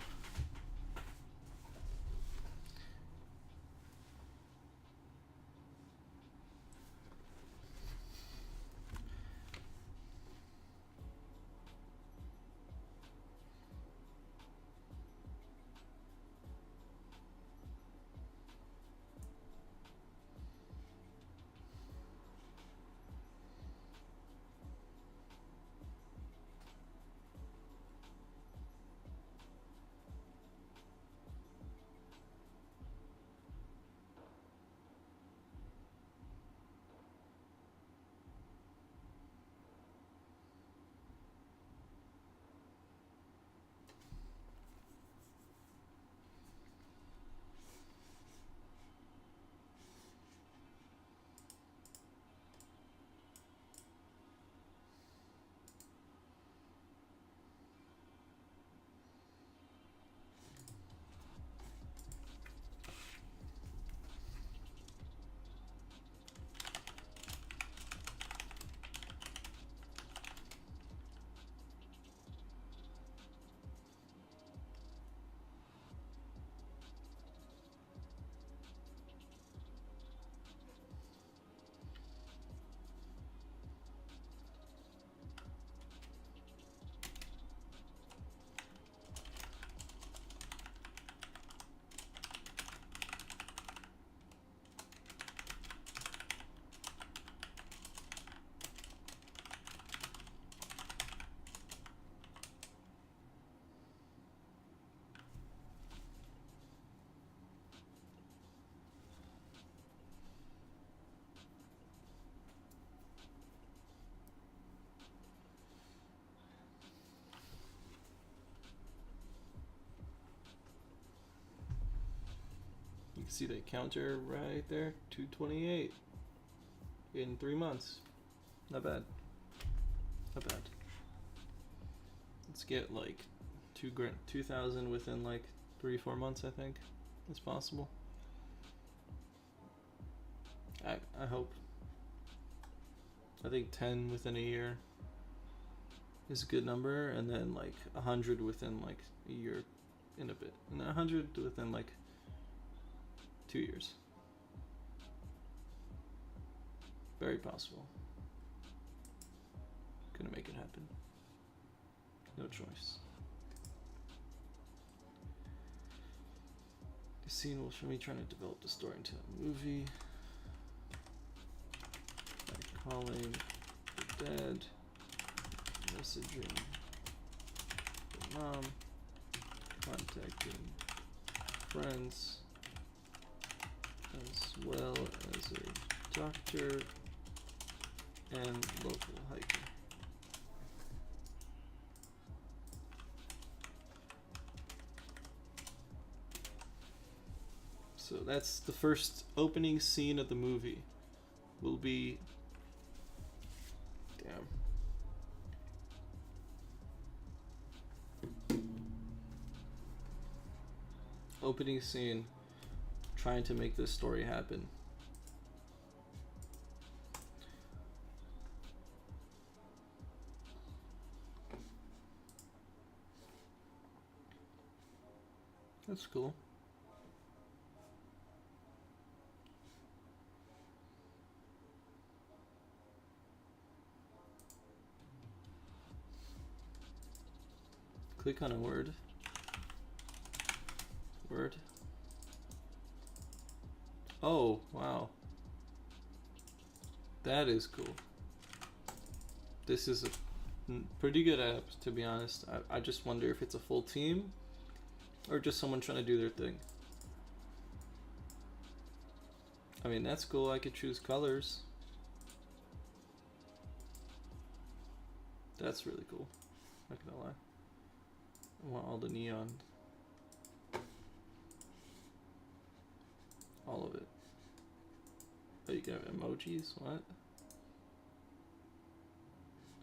You can see the counter right there, 228 in 3 months. Not bad. Not bad. Let's get like 2,000 within like 3-4 months. I think it's possible. I hope. I think 10 within a year is a good number, and then like 100 within like a year and a bit, and 100 within like 2 years. Very possible. Gonna make it happen. No choice. The scene will show me trying to develop the story into a movie. By calling the dad, messaging the mom, contacting friends, as well as a doctor and local hiker. So that's the first opening scene of the movie. Will be... Damn. Opening scene, trying to make this story happen. That's cool. Click on a word. Word. Oh, wow. That is cool. This is a pretty good app, to be honest. I just wonder if it's a full team or just someone trying to do their thing. I mean, that's cool. I could choose colors. That's really cool. Not gonna lie. I want all the neon. All of it. Oh, you got emojis? What?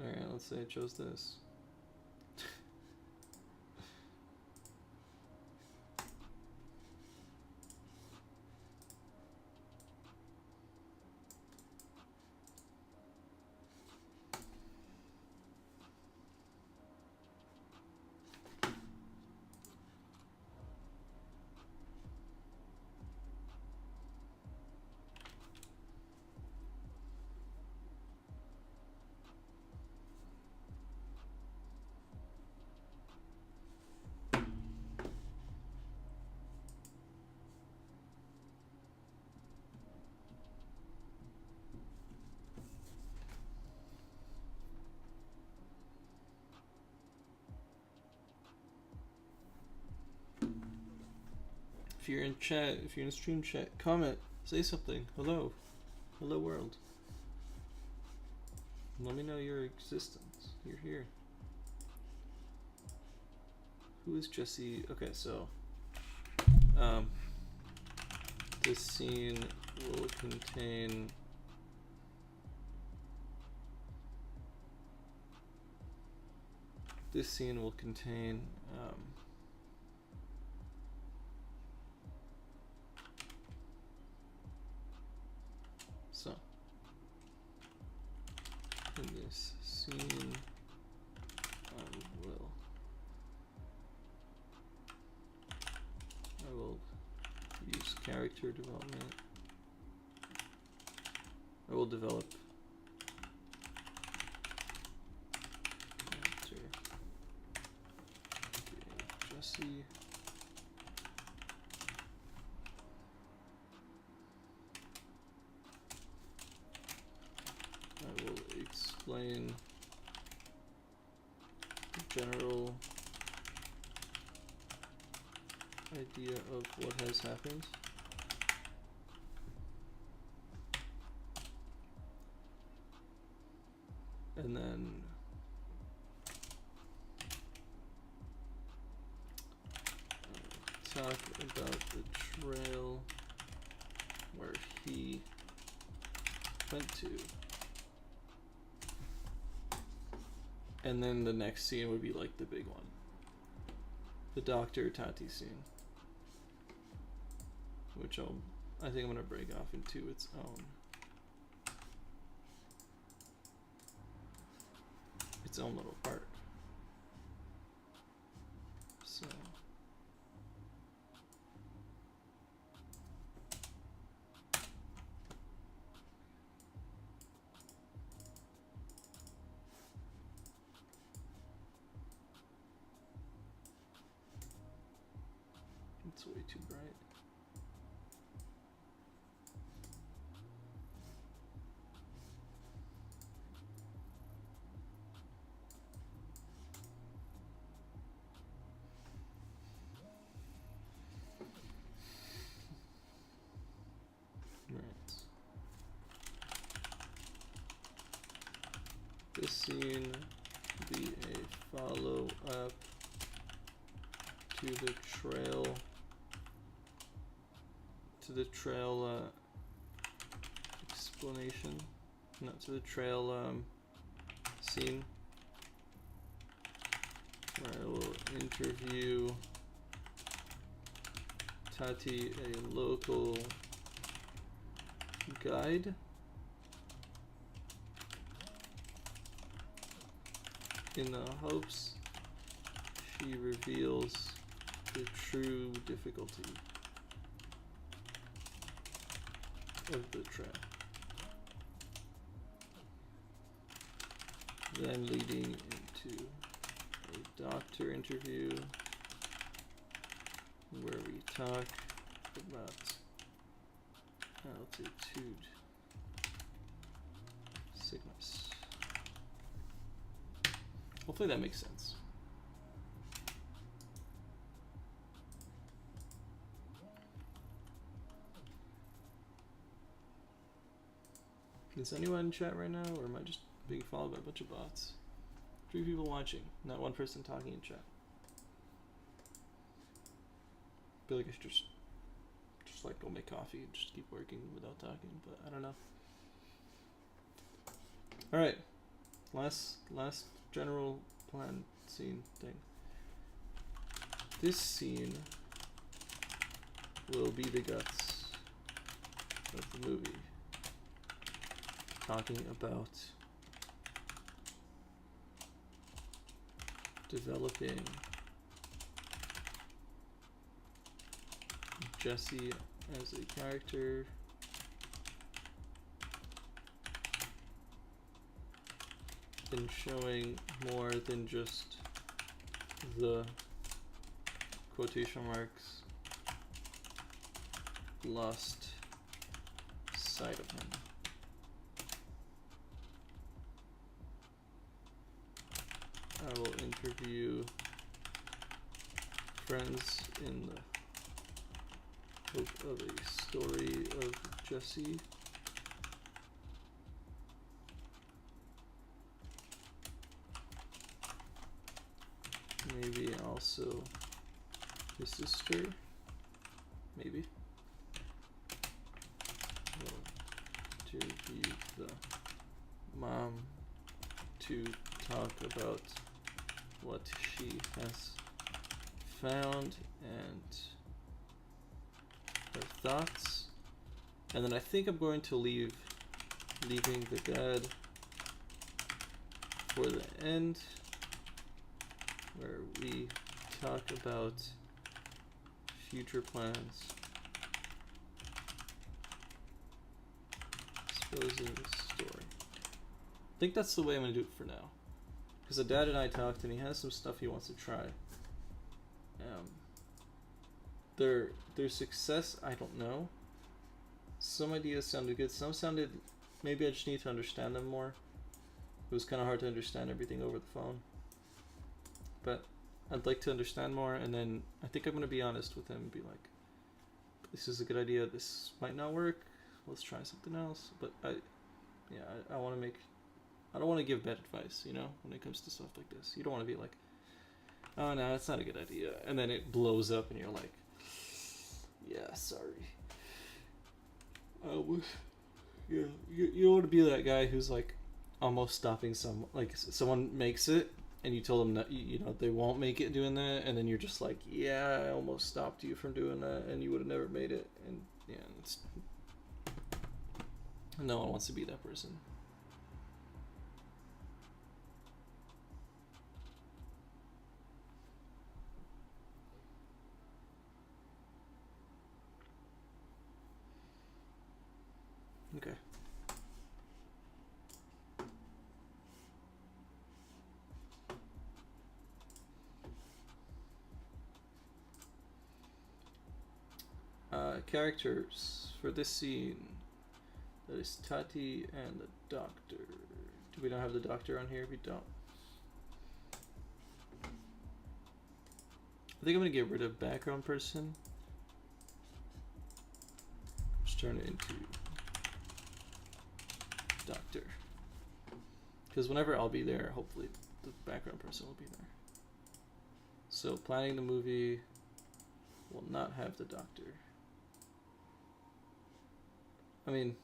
Alright, let's say I chose this. If you're in chat, if you're in stream chat, comment, say something. Hello. Hello world. Let me know your existence. You're here. Who is Jesse? Okay, so this scene will contain so in this scene I will use character development. I will develop character Jesse. I will explain the general idea of what has happened. And then talk about the trail Went to. And then the next scene would be like the big one. The Dr. Tati scene. Which I think I'm gonna break off into its own. Its own little part. So. It's way too bright. Right. This scene be a follow-up to the trail. Explanation, not to the trail scene, where I will interview Tati, a local guide, in the hopes she reveals the true difficulty of the trail. Then leading into a doctor interview where we talk about altitude sickness. Hopefully that makes sense. Is anyone in chat right now, or am I just being followed by a bunch of bots? 3 people watching, not one person talking in chat. I feel like I should just like go make coffee and just keep working without talking, but I don't know. All right, last general plan scene thing. This scene will be the guts of the movie. Talking about developing Jesse as a character, and showing more than just the quotation marks lost sight of him. I will interview friends in the hope of a story of Jesse. Maybe also his sister. Maybe. We'll interview the mom to talk about what she has found and her thoughts, and then I think I'm going to leaving the dad for the end, where we talk about future plans, exposing the story. I think that's the way I'm going to do it for now. Because the dad and I talked, and he has some stuff he wants to try. Their success, I don't know. Some ideas sounded good. Some sounded, maybe I just need to understand them more. It was kind of hard to understand everything over the phone. But I'd like to understand more, and then I think I'm going to be honest with him and be like, this is a good idea, this might not work, let's try something else. But I want to make, I don't want to give bad advice, you know, when it comes to stuff like this. You don't want to be like, oh no, that's not a good idea, and then it blows up and you're like, yeah, sorry. Yeah, you don't want to be that guy who's like almost stopping someone makes it and you told them that you know they won't make it doing that, and then you're just like, yeah, I almost stopped you from doing that and you would have never made it. And yeah, it's no one wants to be that person. Okay. Characters for this scene. That is Tati and the doctor. Do we not have the doctor on here? We don't. I think I'm gonna get rid of background person. Just turn it into doctor. Because whenever I'll be there, hopefully the background person will be there. So planning the movie will not have the doctor. I mean,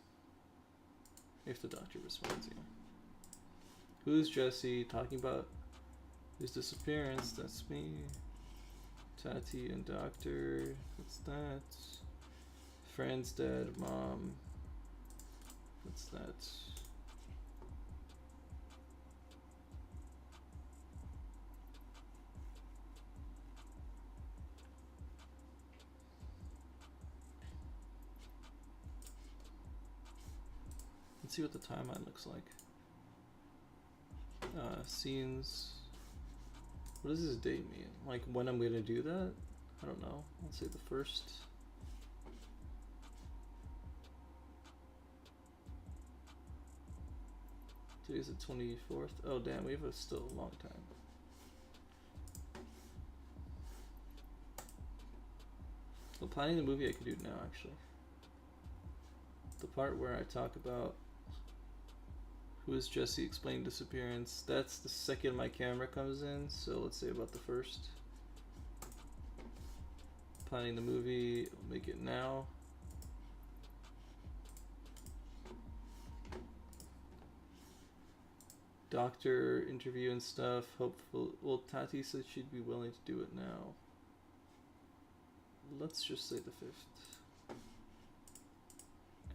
if the doctor responds, yeah. Who's Jesse? Talking about his disappearance. That's me. Tati and doctor. What's that? Friend's dead. Mom. What's that? Let's see what the timeline looks like. Scenes. What does this date mean? Like when I'm gonna do that? I don't know. Let's say the first. Today's the 24th. Oh damn, we have still a long time. Well, planning the movie I could do now actually. The part where I talk about who is Jesse explained disappearance, that's the second my camera comes in, so let's say about the first. Planning the movie, I'll make it now. Doctor interview and stuff, hopeful. Well, Tati said she'd be willing to do it now. Let's just say the 5th.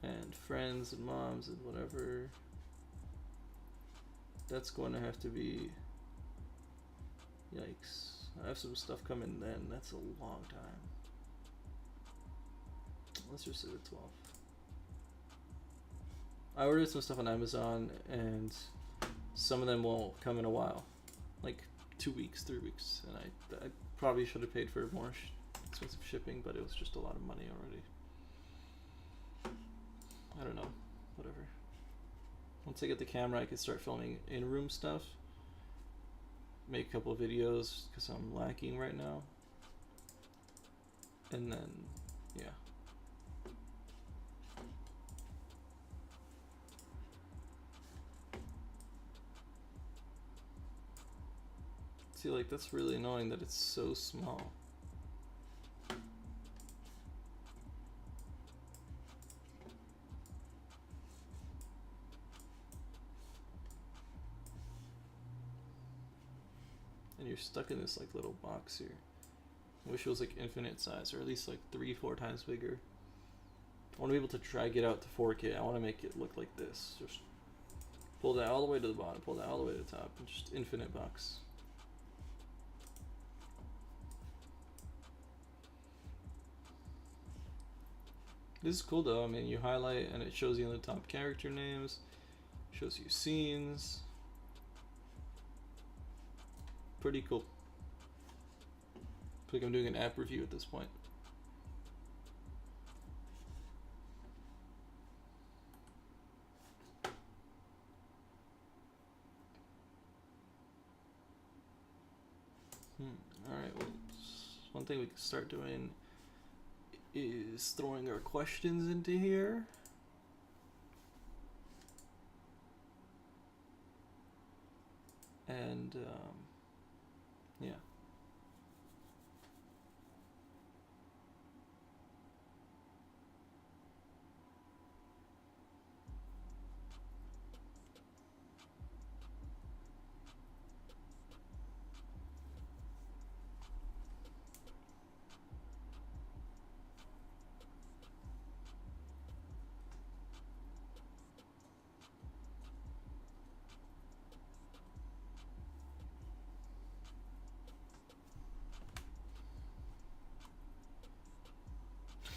And friends and moms and whatever. That's going to have to be, yikes. I have some stuff coming then, that's a long time. Let's just say the 12th. I ordered some stuff on Amazon and some of them won't come in a while. Like 2 weeks, 3 weeks. And I probably should have paid for more expensive shipping, but it was just a lot of money already. I don't know, whatever. Once I get the camera, I can start filming in-room stuff. Make a couple of videos, because I'm lacking right now. And then, yeah. See, like, that's really annoying that it's so small. And you're stuck in this like little box here. I wish it was like infinite size, or at least like 3-4 times bigger. I want to be able to drag it out to 4K. I want to make it look like this. Just pull that all the way to the bottom, pull that all the way to the top, and just infinite box. This is cool though. I mean, you highlight and it shows you in the top character names, shows you scenes. Pretty cool. I feel like I'm doing an app review at this point. Alright, well, one thing we can start doing is throwing our questions into here. And, yeah.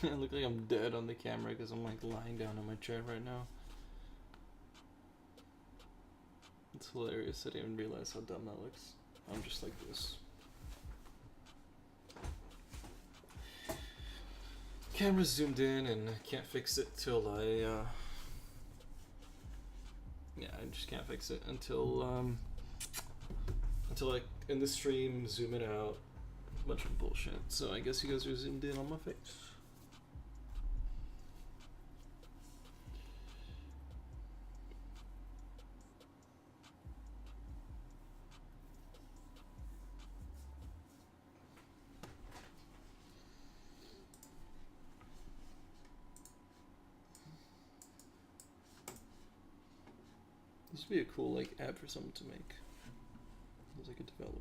I look like I'm dead on the camera because I'm like lying down in my chair right now. It's hilarious. I didn't even realize how dumb that looks. I'm just like this. Camera's zoomed in and I can't fix it till I yeah, I just can't fix it until I in the stream zoom it out. Bunch of bullshit. So I guess you guys are zoomed in on my face. This would be a cool like app for someone to make. As like a developer.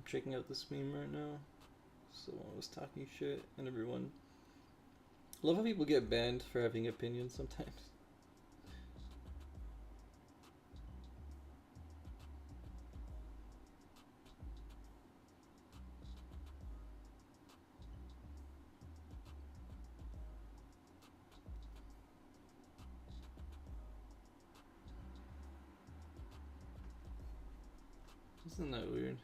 Checking out this meme right now. Someone was talking shit, and everyone. I love how people get banned for having opinions sometimes. Isn't that weird?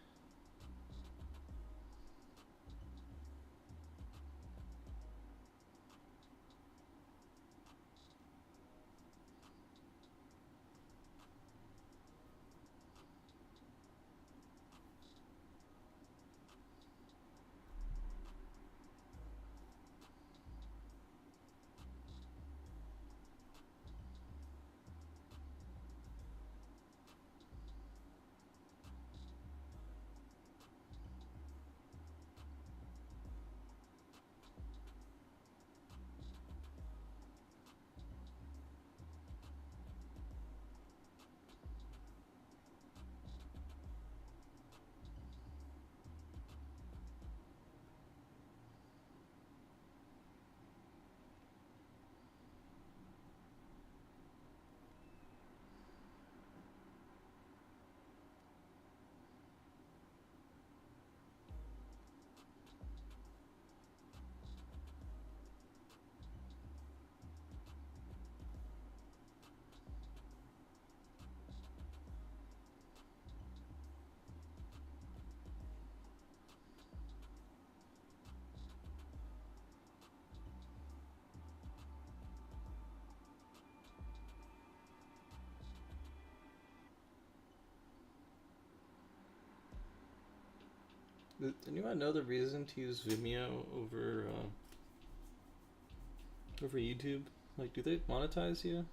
Does anyone know the reason to use Vimeo over over YouTube? Like, do they monetize you?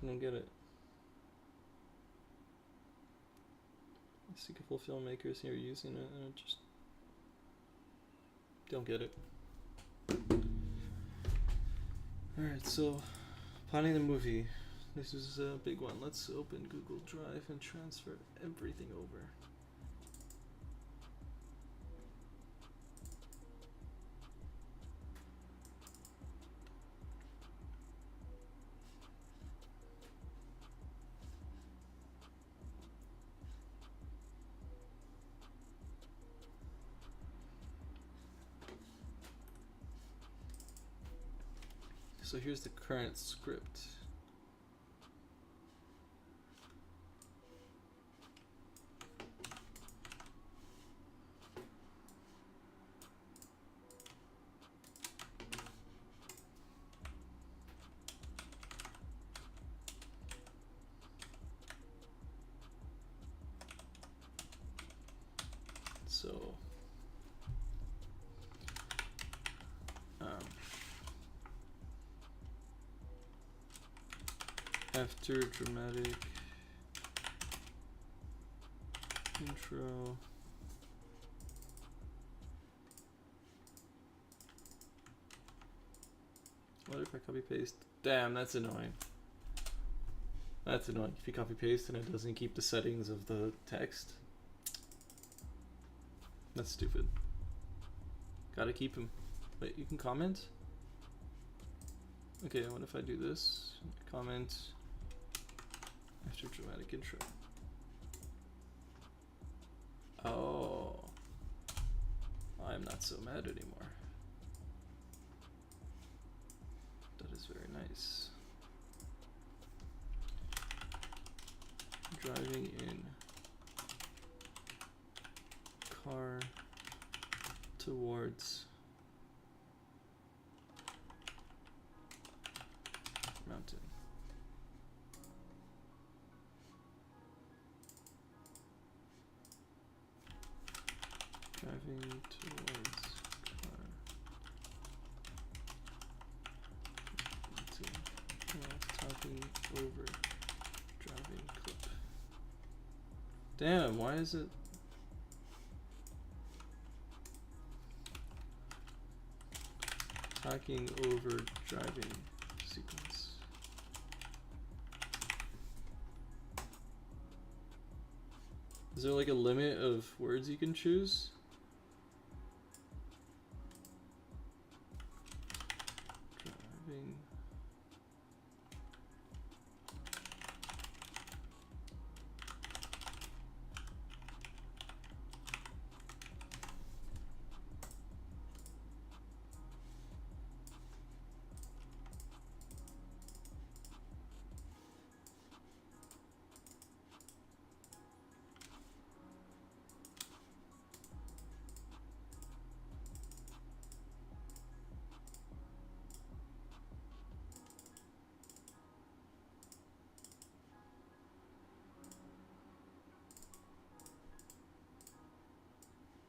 I don't get it. I see a couple filmmakers here using it, and I just don't get it. Alright, so planning the movie. This is a big one. Let's open Google Drive and transfer everything over. So here's the current script. So after dramatic intro, what if I copy paste? Damn, that's annoying. That's annoying. If you copy paste and it doesn't keep the settings of the text, that's stupid. Gotta keep them. Wait, you can comment? Okay, what if I do this? Comment after dramatic intro. Oh, I'm not so mad anymore. That is very nice. Driving in car towards mountain. Driving towards car mountain. Talking over driving clip. Damn, why is it? Talking over driving sequence. Is there like a limit of words you can choose? Driving.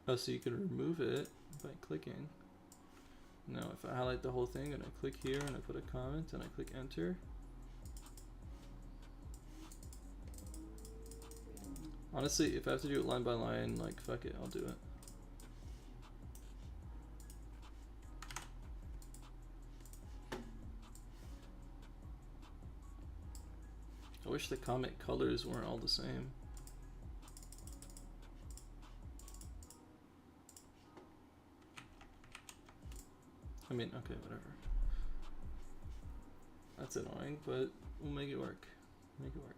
Oh, so you can remove it by clicking. Now, if I highlight the whole thing and I click here and I put a comment and I click enter. Honestly, if I have to do it line by line, like, fuck it, I'll do it. I wish the comic colors weren't all the same. I mean, okay, whatever. That's annoying, but we'll make it work. Make it work.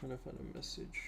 Trying to find a message.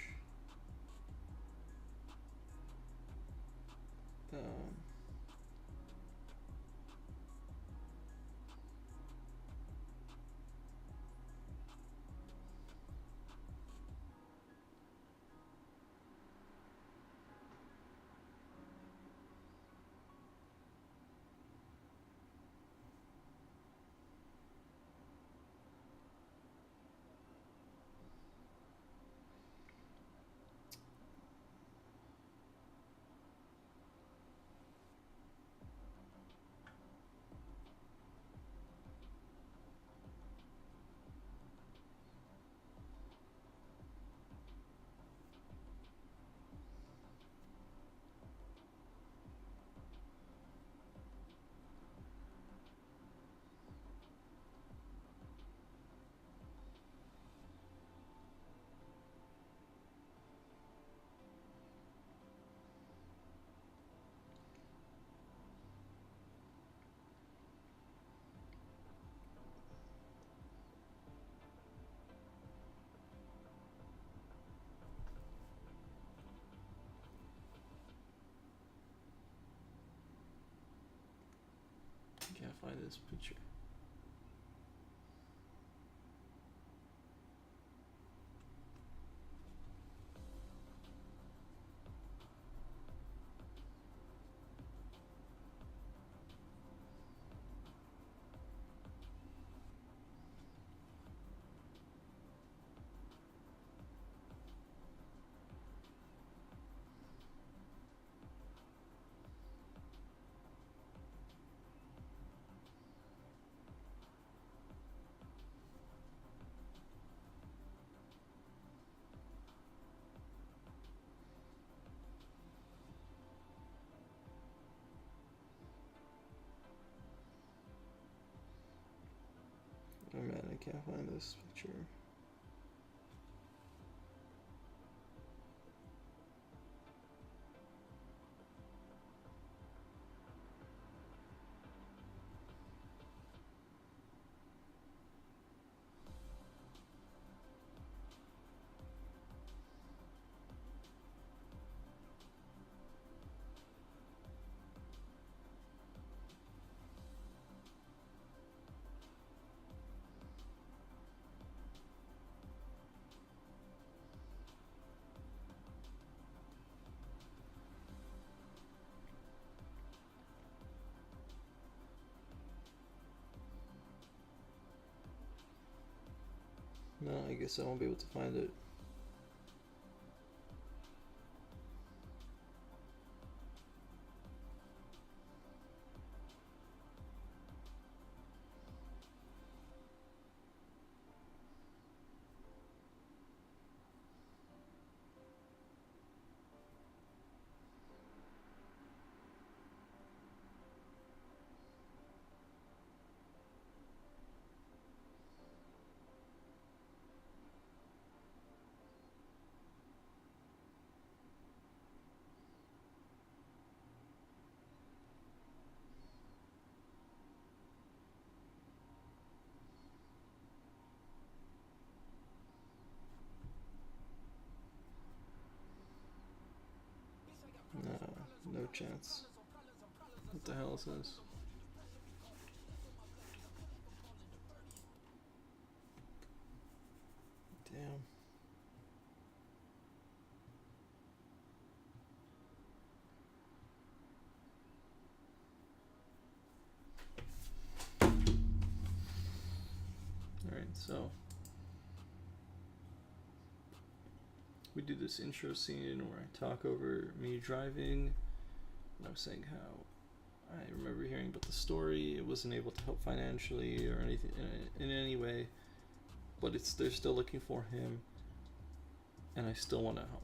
Can't find this picture. Oh man, I can't find this picture. No, I guess I won't be able to find it. No, no chance. What the hell is this? Damn. Alright, so we do this intro scene where I talk over me driving, and I'm saying how I remember hearing about the story. It wasn't able to help financially or anything in any way, but they're still looking for him, and I still want to help.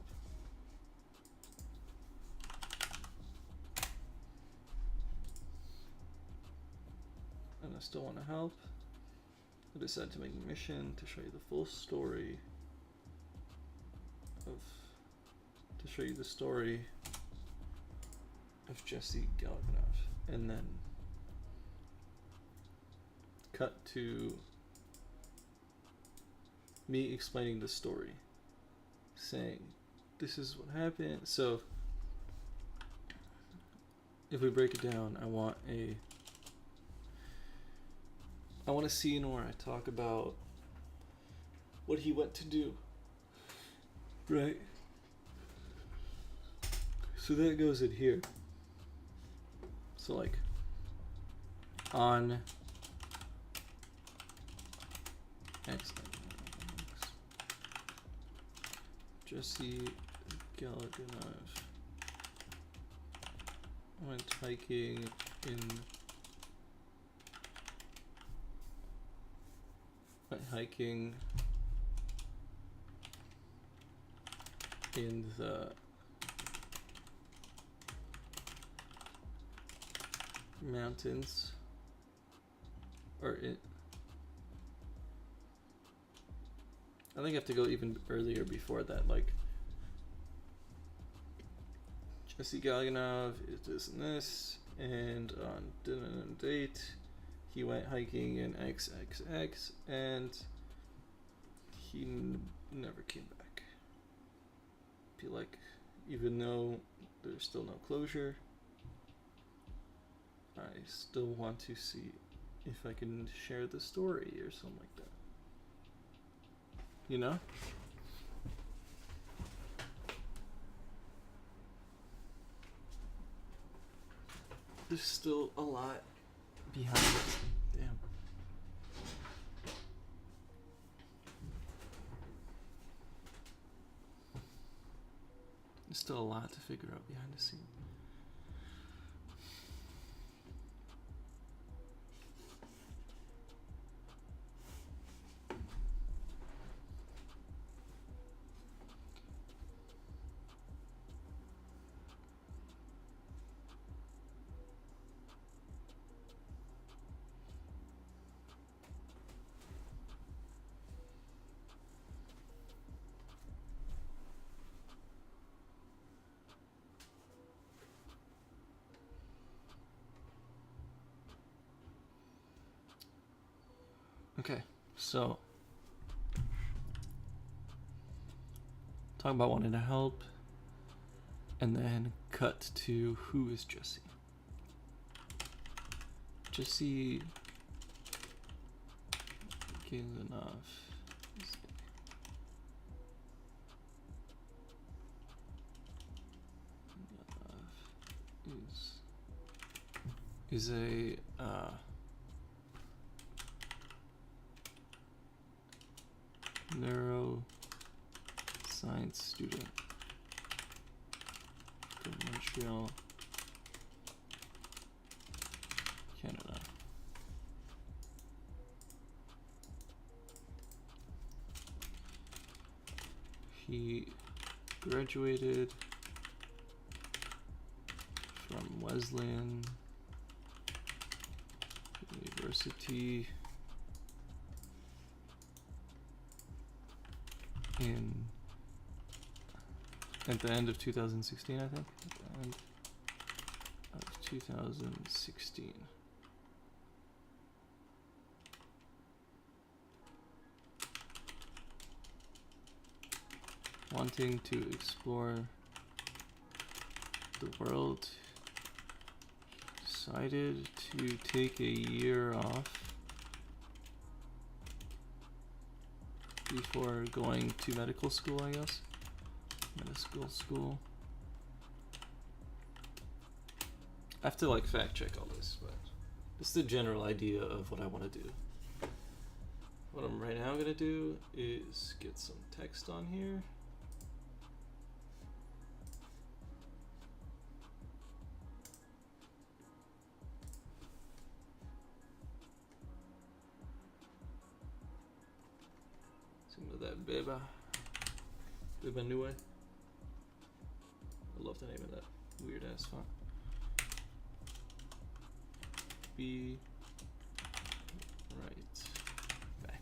And I still want to help. I decided to make a mission to show you the full story of Jesse Galganov, and then cut to me explaining the story saying, this is what happened. So, if we break it down, I want a scene where I talk about what he went to do. Right? So that goes in here. So like on X, Jesse Galganov went hiking in the mountains, or I think I have to go even earlier before that, like Jesse Galganov is this and this, and on dinner and date he went hiking in XXX and he never came back. Feel like even though there's still no closure, I still want to see if I can share the story or something like that. You know? There's still a lot behind it. Damn. There's still a lot to figure out behind the scenes. Okay, so talk about wanting to help, and then cut to who is Jesse. Jesse Galganov is a neuroscience student from Montreal, Canada. He graduated from Wesleyan University at the end of 2016, I think. At the end of 2016. Wanting to explore the world, decided to take a year off before going to medical school, I guess. Medical school. I have to like fact check all this, but it's the general idea of what I want to do. What I'm right now gonna do is get some text on here. Some of that Beba Nue. I love the name of that weird ass font. Be right back.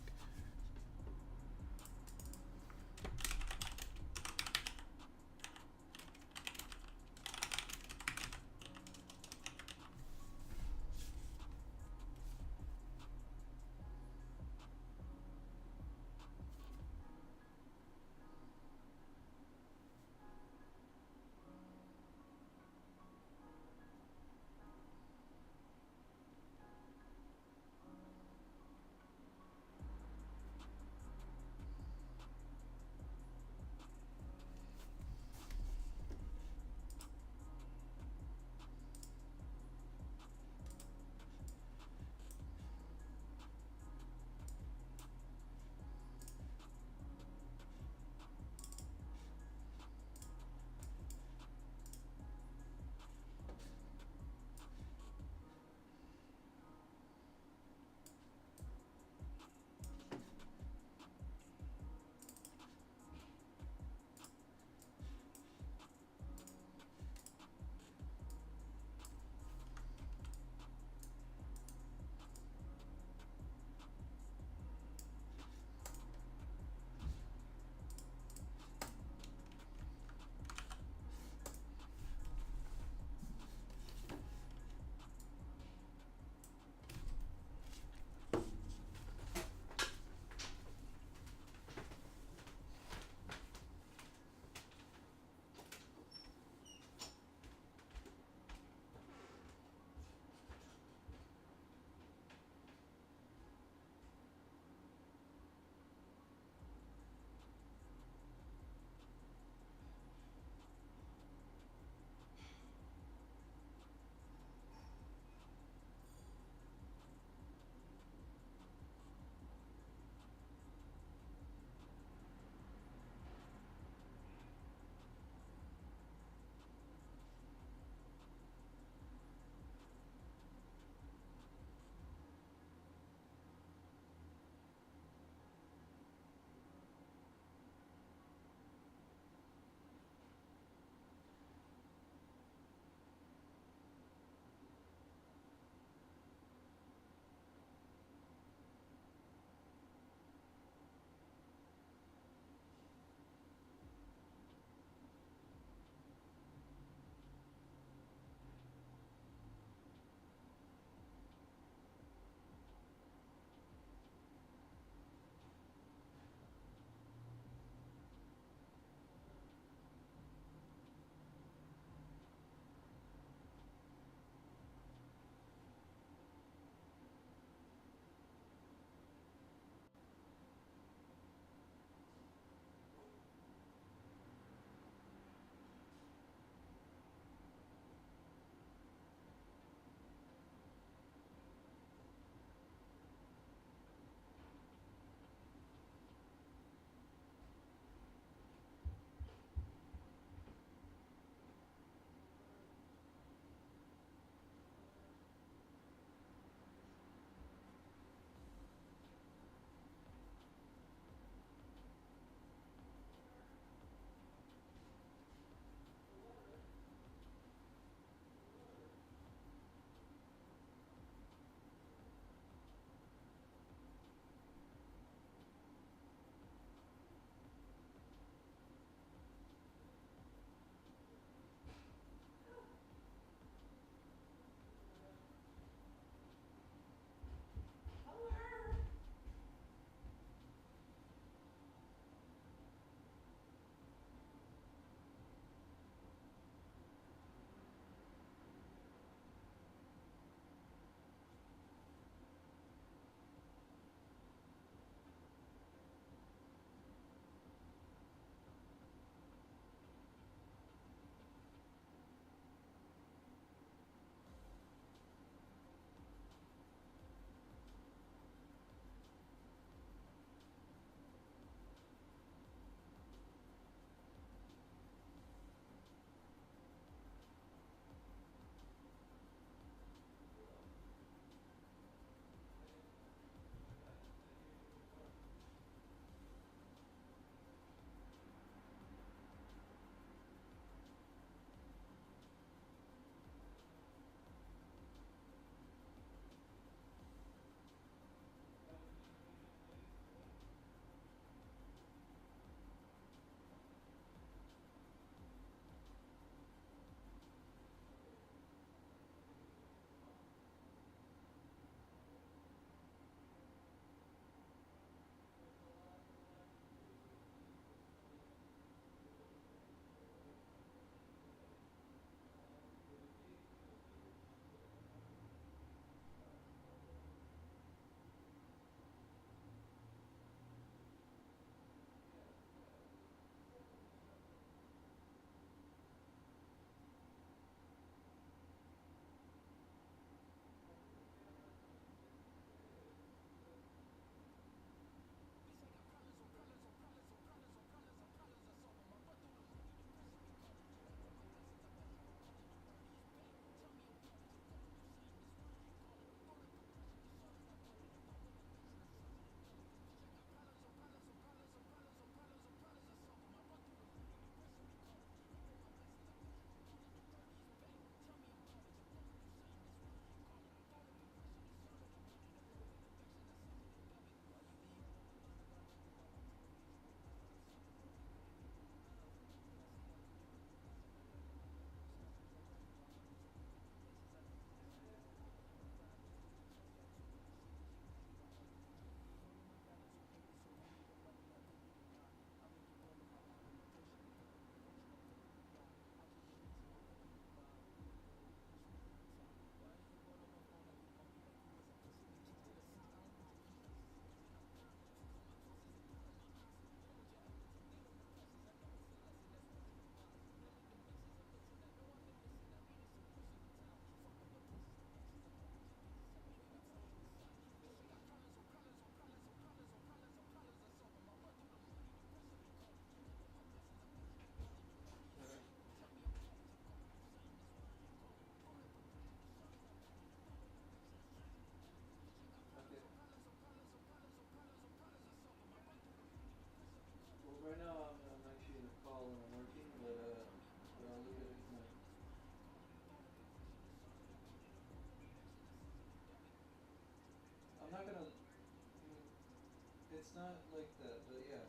it's not like that, but yeah,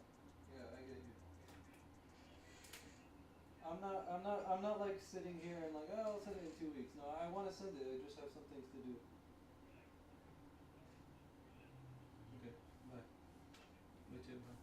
I get you. I'm not like sitting here and like, oh, I'll send it in 2 weeks. No, I want to send it. I just have some things to do. Okay, bye. Me too, bye.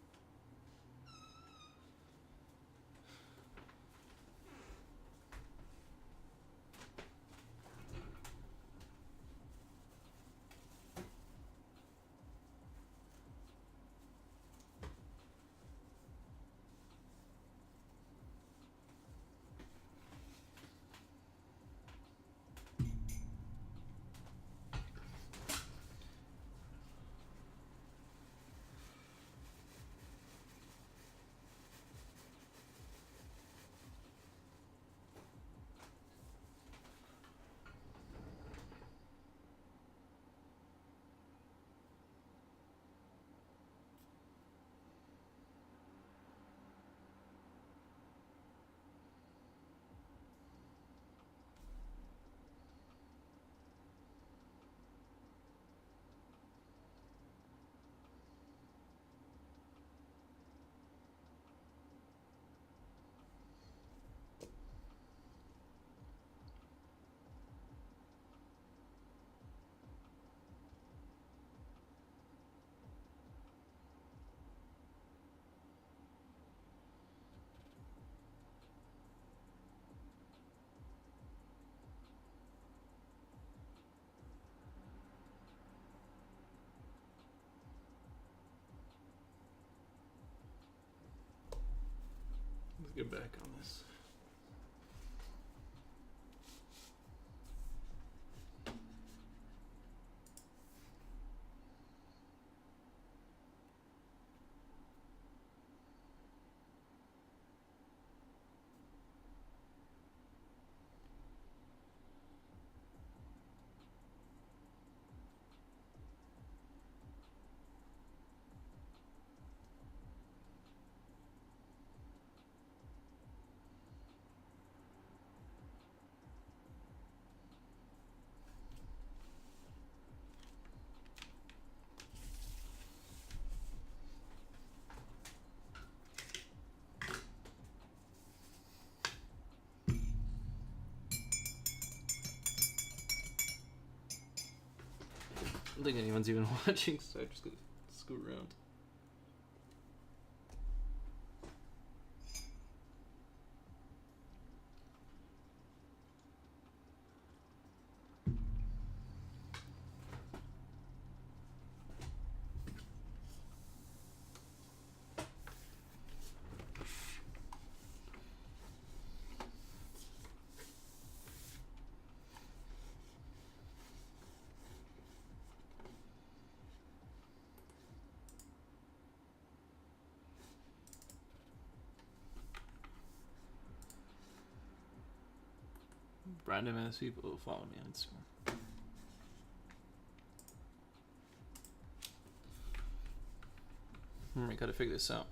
Let's get back on this. I don't think anyone's even watching, so I'm just gonna scoot around. Random ass people follow me on Instagram. I gotta figure this out.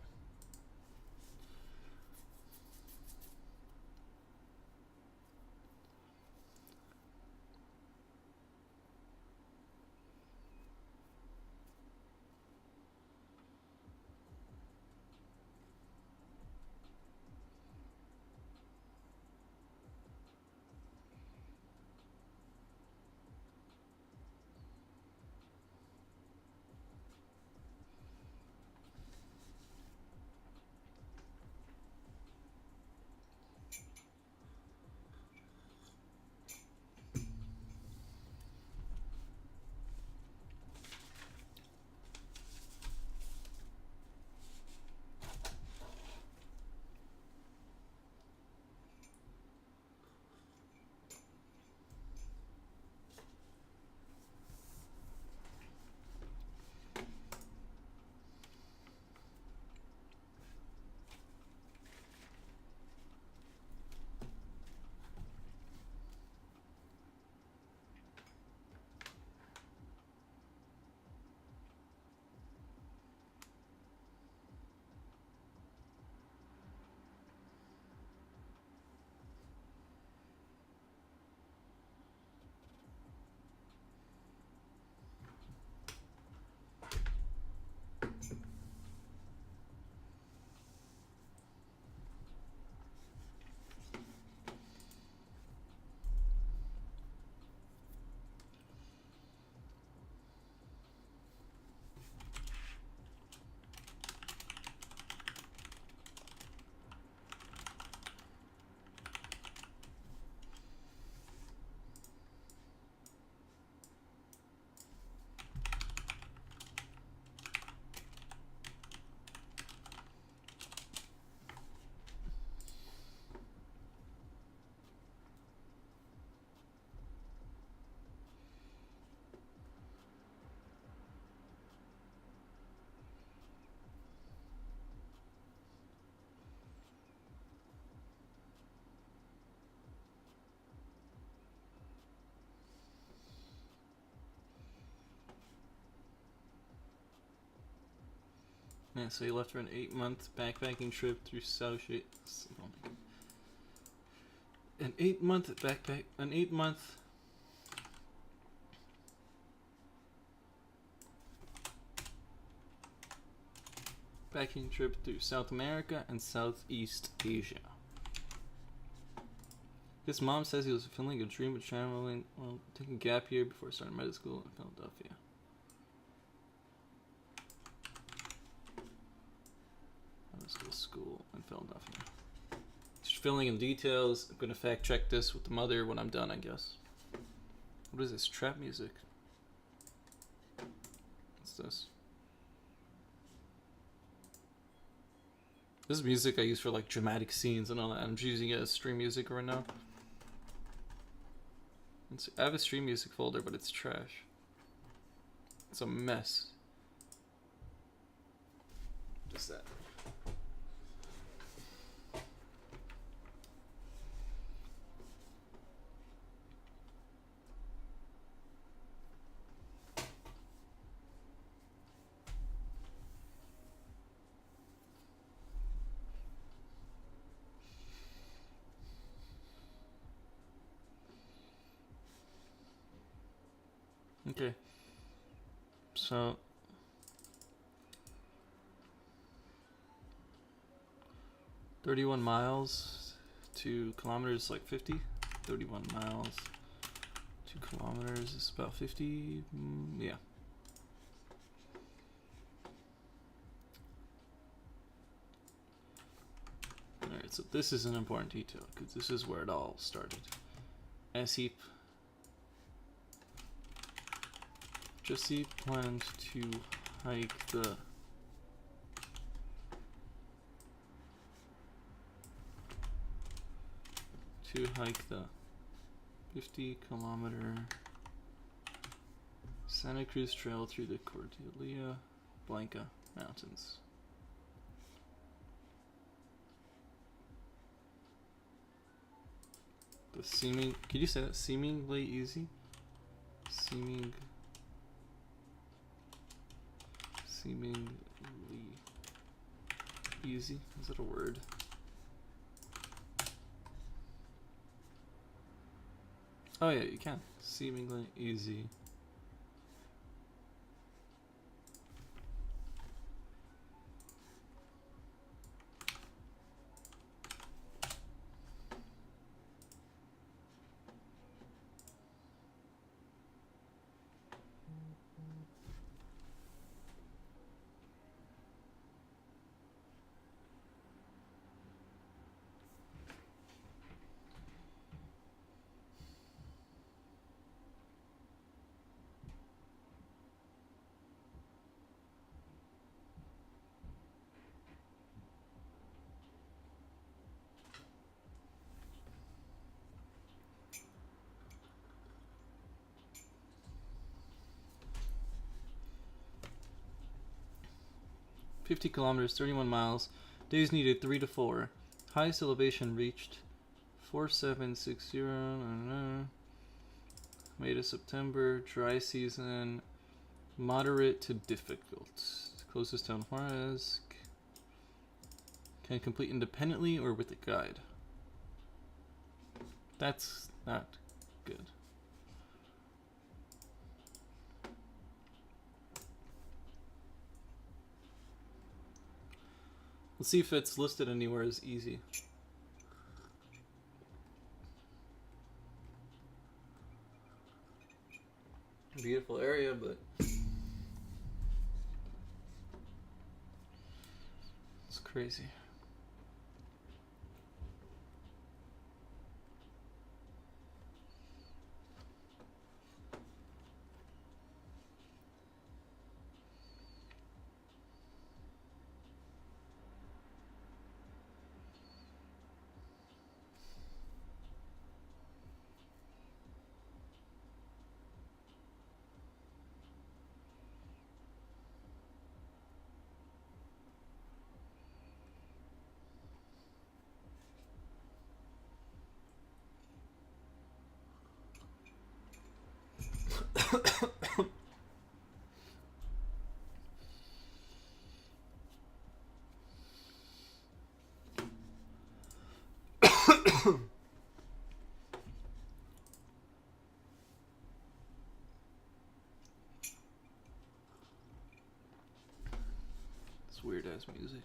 Yeah, so he left for an 8-month backpacking trip through South Asia. An 8-month backpacking trip through South America and Southeast Asia. His mom says he was fulfilling a dream of traveling while taking a gap year before starting medical school in Philadelphia. Medical school in Philadelphia. Just filling in details. I'm gonna fact check this with the mother when I'm done, I guess. What is this? Trap music. What's this? This is music I use for like dramatic scenes and all that. I'm just using it as stream music right now. I have a stream music folder, but it's trash. It's a mess. Just that. Okay. So 31 miles, 2 kilometers, like 50. 31 miles, 2 kilometers is about 50. Yeah. Alright, so this is an important detail because this is where it all started. As-Heap. Jesse planned to hike the to hike the 50-kilometer Santa Cruz Trail through the Cordillera Blanca Mountains. The seeming, could you say that? Seemingly easy? Seemingly easy? Is that a word? Oh yeah, you can. Seemingly easy. "50 kilometers, 31 miles. Days needed 3 to 4. Highest elevation reached 4760. May to September. Dry season. Moderate to difficult. Closest town Juarez. Can complete independently or with a guide." That's not good. Let's see if it's listed anywhere as easy. Beautiful area, but it's crazy. this weird ass music.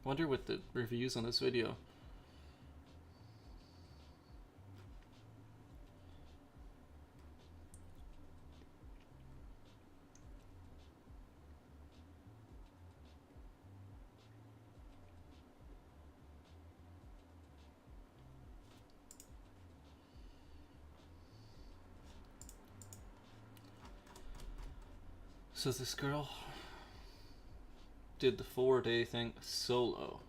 Wonder what the reviews on this video. So this girl did the 4-day thing solo.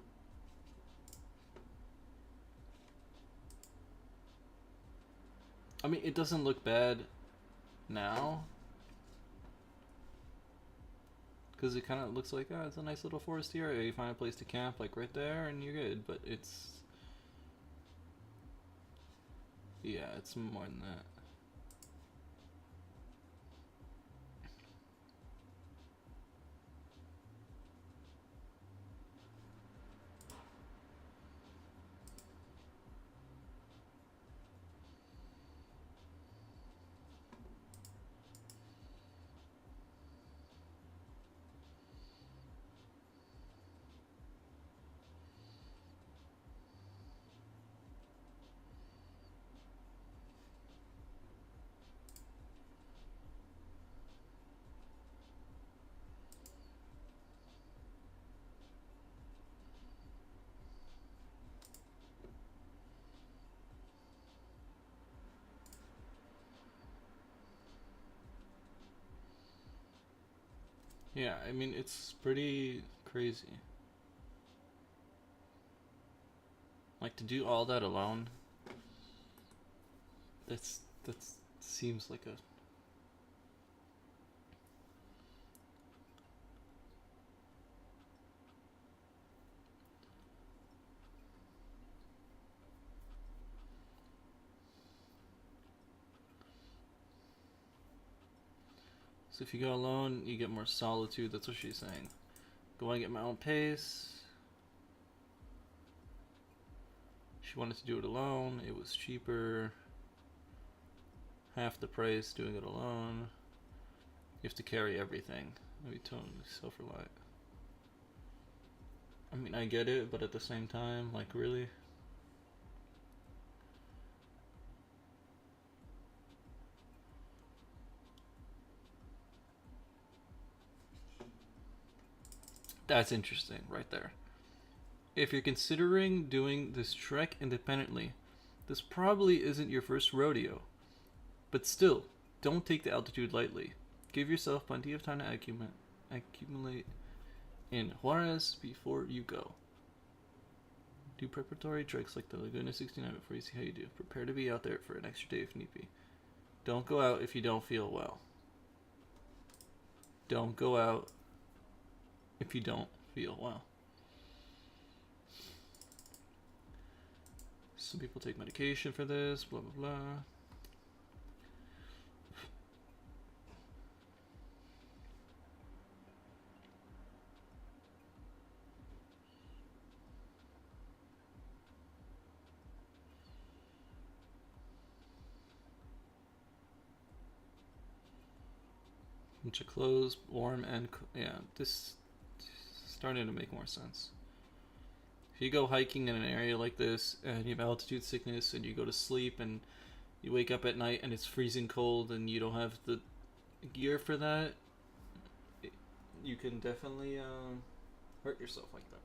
I mean, it doesn't look bad now, because it kind of looks like, oh, it's a nice little forest area. You find a place to camp, like right there, and you're good. But it's, yeah, it's more than that. Yeah, I mean, it's pretty crazy. Like, to do all that alone, that seems like a... So if you go alone, you get more solitude. That's what she's saying. Going at my own pace. She wanted to do it alone. It was cheaper. Half the price doing it alone. You have to carry everything. Maybe totally self-reliant. I mean, I get it, but at the same time, like, really? That's interesting, right there. If you're considering doing this trek independently, this probably isn't your first rodeo. But still, don't take the altitude lightly. Give yourself plenty of time to accumulate in Juarez before you go. Do preparatory treks like the Laguna 69 before you see how you do. Prepare to be out there for an extra day if need be. Don't go out if you don't feel well. Don't go out if you don't feel well. Some people take medication for this, blah, blah, blah. Bunch of clothes, warm and yeah, this starting to make more sense. If you go hiking in an area like this and you have altitude sickness and you go to sleep and you wake up at night and it's freezing cold and you don't have the gear for that, you can definitely hurt yourself like that.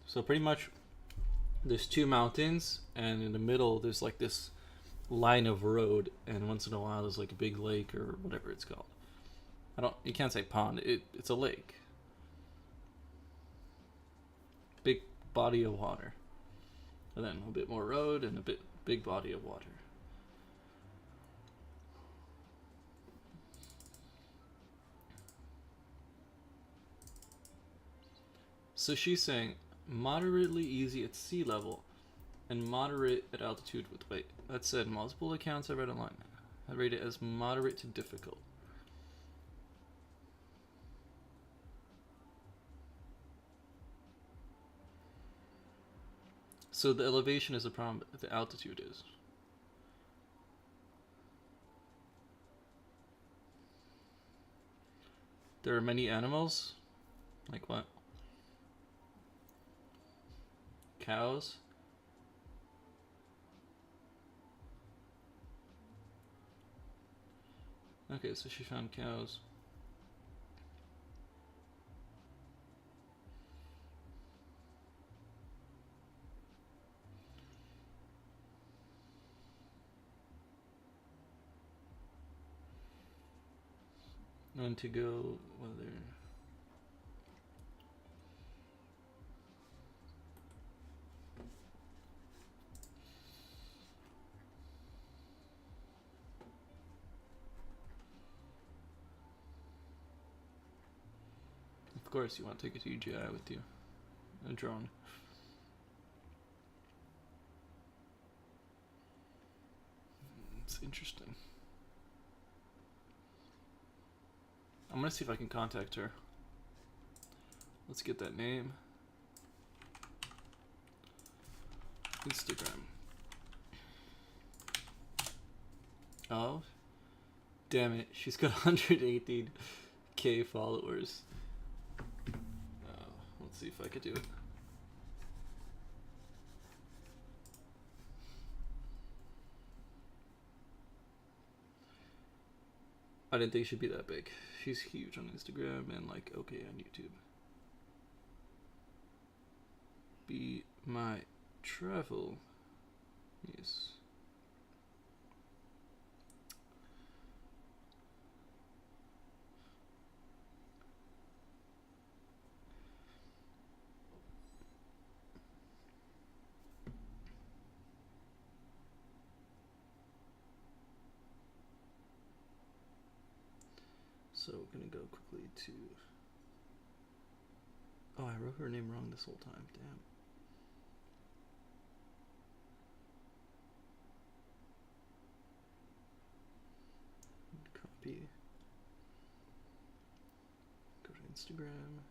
So pretty much there's two mountains and in the middle there's like this line of road, and once in a while there's like a big lake or whatever it's called. You can't say pond. It's a lake. Big body of water. And then a bit more road and a big body of water. So she's saying moderately easy at sea level and moderate at altitude with weight. That said, multiple accounts I read online. I rate it as moderate to difficult. So the elevation is a problem, but the altitude is. There are many animals? Like what? Cows? Okay, so she found cows. On to go, whether... Of course you want to take a TGI with you. A drone. It's interesting. I'm gonna see if I can contact her. Let's get that name. Instagram. Oh, damn it! She's got 118k followers. Let's see if I could do it. I didn't think she'd be that big. She's huge on Instagram and like okay on YouTube. Be my travel. Yes. So we're gonna go quickly to... Oh, I wrote her name wrong this whole time, damn. Copy. Go to Instagram.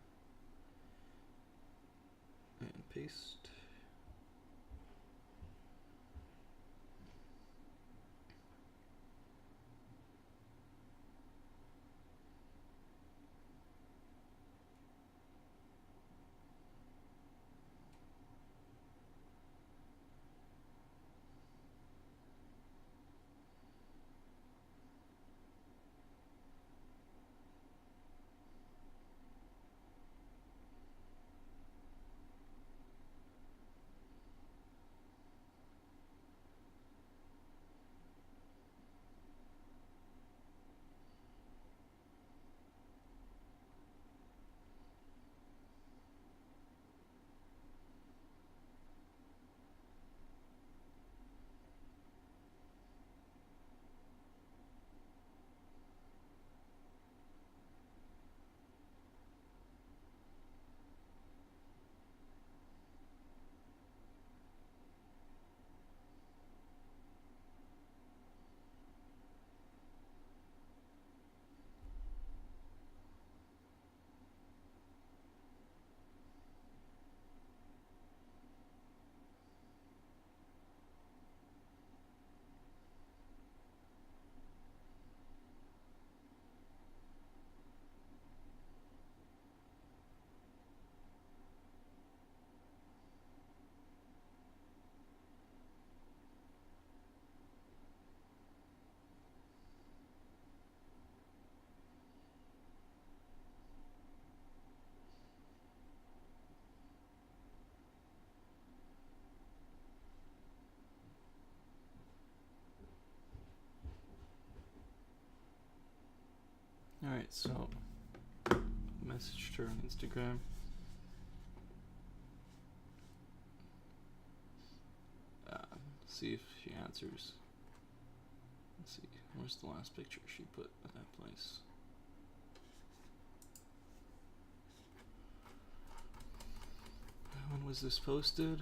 And paste. Alright, so messaged her on Instagram. See if she answers. Let's see, where's the last picture she put at that place? When was this posted?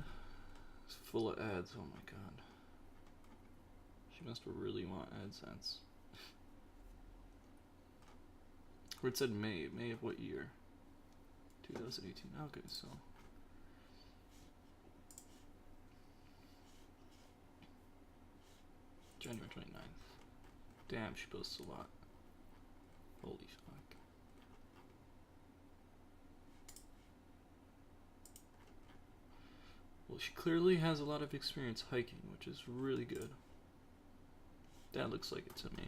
It's full of ads, oh my god. She must really want AdSense. Where it said May. May of what year? 2018. Okay, so. January 29th. Damn, she posts a lot. Holy fuck. Well, she clearly has a lot of experience hiking, which is really good. That looks like it to me.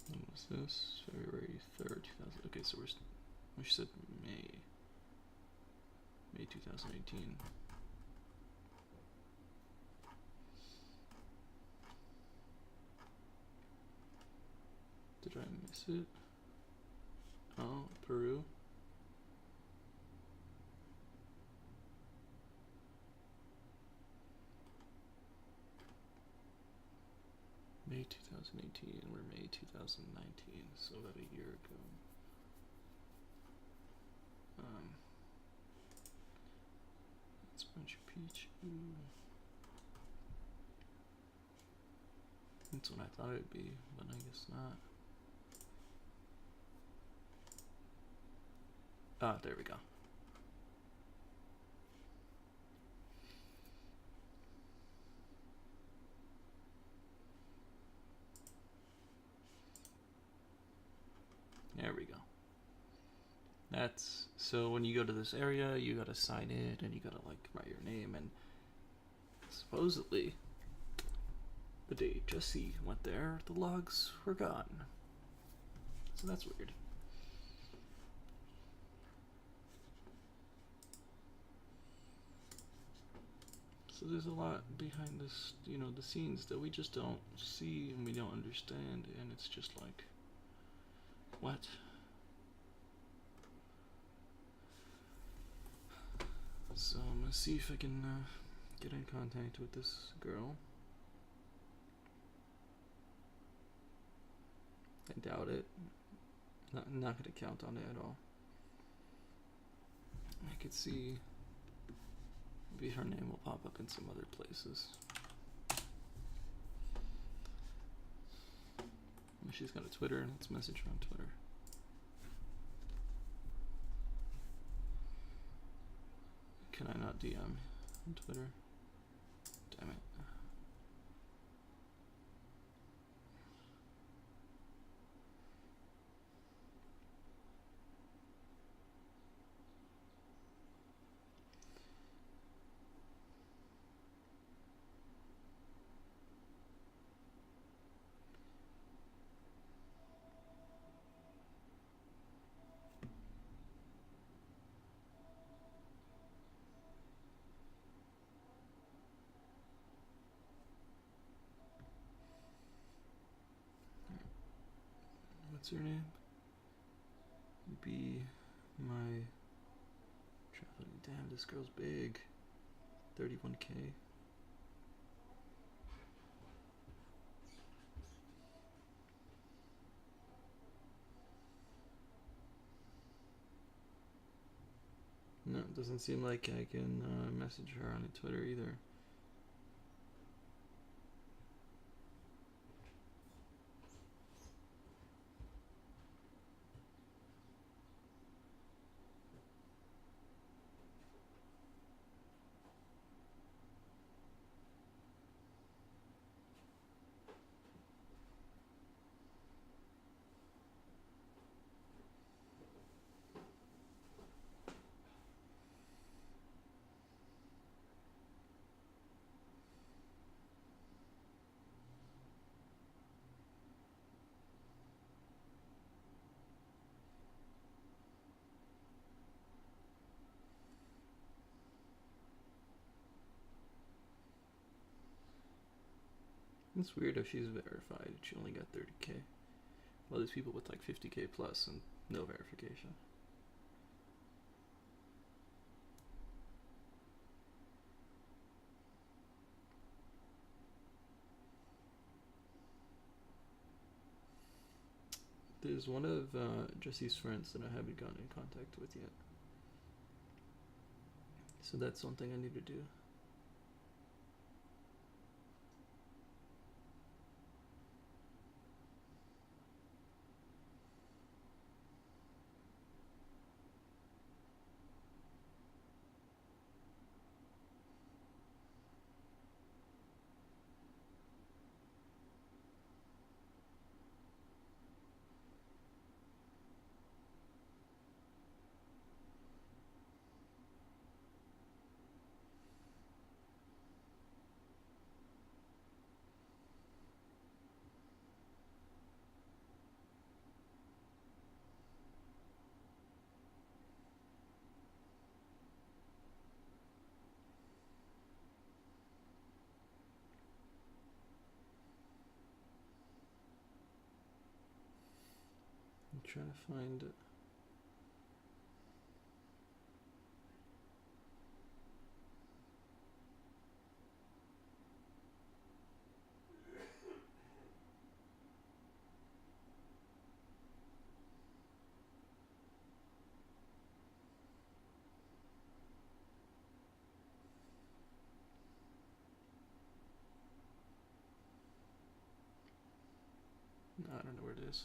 When was this? February 3rd, 2000. Okay, so she said May 2018. Did I miss it? Oh, Peru. May 2018, we're May 2019, so about a year ago. It's Machu Picchu. That's what I thought it would be, but I guess not. Ah, there we go. There we go. That's so when you go to this area, you gotta sign in and you gotta like write your name, and supposedly the day Jesse went there, the logs were gone. So that's weird. So there's a lot behind this, you know, the scenes that we just don't see and we don't understand, and it's just like, what? So I'm gonna see if I can get in contact with this girl. I doubt it. Not gonna count on it at all. I could see maybe her name will pop up in some other places. She's got a Twitter. Let's message her on Twitter. Can I not DM on Twitter? Damn it. What's your name? Be my traveling. Damn, this girl's big. 31K. No, it doesn't seem like I can message her on Twitter either. It's weird if she's verified. She only got 30k. Well, there's people with like 50k plus and no verification. There's one of Jesse's friends that I haven't gotten in contact with yet. So that's one thing I need to do. I'm trying to find it. I don't know where it is.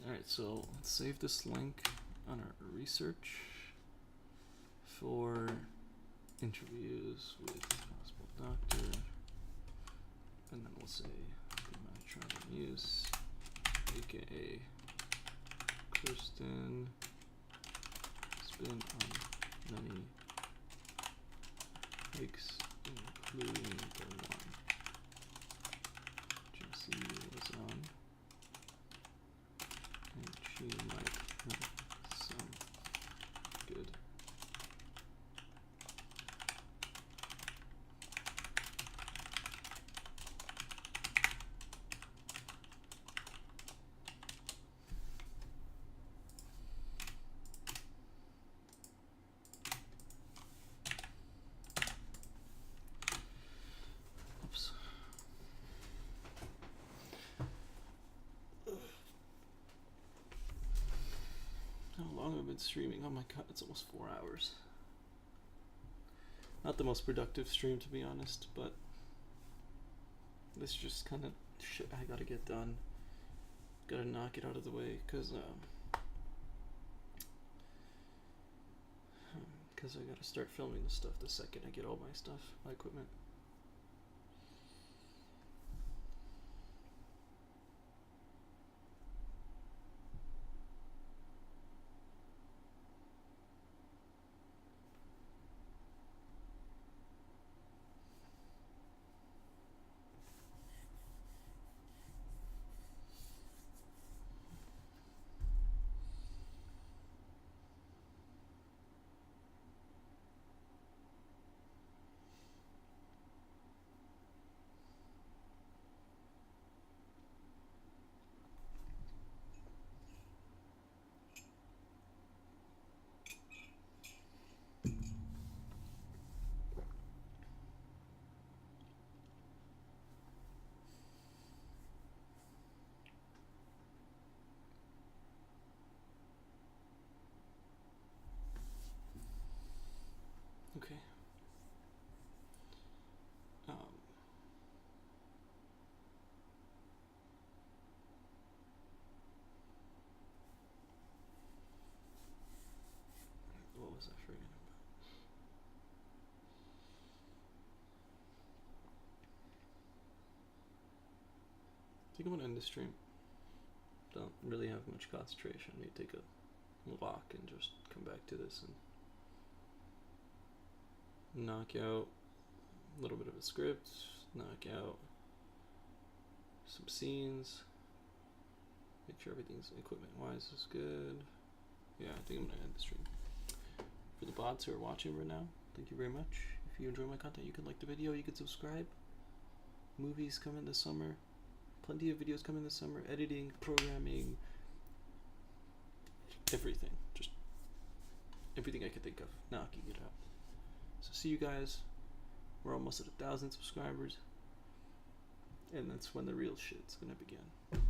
Alright, so let's save this link on our research for interviews with possible doctor. And then we'll say Good Muse, aka Kirsten, has been on many hikes, including the one Jesse was on, and she might have some good How long have I been streaming? Oh my god, it's almost 4 hours. Not the most productive stream, to be honest, but this is just kind of shit I gotta get done. Gotta knock it out of the way, cause I gotta start filming the stuff the second I get all my stuff, my equipment. Okay. What was I forgetting about? I think I'm gonna end the stream. Don't really have much concentration. I need to take a walk and just come back to this and knock out a little bit of a script, knock out some scenes, make sure everything's equipment wise is good. yeah, I think I'm gonna end the stream. For the bots who are watching right now, thank you very much. If you enjoy my content, you can like the video, you can subscribe. Movies coming this summer. Plenty of videos coming this summer. Editing, programming, everything. Just everything I could think of, knocking it out. So see you guys. We're almost at 1,000 subscribers. And that's when the real shit's gonna begin.